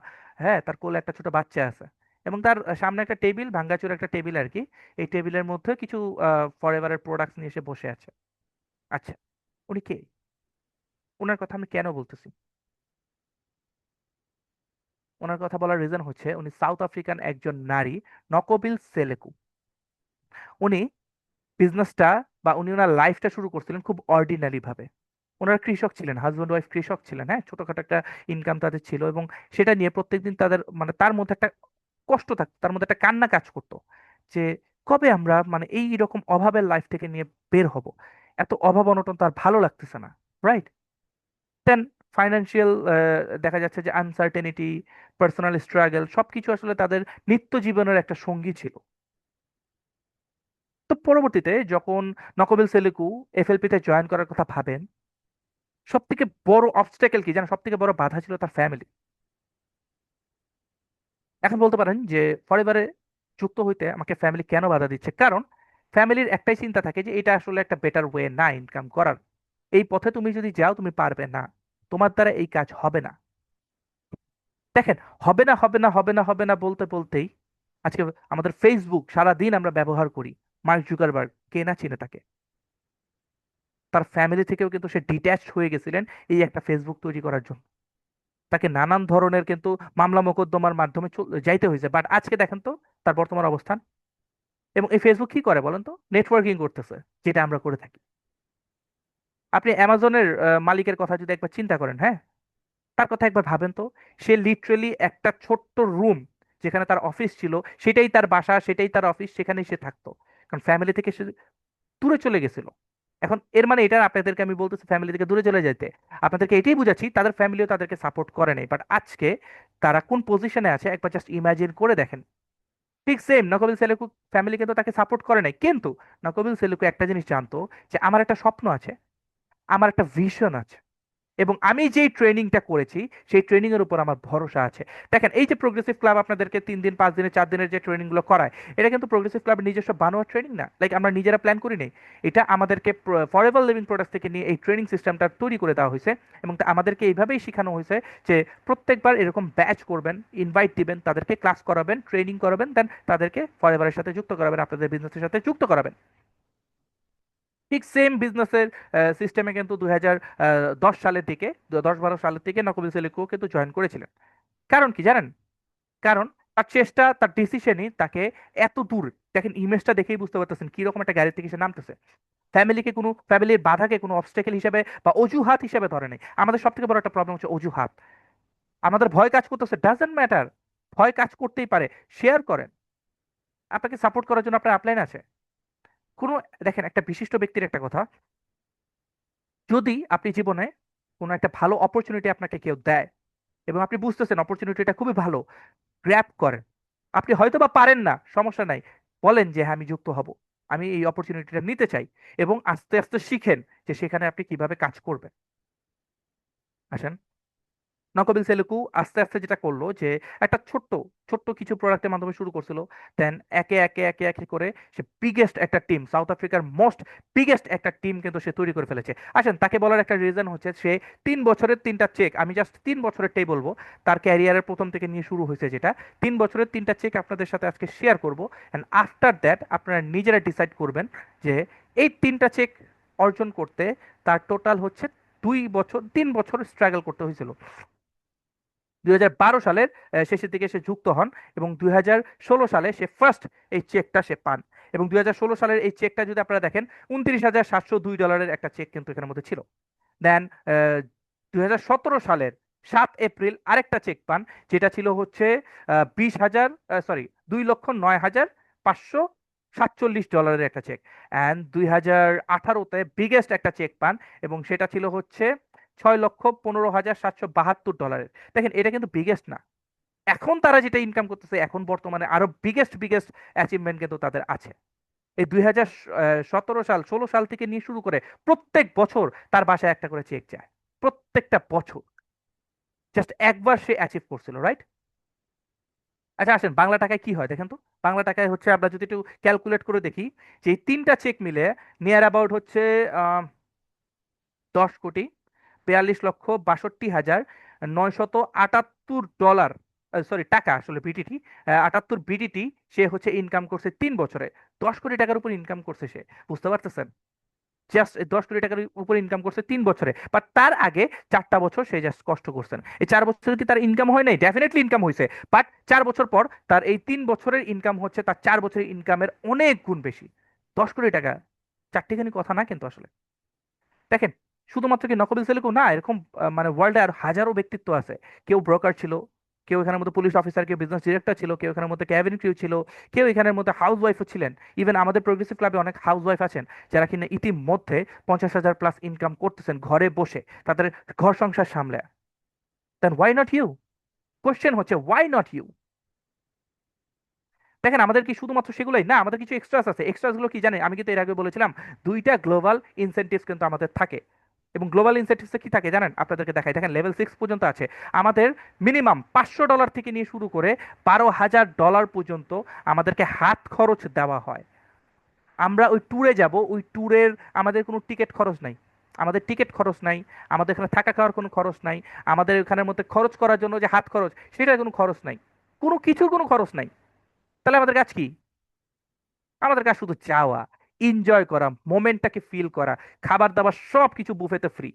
হ্যাঁ, তার কোলে একটা ছোট বাচ্চা আছে। এবং তার সামনে একটা টেবিল, ভাঙ্গাচোরা একটা টেবিল আর কি। এই টেবিলের মধ্যে কিছু ফরএভারের প্রোডাক্টস নিয়ে এসে বসে আছে। আচ্ছা, উনি কে? ওনার কথা আমি কেন বলতেছি? ওনার কথা বলার রিজন হচ্ছে উনি সাউথ আফ্রিকান একজন নারী, নকবিল সেলেকু। উনি বিজনেসটা বা উনি ওনার লাইফটা শুরু করছিলেন খুব অর্ডিনারি ভাবে। ওনারা কৃষক ছিলেন, হাজব্যান্ড ওয়াইফ কৃষক ছিলেন, হ্যাঁ, ছোটখাটো একটা ইনকাম তাদের ছিল, এবং সেটা নিয়ে প্রত্যেকদিন তাদের মানে তার মধ্যে একটা কষ্ট থাকতো, তার মধ্যে একটা কান্না কাজ করতো যে কবে আমরা মানে এই রকম অভাবের লাইফ থেকে নিয়ে বের হব। এত অভাব অনটন তার ভালো লাগতেছে না, রাইট? দেন ফাইন্যান্সিয়াল দেখা যাচ্ছে যে আনসার্টেনিটি, পার্সোনাল স্ট্রাগল সবকিছু আসলে তাদের নিত্য জীবনের একটা সঙ্গী ছিল। তো পরবর্তীতে যখন নকবিল সেলিকু এফএলপি তে জয়েন করার কথা ভাবেন, সব থেকে বড় অবস্টেকেল কি জানেন? সব থেকে বড় বাধা ছিল তার ফ্যামিলি। এখন বলতে পারেন যে পরিবারে যুক্ত হইতে আমাকে ফ্যামিলি কেন বাধা দিচ্ছে? কারণ ফ্যামিলির একটাই চিন্তা থাকে যে এটা আসলে একটা বেটার ওয়ে না ইনকাম করার, এই পথে তুমি যদি যাও তুমি পারবে না, তোমার দ্বারা এই কাজ হবে না। দেখেন, হবে না হবে না হবে না হবে না বলতে বলতেই আজকে আমাদের ফেসবুক সারা দিন আমরা ব্যবহার করি। মার্ক জুকারবার্গ, কে না চিনে তাকে? তার ফ্যামিলি থেকেও কিন্তু সে ডিট্যাচ হয়ে গেছিলেন এই একটা ফেসবুক তৈরি করার জন্য। তাকে নানান ধরনের কিন্তু মামলা মোকদ্দমার মাধ্যমে যাইতে হয়েছে, বাট আজকে দেখেন তো তার বর্তমান অবস্থান। এবং এই ফেসবুক কি করে বলেন তো? নেটওয়ার্কিং করতেছে, যেটা আমরা করে থাকি। আপনি অ্যামাজনের মালিকের কথা যদি একবার চিন্তা করেন, হ্যাঁ, তার কথা একবার ভাবেন তো। সে লিটারেলি একটা ছোট্ট রুম, যেখানে তার অফিস ছিল, সেটাই তার বাসা, সেটাই তার অফিস, সেখানেই সে থাকতো। কারণ ফ্যামিলি থেকে সে দূরে চলে গেছিল। এখন এর মানে এটা না আপনাদেরকে আমি বলতেছি ফ্যামিলি থেকে দূরে চলে যেতে, আপনাদেরকে এটাই বুঝাচ্ছি তাদের ফ্যামিলিও তাদেরকে সাপোর্ট করে নাই। বাট আজকে তারা কোন পজিশনে আছে একবার জাস্ট ইমাজিন করে দেখেন। ঠিক সেম নকবিল সেলিকু, ফ্যামিলি কিন্তু তাকে সাপোর্ট করে নাই, কিন্তু নকবিল সেলিকু একটা জিনিস জানতো যে আমার একটা স্বপ্ন আছে, আমার একটা ভিশন আছে, এবং আমি যেই ট্রেনিংটা করেছি সেই ট্রেনিং এর উপর আমার ভরসা আছে। দেখেন, এই যে প্রোগ্রেসিভ ক্লাব আপনাদেরকে 3 দিন 5 দিনে 4 দিনের যে ট্রেনিং গুলো করায়, এটা কিন্তু প্রোগ্রেসিভ ক্লাবের নিজস্ব বানোয়ার ট্রেনিং না, লাইক আমরা নিজেরা প্ল্যান করি নাই। এটা আমাদেরকে ফরএভার লিভিং প্রোডাক্ট থেকে নিয়ে এই ট্রেনিং সিস্টেমটা তৈরি করে দেওয়া হয়েছে, এবং আমাদেরকে এইভাবেই শেখানো হয়েছে যে প্রত্যেকবার এরকম ব্যাচ করবেন, ইনভাইট দিবেন, তাদেরকে ক্লাস করাবেন, ট্রেনিং করাবেন, দেন তাদেরকে ফরএভারের সাথে যুক্ত করাবেন, আপনাদের বিজনেসের সাথে যুক্ত করাবেন। ঠিক সেম বিজনেসের সিস্টেমে কিন্তু 2010 সালের দিকে, 10-12 সালের দিকে নকবিল সেলিকো কিন্তু জয়েন করেছিলেন। কারণ কি জানেন? কারণ তার চেষ্টা, তার ডিসিশনই তাকে এত দূর, দেখেন ইমেজটা দেখেই বুঝতে পারতেছেন কি রকম একটা গাড়ি থেকে সে নামতেছে। ফ্যামিলির বাধাকে কোনো অবস্টেকেল হিসেবে বা অজুহাত হিসেবে ধরে নেই। আমাদের সব থেকে বড় একটা প্রবলেম হচ্ছে অজুহাত। আমাদের ভয় কাজ করতেছে, ডাজন্ট ম্যাটার, ভয় কাজ করতেই পারে, শেয়ার করেন। আপনাকে সাপোর্ট করার জন্য আপনার আপলাইন আছে কোনো। দেখেন, একটা বিশিষ্ট ব্যক্তির একটা কথা, যদি আপনি জীবনে কোনো একটা ভালো অপরচুনিটি আপনাকে কেউ দেয় এবং আপনি বুঝতেছেন অপরচুনিটিটা খুবই ভালো, গ্র্যাব করেন। আপনি হয়তো বা পারেন না, সমস্যা নাই, বলেন যে হ্যাঁ আমি যুক্ত হব, আমি এই অপরচুনিটিটা নিতে চাই, এবং আস্তে আস্তে শিখেন যে সেখানে আপনি কিভাবে কাজ করবেন। আসেন, নকবিল সেলুকু আস্তে আস্তে যেটা করলো যে একটা ছোট্ট ছোট্ট কিছু প্রোডাক্টের মাধ্যমে শুরু করছিল। দেন একে একে একে একে করে সে বিগেস্ট একটা টিম, সাউথ আফ্রিকার মোস্ট বিগেস্ট একটা টিম কিন্তু সে তৈরি করে ফেলেছে। আসেন, তাকে বলার একটা রিজন হচ্ছে সে 3 বছরের 3টা চেক, আমি জাস্ট 3 বছরেরটাই বলবো, তার ক্যারিয়ারের প্রথম থেকে নিয়ে শুরু হয়েছে যেটা, 3 বছরের 3টা চেক আপনাদের সাথে আজকে শেয়ার করবো। অ্যান্ড আফটার দ্যাট আপনারা নিজেরা ডিসাইড করবেন যে এই 3টা চেক অর্জন করতে তার টোটাল হচ্ছে 2 বছর 3 বছর স্ট্রাগল করতে হয়েছিল। 2012 সালের শেষের দিকে সে যুক্ত হন, এবং 2016 সালে সে ফার্স্ট এই চেকটা সে পান। এবং 2016 সালের এই চেকটা যদি আপনারা দেখেন, $29,702 একটা চেক কিন্তু এখানের মধ্যে ছিল। দেন 2017 সালের 7 এপ্রিল আরেকটা চেক পান, যেটা ছিল হচ্ছে 20,000, সরি, $2,09,547 একটা চেক। অ্যান্ড 2018-তে বিগেস্ট একটা চেক পান, এবং সেটা ছিল হচ্ছে $6,15,772। দেখেন, এটা কিন্তু বিগেস্ট না। এখন তারা যেটা ইনকাম করতেছে, এখন বর্তমানে আরো বিগেস্ট বিগেস্ট অ্যাচিভমেন্ট কিন্তু তাদের আছে। এই 2017 সাল 16 সাল থেকে নিয়ে শুরু করে প্রত্যেক বছর তার বাসায় একটা করে চেক যায়, প্রত্যেকটা বছর। জাস্ট একবার সে অ্যাচিভ করছিল, রাইট? আচ্ছা আসেন, বাংলা টাকায় কি হয় দেখেন তো। বাংলা টাকায় হচ্ছে আমরা যদি একটু ক্যালকুলেট করে দেখি, যে এই 3টা চেক মিলে নিয়ার অ্যাবাউট হচ্ছে 10,42,62,978 ডলার সরি টাকা, আসলে বিডিটি 78 বিডিটি সে হচ্ছে ইনকাম করছে 3 বছরে, 10 কোটি টাকার উপর ইনকাম করছে সে। বুঝতে পারতেছেন? জাস্ট 10 কোটি টাকার উপর ইনকাম করছে 3 বছরে, বাট তার আগে 4টা বছর সে জাস্ট কষ্ট করছেন। এই 4 বছর কি তার ইনকাম হয় নাই? ডেফিনেটলি ইনকাম হয়েছে, বাট 4 বছর পর তার এই 3 বছরের ইনকাম হচ্ছে তার 4 বছরের ইনকামের অনেক গুণ বেশি। 10 কোটি টাকা চারটিখানি কথা না কিন্তু আসলে। দেখেন, শুধুমাত্র কি নকল সেলিকো না, এরকম মানে ওয়ার্ল্ডে আর হাজারো ব্যক্তিত্ব আছে। কেউ ব্রোকার ছিল, কেউ এখানের মধ্যে পুলিশ অফিসার, কেউ বিজনেস ডিরেক্টর ছিল, কেউ এখানের মধ্যে ক্যাবিন ক্রিউ ছিল, কেউ এখানের মধ্যে হাউস ওয়াইফও ছিলেন। ইভেন আমাদের প্রোগ্রেসিভ ক্লাবে অনেক হাউস ওয়াইফ আছেন যারা কিনা ইতিমধ্যে 50,000 প্লাস ইনকাম করতেছেন ঘরে বসে তাদের ঘর সংসার সামলে। দেন ওয়াই নট ইউ? কোশ্চেন হচ্ছে ওয়াই নট ইউ? দেখেন, আমাদের কি শুধুমাত্র সেগুলোই না, আমাদের কিছু এক্সট্রাস আছে। এক্সট্রাস গুলো কি জানেন? আমি কিন্তু এর আগে বলেছিলাম 2টা গ্লোবাল ইনসেনটিভস কিন্তু আমাদের থাকে। এবং গ্লোবাল ইনসেনটিভস কি থাকে জানেন? আপনাদেরকে দেখাই, দেখেন লেভেল 6 পর্যন্ত আছে আমাদের। মিনিমাম $500 থেকে নিয়ে শুরু করে $12,000 পর্যন্ত আমাদেরকে হাত খরচ দেওয়া হয়। আমরা ওই ট্যুরে যাব, ওই ট্যুরের আমাদের কোনো টিকিট খরচ নাই, আমাদের টিকিট খরচ নাই, আমাদের এখানে থাকা খাওয়ার কোনো খরচ নাই, আমাদের এখানের মধ্যে খরচ করার জন্য যে হাত খরচ সেটার কোনো খরচ নাই, কোনো কিছুর কোনো খরচ নাই। তাহলে আমাদের কাজ কি? আমাদের কাজ শুধু যাওয়া, এনজয় করা, মোমেন্টটাকে ফিল করা, খাবার দাবার সব কিছু বুফেতে ফ্রি,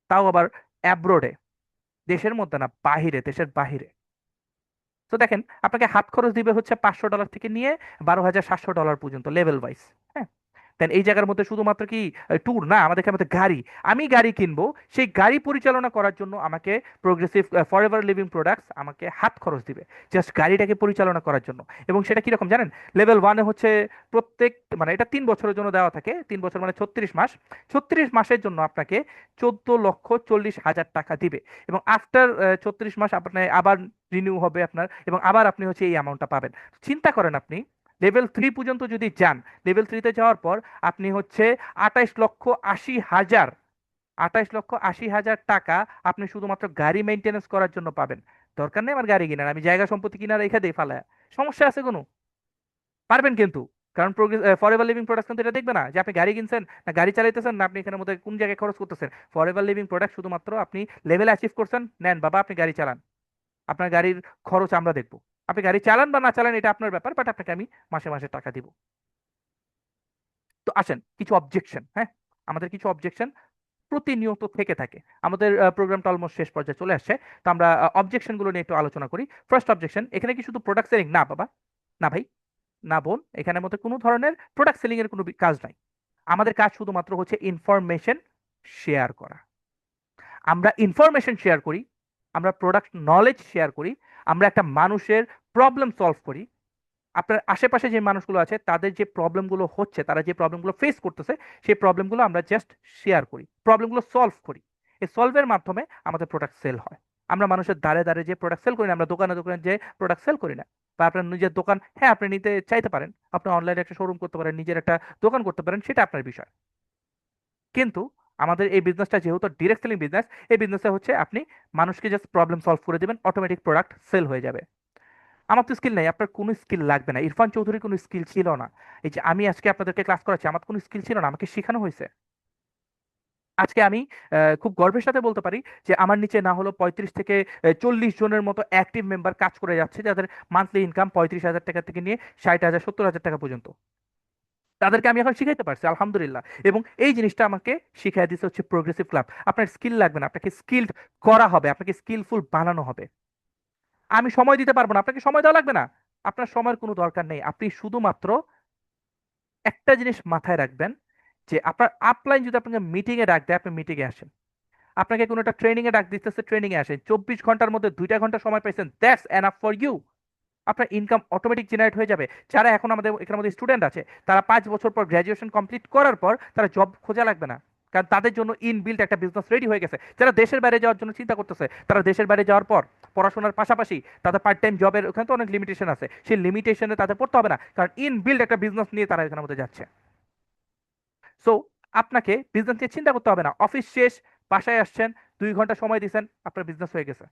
তাও আবার অ্যাব্রোডে, দেশের মধ্যে না, বাহিরে, দেশের বাহিরে। তো দেখেন, আপনাকে হাত খরচ দিবে হচ্ছে $500 থেকে নিয়ে $12,700 পর্যন্ত লেভেল ওয়াইজ। হ্যাঁ, দেন এই জায়গার মধ্যে শুধুমাত্র কি ট্যুর না, আমাদের এখানে মধ্যে গাড়ি, আমি গাড়ি কিনবো, সেই গাড়ি পরিচালনা করার জন্য আমাকে প্রোগ্রেসিভ ফরএভার লিভিং প্রোডাক্টস আমাকে হাত খরচ দিবে জাস্ট গাড়িটাকে পরিচালনা করার জন্য। এবং সেটা কিরকম জানেন? লেভেল 1-এ হচ্ছে প্রত্যেক, মানে এটা 3 বছরের জন্য দেওয়া থাকে, 3 বছর মানে 36 মাস, 36 মাসের জন্য আপনাকে 14,40,000 টাকা দিবে। এবং আফটার 36 মাস আপনার আবার রিনিউ হবে আপনার, এবং আবার আপনি হচ্ছে এই অ্যামাউন্টটা পাবেন। চিন্তা করেন, আপনি লেভেল 3 পর্যন্ত যদি যান, লেভেল 3-তে যাওয়ার পর আপনি হচ্ছে 28,80,000, 28,80,000 টাকা আপনি শুধুমাত্র গাড়ি মেনটেনেন্স করার জন্য পাবেন। দরকার নেই আমার গাড়ি কিনার, আমি জায়গা সম্পত্তি কিনা রেখে দেই ফালায়া। সমস্যা আছে কোনো? পারবেন কিন্তু, কারণ ফরএভার লিভিং প্রোডাক্ট কিন্তু এটা দেখবে না যে আপনি গাড়ি কিনছেন না গাড়ি চালাইতেছেন না আপনি এখানের মধ্যে কোন জায়গায় খরচ করতেছেন। ফরএভার লিভিং প্রোডাক্ট শুধুমাত্র আপনি লেভেল অ্যাচিভ করছেন, নেন বাবা আপনি গাড়ি চালান, আপনার গাড়ির খরচ আমরা দেখবো। আপনি গাড়ি চালান বা না চালান এটা আপনার ব্যাপার, বাট আপনাকে আমি মাসে মাসে টাকা দিব। তো আসেন কিছু অবজেকশন, হ্যাঁ, আমাদের কিছু অবজেকশন প্রতিনিয়ত থেকে থাকে। আমাদের প্রোগ্রামটা অলমোস্ট শেষ পর্যায়ে চলে আসছে, তো আমরা অবজেকশন গুলো নিয়ে একটু আলোচনা করি। ফার্স্ট অবজেকশন, এখানে কি শুধু প্রোডাক্ট সেলিং? না বাবা, না ভাই, না বোন, এখানের মধ্যে কোনো ধরনের প্রোডাক্ট সেলিং এর কোনো কাজ নাই। আমাদের কাজ শুধুমাত্র হচ্ছে ইনফরমেশন শেয়ার করা। আমরা ইনফরমেশন শেয়ার করি, আমরা প্রোডাক্ট নলেজ শেয়ার করি, আমরা একটা মানুষের প্রবলেম সলভ করি। আপনার আশেপাশে যে মানুষগুলো আছে তাদের যে প্রবলেমগুলো হচ্ছে, তারা যে প্রবলেমগুলো ফেস করতেছে, সেই প্রবলেমগুলো আমরা জাস্ট শেয়ার করি, প্রবলেমগুলো সলভ করি। এই সলভের মাধ্যমে আমাদের প্রোডাক্ট সেল হয়। আমরা মানুষের দ্বারে দ্বারে যে প্রোডাক্ট সেল করি না, আমরা দোকানে দোকানে যে প্রোডাক্ট সেল করি না। বা আপনার নিজের দোকান, হ্যাঁ আপনি নিতে চাইতে পারেন, আপনি অনলাইনে একটা শোরুম করতে পারেন, নিজের একটা দোকান করতে পারেন, সেটা আপনার বিষয়। কিন্তু আমাদের এই বিজনেসটা যেহেতু ডিরেক্ট সেলিং বিজনেস, এই বিজনেসে হচ্ছে আপনি মানুষকে জাস্ট প্রবলেম সলভ করে দেবেন, অটোমেটিক প্রোডাক্ট সেল হয়ে যাবে। আমার তো স্কিল নাই, আপনার কোনো স্কিল লাগবে না। ইরফান চৌধুরীর কোনো স্কিল ছিল না। এই যে আমি আজকে আপনাদেরকে ক্লাস করাচ্ছি, আমার কোনো স্কিল ছিল না, আমাকে শেখানো হয়েছে। আজকে আমি খুব গর্বের সাথে বলতে পারি যে আমার নিচে না হলো 35 থেকে 40 জনের মতো অ্যাক্টিভ মেম্বার কাজ করে যাচ্ছে, যাদের মান্থলি ইনকাম 35,000 টাকা থেকে নিয়ে 60,000 70,000 টাকা পর্যন্ত। তাদেরকে আমি এখন শিখাইতে পারছি আলহামদুলিল্লাহ। এবং এই জিনিসটা আমাকে শিখাই দিচ্ছে হচ্ছে প্রোগ্রেসিভ ক্লাব। আপনার স্কিল লাগবে না, আপনাকে স্কিলড করা হবে, আপনাকে স্কিলফুল বানানো হবে। আমি সময় দিতে পারবো না, আপনাকে সময় দেওয়া লাগবে না, আপনার সময়ের কোনো দরকার নেই। আপনি শুধুমাত্র একটা জিনিস মাথায় রাখবেন, যে আপনার আপলাইন যদি আপনাকে মিটিং এ ডাক দেয়, আপনি মিটিং এ আসেন। আপনাকে কোনো একটা ট্রেনিং এ ডাক দিতেছে, ট্রেনিং এ আসেন। 24 ঘন্টার মধ্যে 2টা ঘন্টা সময় পাইছেন, দ্যাটস এনাফ ফর ইউ। আপনার ইনকাম অটোমেটিক জেনারেট হয়ে যাবে। যারা এখন আমাদের এখানে মধ্যে স্টুডেন্ট আছে, তারা 5 বছর পর গ্র্যাজুয়েশন কমপ্লিট করার পর তারা জব খোঁজা লাগবে না, কারণ তাদের জন্য ইনবিল্ট একটা বিজনেস রেডি হয়ে গেছে। যারা দেশের বাইরে যাওয়ার জন্য চিন্তা করতেছে, তারা দেশের বাইরে যাওয়ার পর পড়াশোনার পাশাপাশি তাদের পার্ট টাইম জবের ওখানে তো অনেক লিমিটেশন আছে, সেই লিমিটেশনে তাদের পড়তে হবে না, কারণ ইনবিল্ট একটা বিজনেস নিয়ে তারা এখানের মধ্যে যাচ্ছে। সো আপনাকে বিজনেস নিয়ে চিন্তা করতে হবে না। অফিস শেষ, বাসায় আসছেন, 2 ঘন্টা সময় দিয়েছেন, আপনার বিজনেস হয়ে গেছে,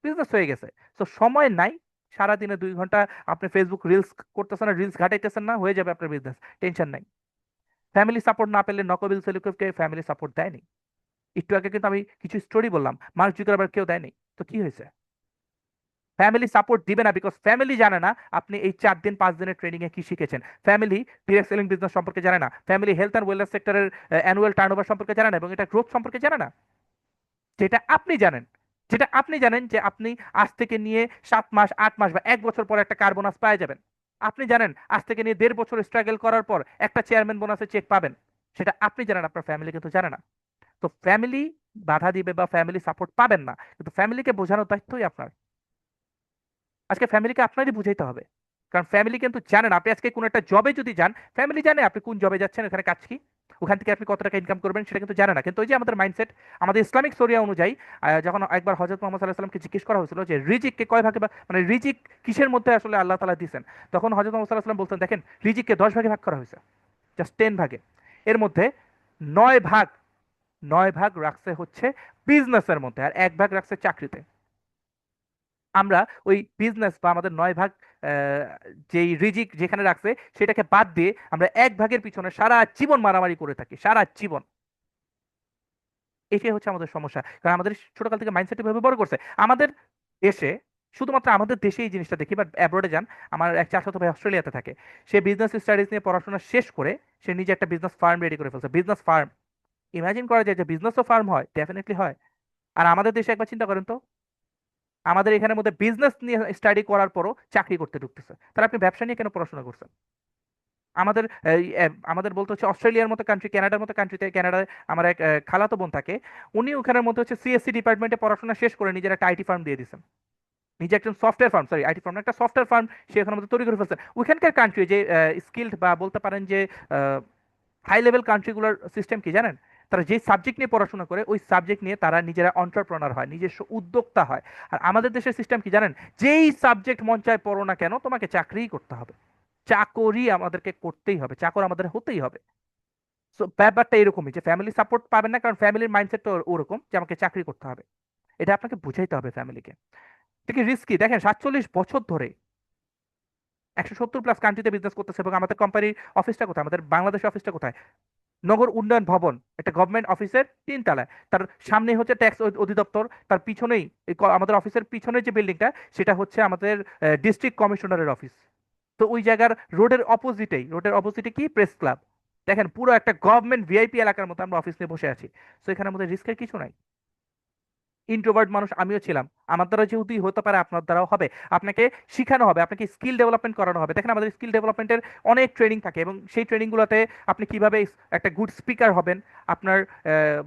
বিজনেস হয়ে গেছে। তো সময় নাই, সারাদিনে 2 ঘন্টা আপনি ফেসবুক রিলস করতেছেন না, রিলস ঘাটাইতেছেন না, হয়ে যাবে আপনার বিজনেস, টেনশন নাই। ফ্যামিলি সাপোর্ট না পেলে নকবিল সেলিককে ফ্যামিলি সাপোর্ট দেয়নি। একটু আগে কিন্তু আমি কিছু স্টোরি বললাম, মার্ক জুকারবার্গ কেউ দেয়নি, তো কি হয়েছে? ফ্যামিলি সাপোর্ট দিবে না, বিকজ ফ্যামিলি জানে না আপনি এই 4 দিন 5 দিনের ট্রেনিং এ কি শিখেছেন। ফ্যামিলি ডিরেক্ট সেলিং বিজনেস সম্পর্কে জানে না, ফ্যামিলি হেলথ অ্যান্ড ওয়েলনেস সেক্টরের অ্যানুয়াল টার্নওভার সম্পর্কে জানে না, এবং এটা গ্রোথ সম্পর্কে জানে না, যেটা আপনি জানেন। যেটা আপনি জানেন যে আপনি আজ থেকে নিয়ে 7 মাস 8 মাস বা 1 বছর পরে একটা কার বোনাস পাওয়া যাবেন। আপনি জানেন আজ থেকে নিয়ে 1.5 বছর স্ট্রাগল করার পর একটা চেয়ারম্যান বোনাসের চেক পাবেন। সেটা আপনি জানেন, আপনার ফ্যামিলি কিন্তু জানে না। তো ফ্যামিলি বাধা দিবে বা ফ্যামিলি সাপোর্ট পাবেন না, কিন্তু ফ্যামিলিকে বোঝানোর দায়িত্বই আপনার। আজকে ফ্যামিলিকে আপনারই বুঝাইতে হবে, কারণ ফ্যামিলি কিন্তু জানেন আপনি আজকে কোন একটা জবে যদি যান, ফ্যামিলি জানে আপনি কোন জবে যাচ্ছেন, এখানে কাজ কি, ওখান থেকে আপনি কত টাকা ইনকাম করবেন সেটা কিন্তু জানে না। কিন্তু ওই যে আমাদের মাইন্ডসেট, আমাদের ইসলামিক শরিয়া অনুযায়ী যখন একবার হযরত মুহাম্মদ সাল্লাল্লাহু আলাইহি ওয়াসাল্লামকে জিজ্ঞেস করা হয়েছিল যে রিজিককে কয় ভাগে মানে রিজিক কিসের মধ্যে আসলে আল্লাহ তাআলা দিয়েছেন, তখন হযরত মুহাম্মদ সাল্লাল্লাহু আলাইহি ওয়াসাল্লাম বলতেন দেখেন রিজিককে 10 ভাগে ভাগ করা হয়েছে, জাস্ট 10 ভাগে। এর মধ্যে 9 ভাগ, 9 ভাগ রাখছে হচ্ছে বিজনেসের মধ্যে, আর 1 ভাগ রাখছে চাকরিতে। আমরা ওই বিজনেস বা আমাদের 9 ভাগ আহ, যেই রিজিক যেখানে রাখছে সেটাকে বাদ দিয়ে আমরা 1 ভাগের পিছনে সারা জীবন মারামারি করে থাকি, সারা জীবন। এটাই হচ্ছে আমাদের সমস্যা, কারণ আমাদের ছোটকাল থেকে মাইন্ডসেট এভাবে বড় করছে। আমাদের দেশে, শুধুমাত্র আমাদের দেশে এই জিনিসটা দেখি, বাট অ্যাব্রোডে যান, আমার এক চাচাতো ভাই অস্ট্রেলিয়াতে থাকে, সে বিজনেস স্টাডিজ নিয়ে পড়াশোনা শেষ করে সে নিজে একটা বিজনেস ফার্ম রেডি করে ফেলছে, বিজনেস ফার্ম। ইমাজিন করা যায় যে বিজনেসও ফার্ম হয়, ডেফিনেটলি হয়। আর আমাদের দেশে একবার চিন্তা করেন তো, আমাদের এখানের মধ্যে বিজনেস নিয়ে স্টাডি করার পরও চাকরি করতে ঢুকতেছে, তাহলে আপনি ব্যবসা নিয়ে কেন পড়াশোনা করছেন? আমাদের আমাদের বলতে হচ্ছে অস্ট্রেলিয়ার মতো কান্ট্রি, কানাডার মতো কান্ট্রিতে, কানাডায় আমার এক খালাতো বোন থাকে, উনি ওখানের মধ্যে হচ্ছে সিএসসি ডিপার্টমেন্টে পড়াশোনা শেষ করে নিজের একটা আইটি ফার্ম দিয়ে দিয়েছেন। নিজে একজন software firm, sorry IT firm, একটা সফটওয়্যার ফার্ম সে এখানের মধ্যে তৈরি করে ফেলছেন। ওইখানকার কান্ট্রি যে স্কিল্ড বা বলতে পারেন যে হাই লেভেল কান্ট্রিগুলোর সিস্টেম কি জানেন? তারা যে সাবজেক্ট নিয়ে পড়াশোনা করে ওই সাবজেক্ট নিয়ে তারা নিজেরা অন্টারপ্রেনার হয়, নিজস্ব উদ্যোক্তা হয়। আর আমাদের দেশের সিস্টেম কি জানেন? যেই সাবজেক্ট মন চায় পড়ো না কেন, তোমাকে চাকরিই করতে হবে, চাকরি আমাদেরকে করতেই হবে, চাকর আমাদের হতেই হবে। সো ব্যাপারটা এরকমই যে ফ্যামিলি সাপোর্ট পাবেন না, কারণ ফ্যামিলির মাইন্ডসেটটা ওরকম যে আমাকে চাকরি করতে হবে। এটা আপনাকে বুঝাইতে হবে ফ্যামিলিকে। ঠিক রিস্কি, দেখেন 47 বছর ধরে 170+ কান্ট্রিতে বিজনেস করতেছে, এবং আমাদের কোম্পানির অফিসটা কোথায়, আমাদের বাংলাদেশের অফিসটা কোথায়? নগর উন্নয়ন ভবন, একটা গভর্নমেন্ট অফিসের 3 তলায়, তার সামনে হচ্ছে ট্যাক্স অধিদপ্তর, তার পিছনেই আমাদের অফিসের পিছনে যে বিল্ডিংটা সেটা হচ্ছে আমাদের ডিস্ট্রিক্ট কমিশনারের অফিস। তো ওই জায়গার রোডের অপোজিটে কি প্রেস ক্লাব। দেখেন পুরো একটা গভর্নমেন্ট ভিআইপি এলাকার মতো আমরা অফিস নিয়ে বসে আছি। তো এখানের মধ্যে রিস্কের কিছু নাই। ইন্ট্রোভার্ট মানুষ আমিও ছিলাম, আমার দ্বারা যেহেতু হতে পারে আপনার দ্বারাও হবে। আপনাকে শিখানো হবে, আপনাকে স্কিল ডেভেলপমেন্ট করানো হবে। দেখেন আমাদের স্কিল ডেভেলপমেন্টের অনেক ট্রেনিং থাকে, এবং সেই ট্রেনিংগুলোতে আপনি কিভাবে একটা গুড স্পিকার হবেন, আপনার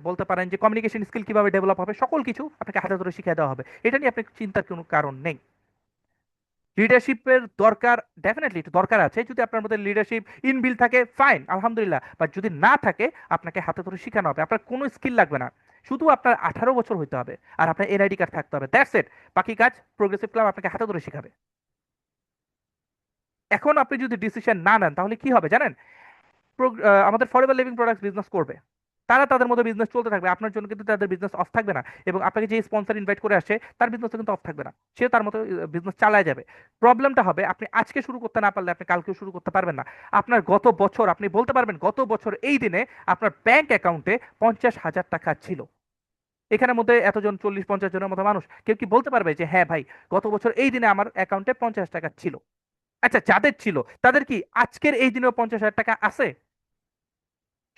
বলতে পারেন যে কমিউনিকেশন স্কিল কিভাবে ডেভেলপ হবে, সকল কিছু আপনাকে হাতে ধরে শিখিয়ে দেওয়া হবে। এটা নিয়ে আপনার চিন্তার কোনো কারণ নেই। লিডারশিপের দরকার, ডেফিনেটলি একটু দরকার আছে। যদি আপনার মধ্যে লিডারশিপ ইনবিল থাকে, ফাইন, আলহামদুলিল্লাহ। বাট যদি না থাকে, আপনাকে হাতে ধরে শেখানো হবে, আপনার কোনো স্কিল লাগবে না, শুধু আপনার 18 বছর হইতে হবে আর আপনার এনআইডি কার্ড থাকতে হবে, দ্যাটস ইট। বাকি কাজ প্রোগ্রেসিভ ক্লাব আপনাকে হাতে ধরে শেখাবে। এখন আপনি যদি ডিসিশন না নেন তাহলে কি হবে জানেন? আমাদের ফরএভার লিভিং প্রোডাক্টস বিজনেস করবে, তারা তাদের মধ্যে বিজনেস চলতে থাকবে, আপনার জন্য কিন্তু তাদের বিজনেস অফ থাকবে না। এবং আপনাকে যে স্পন্সর ইনভাইট করে আসে তার বিজনেস কিন্তু অফ থাকবে না, সে তার মতো বিজনেস চালায় যাবে। প্রবলেমটা হবে আপনি আজকে শুরু করতে না পারলে আপনি কালকেও শুরু করতে পারবেন না। আপনার গত বছর আপনি বলতে পারবেন গত বছর এই দিনে আপনার ব্যাংক অ্যাকাউন্টে 50,000 টাকা ছিল। এখানের মধ্যে এতজন 40-50 জনের মতো মানুষ, কেউ কি বলতে পারবে যে হ্যাঁ ভাই গত বছর এই দিনে আমার অ্যাকাউন্টে 50 টাকা ছিল? আচ্ছা, যাদের ছিল তাদের কি আজকের এই দিনেও 50,000 টাকা আছে?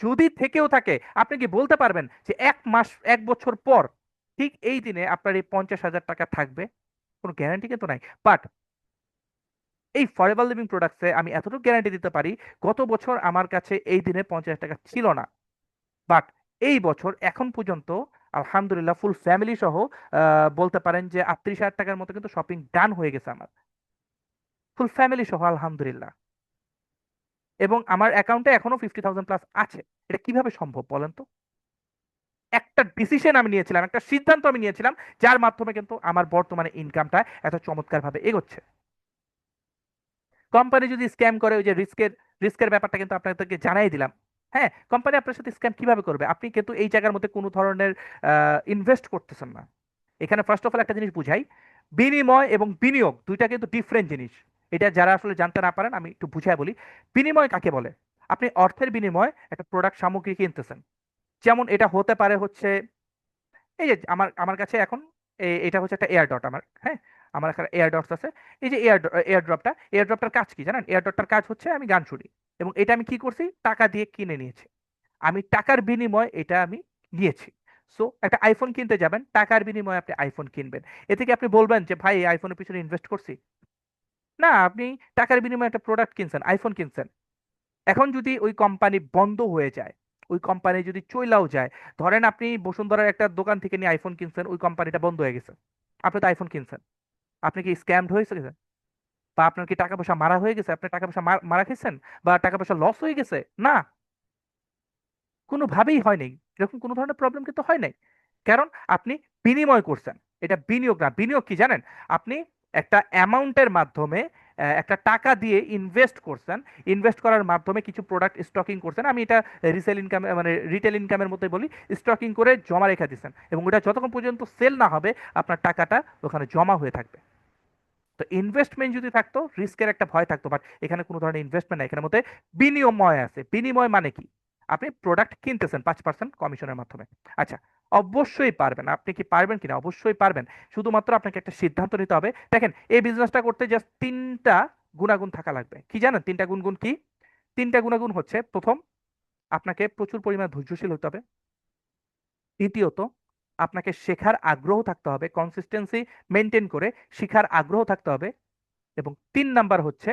যদি থেকেও থাকে, আপনি কি বলতে পারবেন যে 1 মাস 1 বছর পর ঠিক এই দিনে আপনার এই 50,000 টাকা থাকবে? কোনো গ্যারান্টি কিন্তু নাই। বাট এই ফরএভার লিভিং প্রোডাক্টসে আমি এতটুকু গ্যারান্টি দিতে পারি, গত বছর আমার কাছে এই দিনে 50,000 টাকা ছিল না, বাট এই বছর এখন পর্যন্ত আলহামদুলিল্লাহ ফুল ফ্যামিলি সহ বলতে পারেন যে 38,000 টাকার মতো কিন্তু শপিং ডান হয়ে গেছে আমার, ফুল ফ্যামিলি সহ আলহামদুলিল্লাহ। এবং আমার অ্যাকাউন্টে এখনো 50,000+ আছে। এটা কিভাবে সম্ভব বলেন তো? একটা ডিসিশন আমি নিয়েছিলাম, একটা সিদ্ধান্ত আমি নিয়েছিলাম, যার মাধ্যমে কিন্তু আমার বর্তমানে ইনকামটা এত চমৎকার ভাবে এগোচ্ছে। কোম্পানি যদি স্ক্যাম করে, ওই যে রিস্কের ব্যাপারটা কিন্তু আপনাদেরকে জানাই দিলাম। হ্যাঁ, কোম্পানি আপনার সাথে স্ক্যাম কিভাবে করবে? আপনি কিন্তু এই জায়গার মধ্যে কোনো ধরনের ইনভেস্ট করতেছেন না। এখানে ফার্স্ট অফ অল একটা জিনিস বুঝাই, বিনিময় এবং বিনিয়োগ দুইটা কিন্তু ডিফারেন্ট জিনিস। এটা যারা আসলে জানতে না পারেন আমি একটু বুঝাই বলি। বিনিময় কাকে বলে? আপনি অর্থের বিনিময়ে একটা প্রোডাক্ট সামগ্রী কিনতেছেন। যেমন এটা হতে পারে হচ্ছে, এই যে আমার আমার কাছে এখন এটা হচ্ছে একটা এয়ার ডট আমার, হ্যাঁ, আমার এখানে এয়ারড্রপস আছে। এই যে এয়ারড্রপটার কাজ কি জানেন? এয়ারড্রপটার কাজ হচ্ছে আমি গান শুনি, এবং এটা আমি কি করছি, টাকা দিয়ে কিনে নিয়েছি। আমি টাকার বিনিময়ে এটা আমি নিয়েছি। সো একটা আইফোন কিনতে যাবেন, টাকার বিনিময়ে আপনি আইফোন কিনবেন। এতে কি আপনি বলবেন যে ভাই এই আইফোনের পিছনে ইনভেস্ট করছি? না, আপনি টাকার বিনিময়ে একটা প্রোডাক্ট কিনছেন, আইফোন কিনছেন। এখন যদি ওই কোম্পানি বন্ধ হয়ে যায়, ওই কোম্পানি যদি চইলাও যায়, ধরেন আপনি বসুন্ধরার একটা দোকান থেকে নিয়ে আইফোন কিনছেন, ওই কোম্পানিটা বন্ধ হয়ে গেছে, আপনি তো আইফোন কিনছেন, আপনি কি স্ক্যামড হয়েছে গেছে? বা আপনার কি টাকা পয়সা মারা হয়ে গেছে? আপনার টাকা পয়সা মারা খেয়েছেন? বা টাকা পয়সা লস হয়ে গেছে? না, কোনোভাবেই হয় নাই। এরকম কোনো ধরনের প্রবলেম কিন্তু হয় নাই। কারণ আপনি বিনিময় করছেন। এটা বিনিয়োগ না। বিনিয়োগ কি জানেন? আপনি একটা অ্যামাউন্টের মাধ্যমে একটা টাকা দিয়ে ইনভেস্ট করছেন। ইনভেস্ট করার মাধ্যমে কিছু প্রোডাক্ট স্টকিং করছেন। আমি এটা রিসেল ইনকাম মানে রিটেল ইনকামের মধ্যে বলি। স্টকিং করে জমা রেখে দিচ্ছেন, এবং ওটা যতক্ষণ পর্যন্ত সেল না হবে আপনার টাকাটা ওখানে জমা হয়ে থাকবে। তো ইনভেস্টমেন্ট যদি থাকতো, রিস্কের একটা ভয় থাকতো, বাট এখানে কোনো ধরনের ইনভেস্টমেন্ট নাই, এখানের মধ্যে বিনিময় আছে। বিনিময় মানে কি? আপনি প্রোডাক্ট কিনতেছেন 5% কমিশনের মাধ্যমে। আচ্ছা, অবশ্যই পারবেন। আপনি কি পারবেন কিনা? অবশ্যই পারবেন। শুধুমাত্র আপনাকে একটা সিদ্ধান্ত নিতে হবে। দেখেন, এই বিজনেসটা করতে জাস্ট তিনটা গুণাগুণ থাকা লাগবে। কি জানেন তিনটা গুণগুণ কি? তিনটা গুণাগুণ হচ্ছে, প্রথম, আপনাকে প্রচুর পরিমাণ ধৈর্যশীল হতে হবে। দ্বিতীয়ত, আপনাকে শেখার আগ্রহ থাকতে হবে, কনসিস্টেন্সি মেনটেন করে শেখার আগ্রহ থাকতে হবে। এবং 3 নাম্বার হচ্ছে,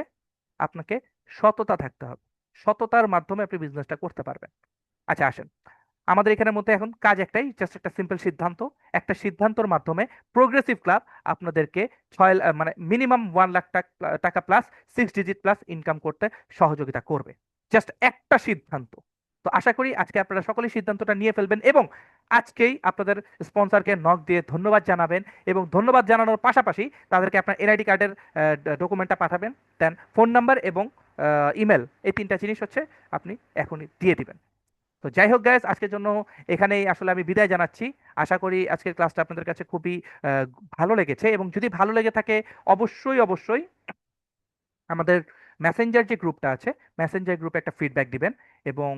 আপনাকে সততা থাকতে হবে। সততার মাধ্যমে আপনি বিজনেসটা করতে পারবেন। আচ্ছা আসেন, আমাদের এখানের মধ্যে এখন কাজ একটাই, জাস্ট একটা সিম্পল সিদ্ধান্ত। একটা সিদ্ধান্তর মাধ্যমে প্রোগ্রেসিভ ক্লাব আপনাদেরকে মানে মিনিমাম 1 লাখ টাকা প্লাস 6 ডিজিট প্লাস ইনকাম করতে সহযোগিতা করবে। জাস্ট একটা সিদ্ধান্ত। তো আশা করি আজকে আপনারা সকলেই সিদ্ধান্তটা নিয়ে ফেলবেন, এবং আজকেই আপনাদের স্পন্সরকে নক দিয়ে ধন্যবাদ জানাবেন, এবং ধন্যবাদ জানানোর পাশাপাশি তাদেরকে আপনার এনআইডি কার্ডের ডকুমেন্টটা পাঠাবেন। দেন ফোন নাম্বার এবং ইমেল, এই তিনটা জিনিস হচ্ছে আপনি এখনই দিয়ে দিবেন। তো যাই হোক গাইস, আজকের জন্য এখানেই আসলে আমি বিদায় জানাচ্ছি। আশা করি আজকের ক্লাসটা আপনাদের কাছে খুবই আহ, ভালো লেগেছে, এবং যদি ভালো লেগে থাকে অবশ্যই অবশ্যই আমাদের মেসেঞ্জার যে গ্রুপটা আছে, মেসেঞ্জার গ্রুপে একটা ফিডব্যাক দিবেন। এবং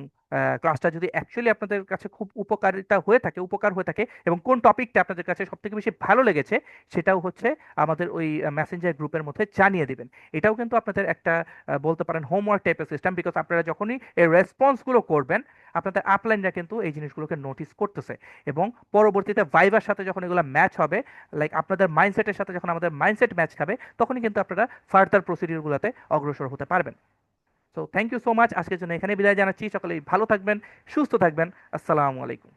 ক্লাসটা যদি অ্যাকচুয়ালি আপনাদের কাছে খুব উপকার হয়ে থাকে, এবং কোন টপিকটা আপনাদের কাছে সব থেকে বেশি ভালো লেগেছে, সেটাও হচ্ছে আমাদের ওই মেসেঞ্জার গ্রুপের মধ্যে জানিয়ে দিবেন। এটাও কিন্তু আপনাদের একটা বলতে পারেন হোমওয়ার্ক টাইপের সিস্টেম, বিকজ আপনারা যখনই এই রেসপন্সগুলো করবেন, আপনাদের আপলাইনরা কিন্তু এই জিনিসগুলোকে নোটিস করতেছে, এবং পরবর্তীতে ভাইবার সাথে যখন এগুলো ম্যাচ হবে, লাইক আপনাদের মাইন্ডসেটের সাথে যখন আমাদের মাইন্ডসেট ম্যাচ খাবে, তখনই কিন্তু আপনারা ফার্দার প্রসিডিউরগুলোতে অগ্রসর হতে পারবেন। So thank you so much. আজকের জন্য এখানে বিদায় জানাচ্ছি। সকলেই ভালো থাকবেন, সুস্থ থাকবেন। আসসালামু আলাইকুম।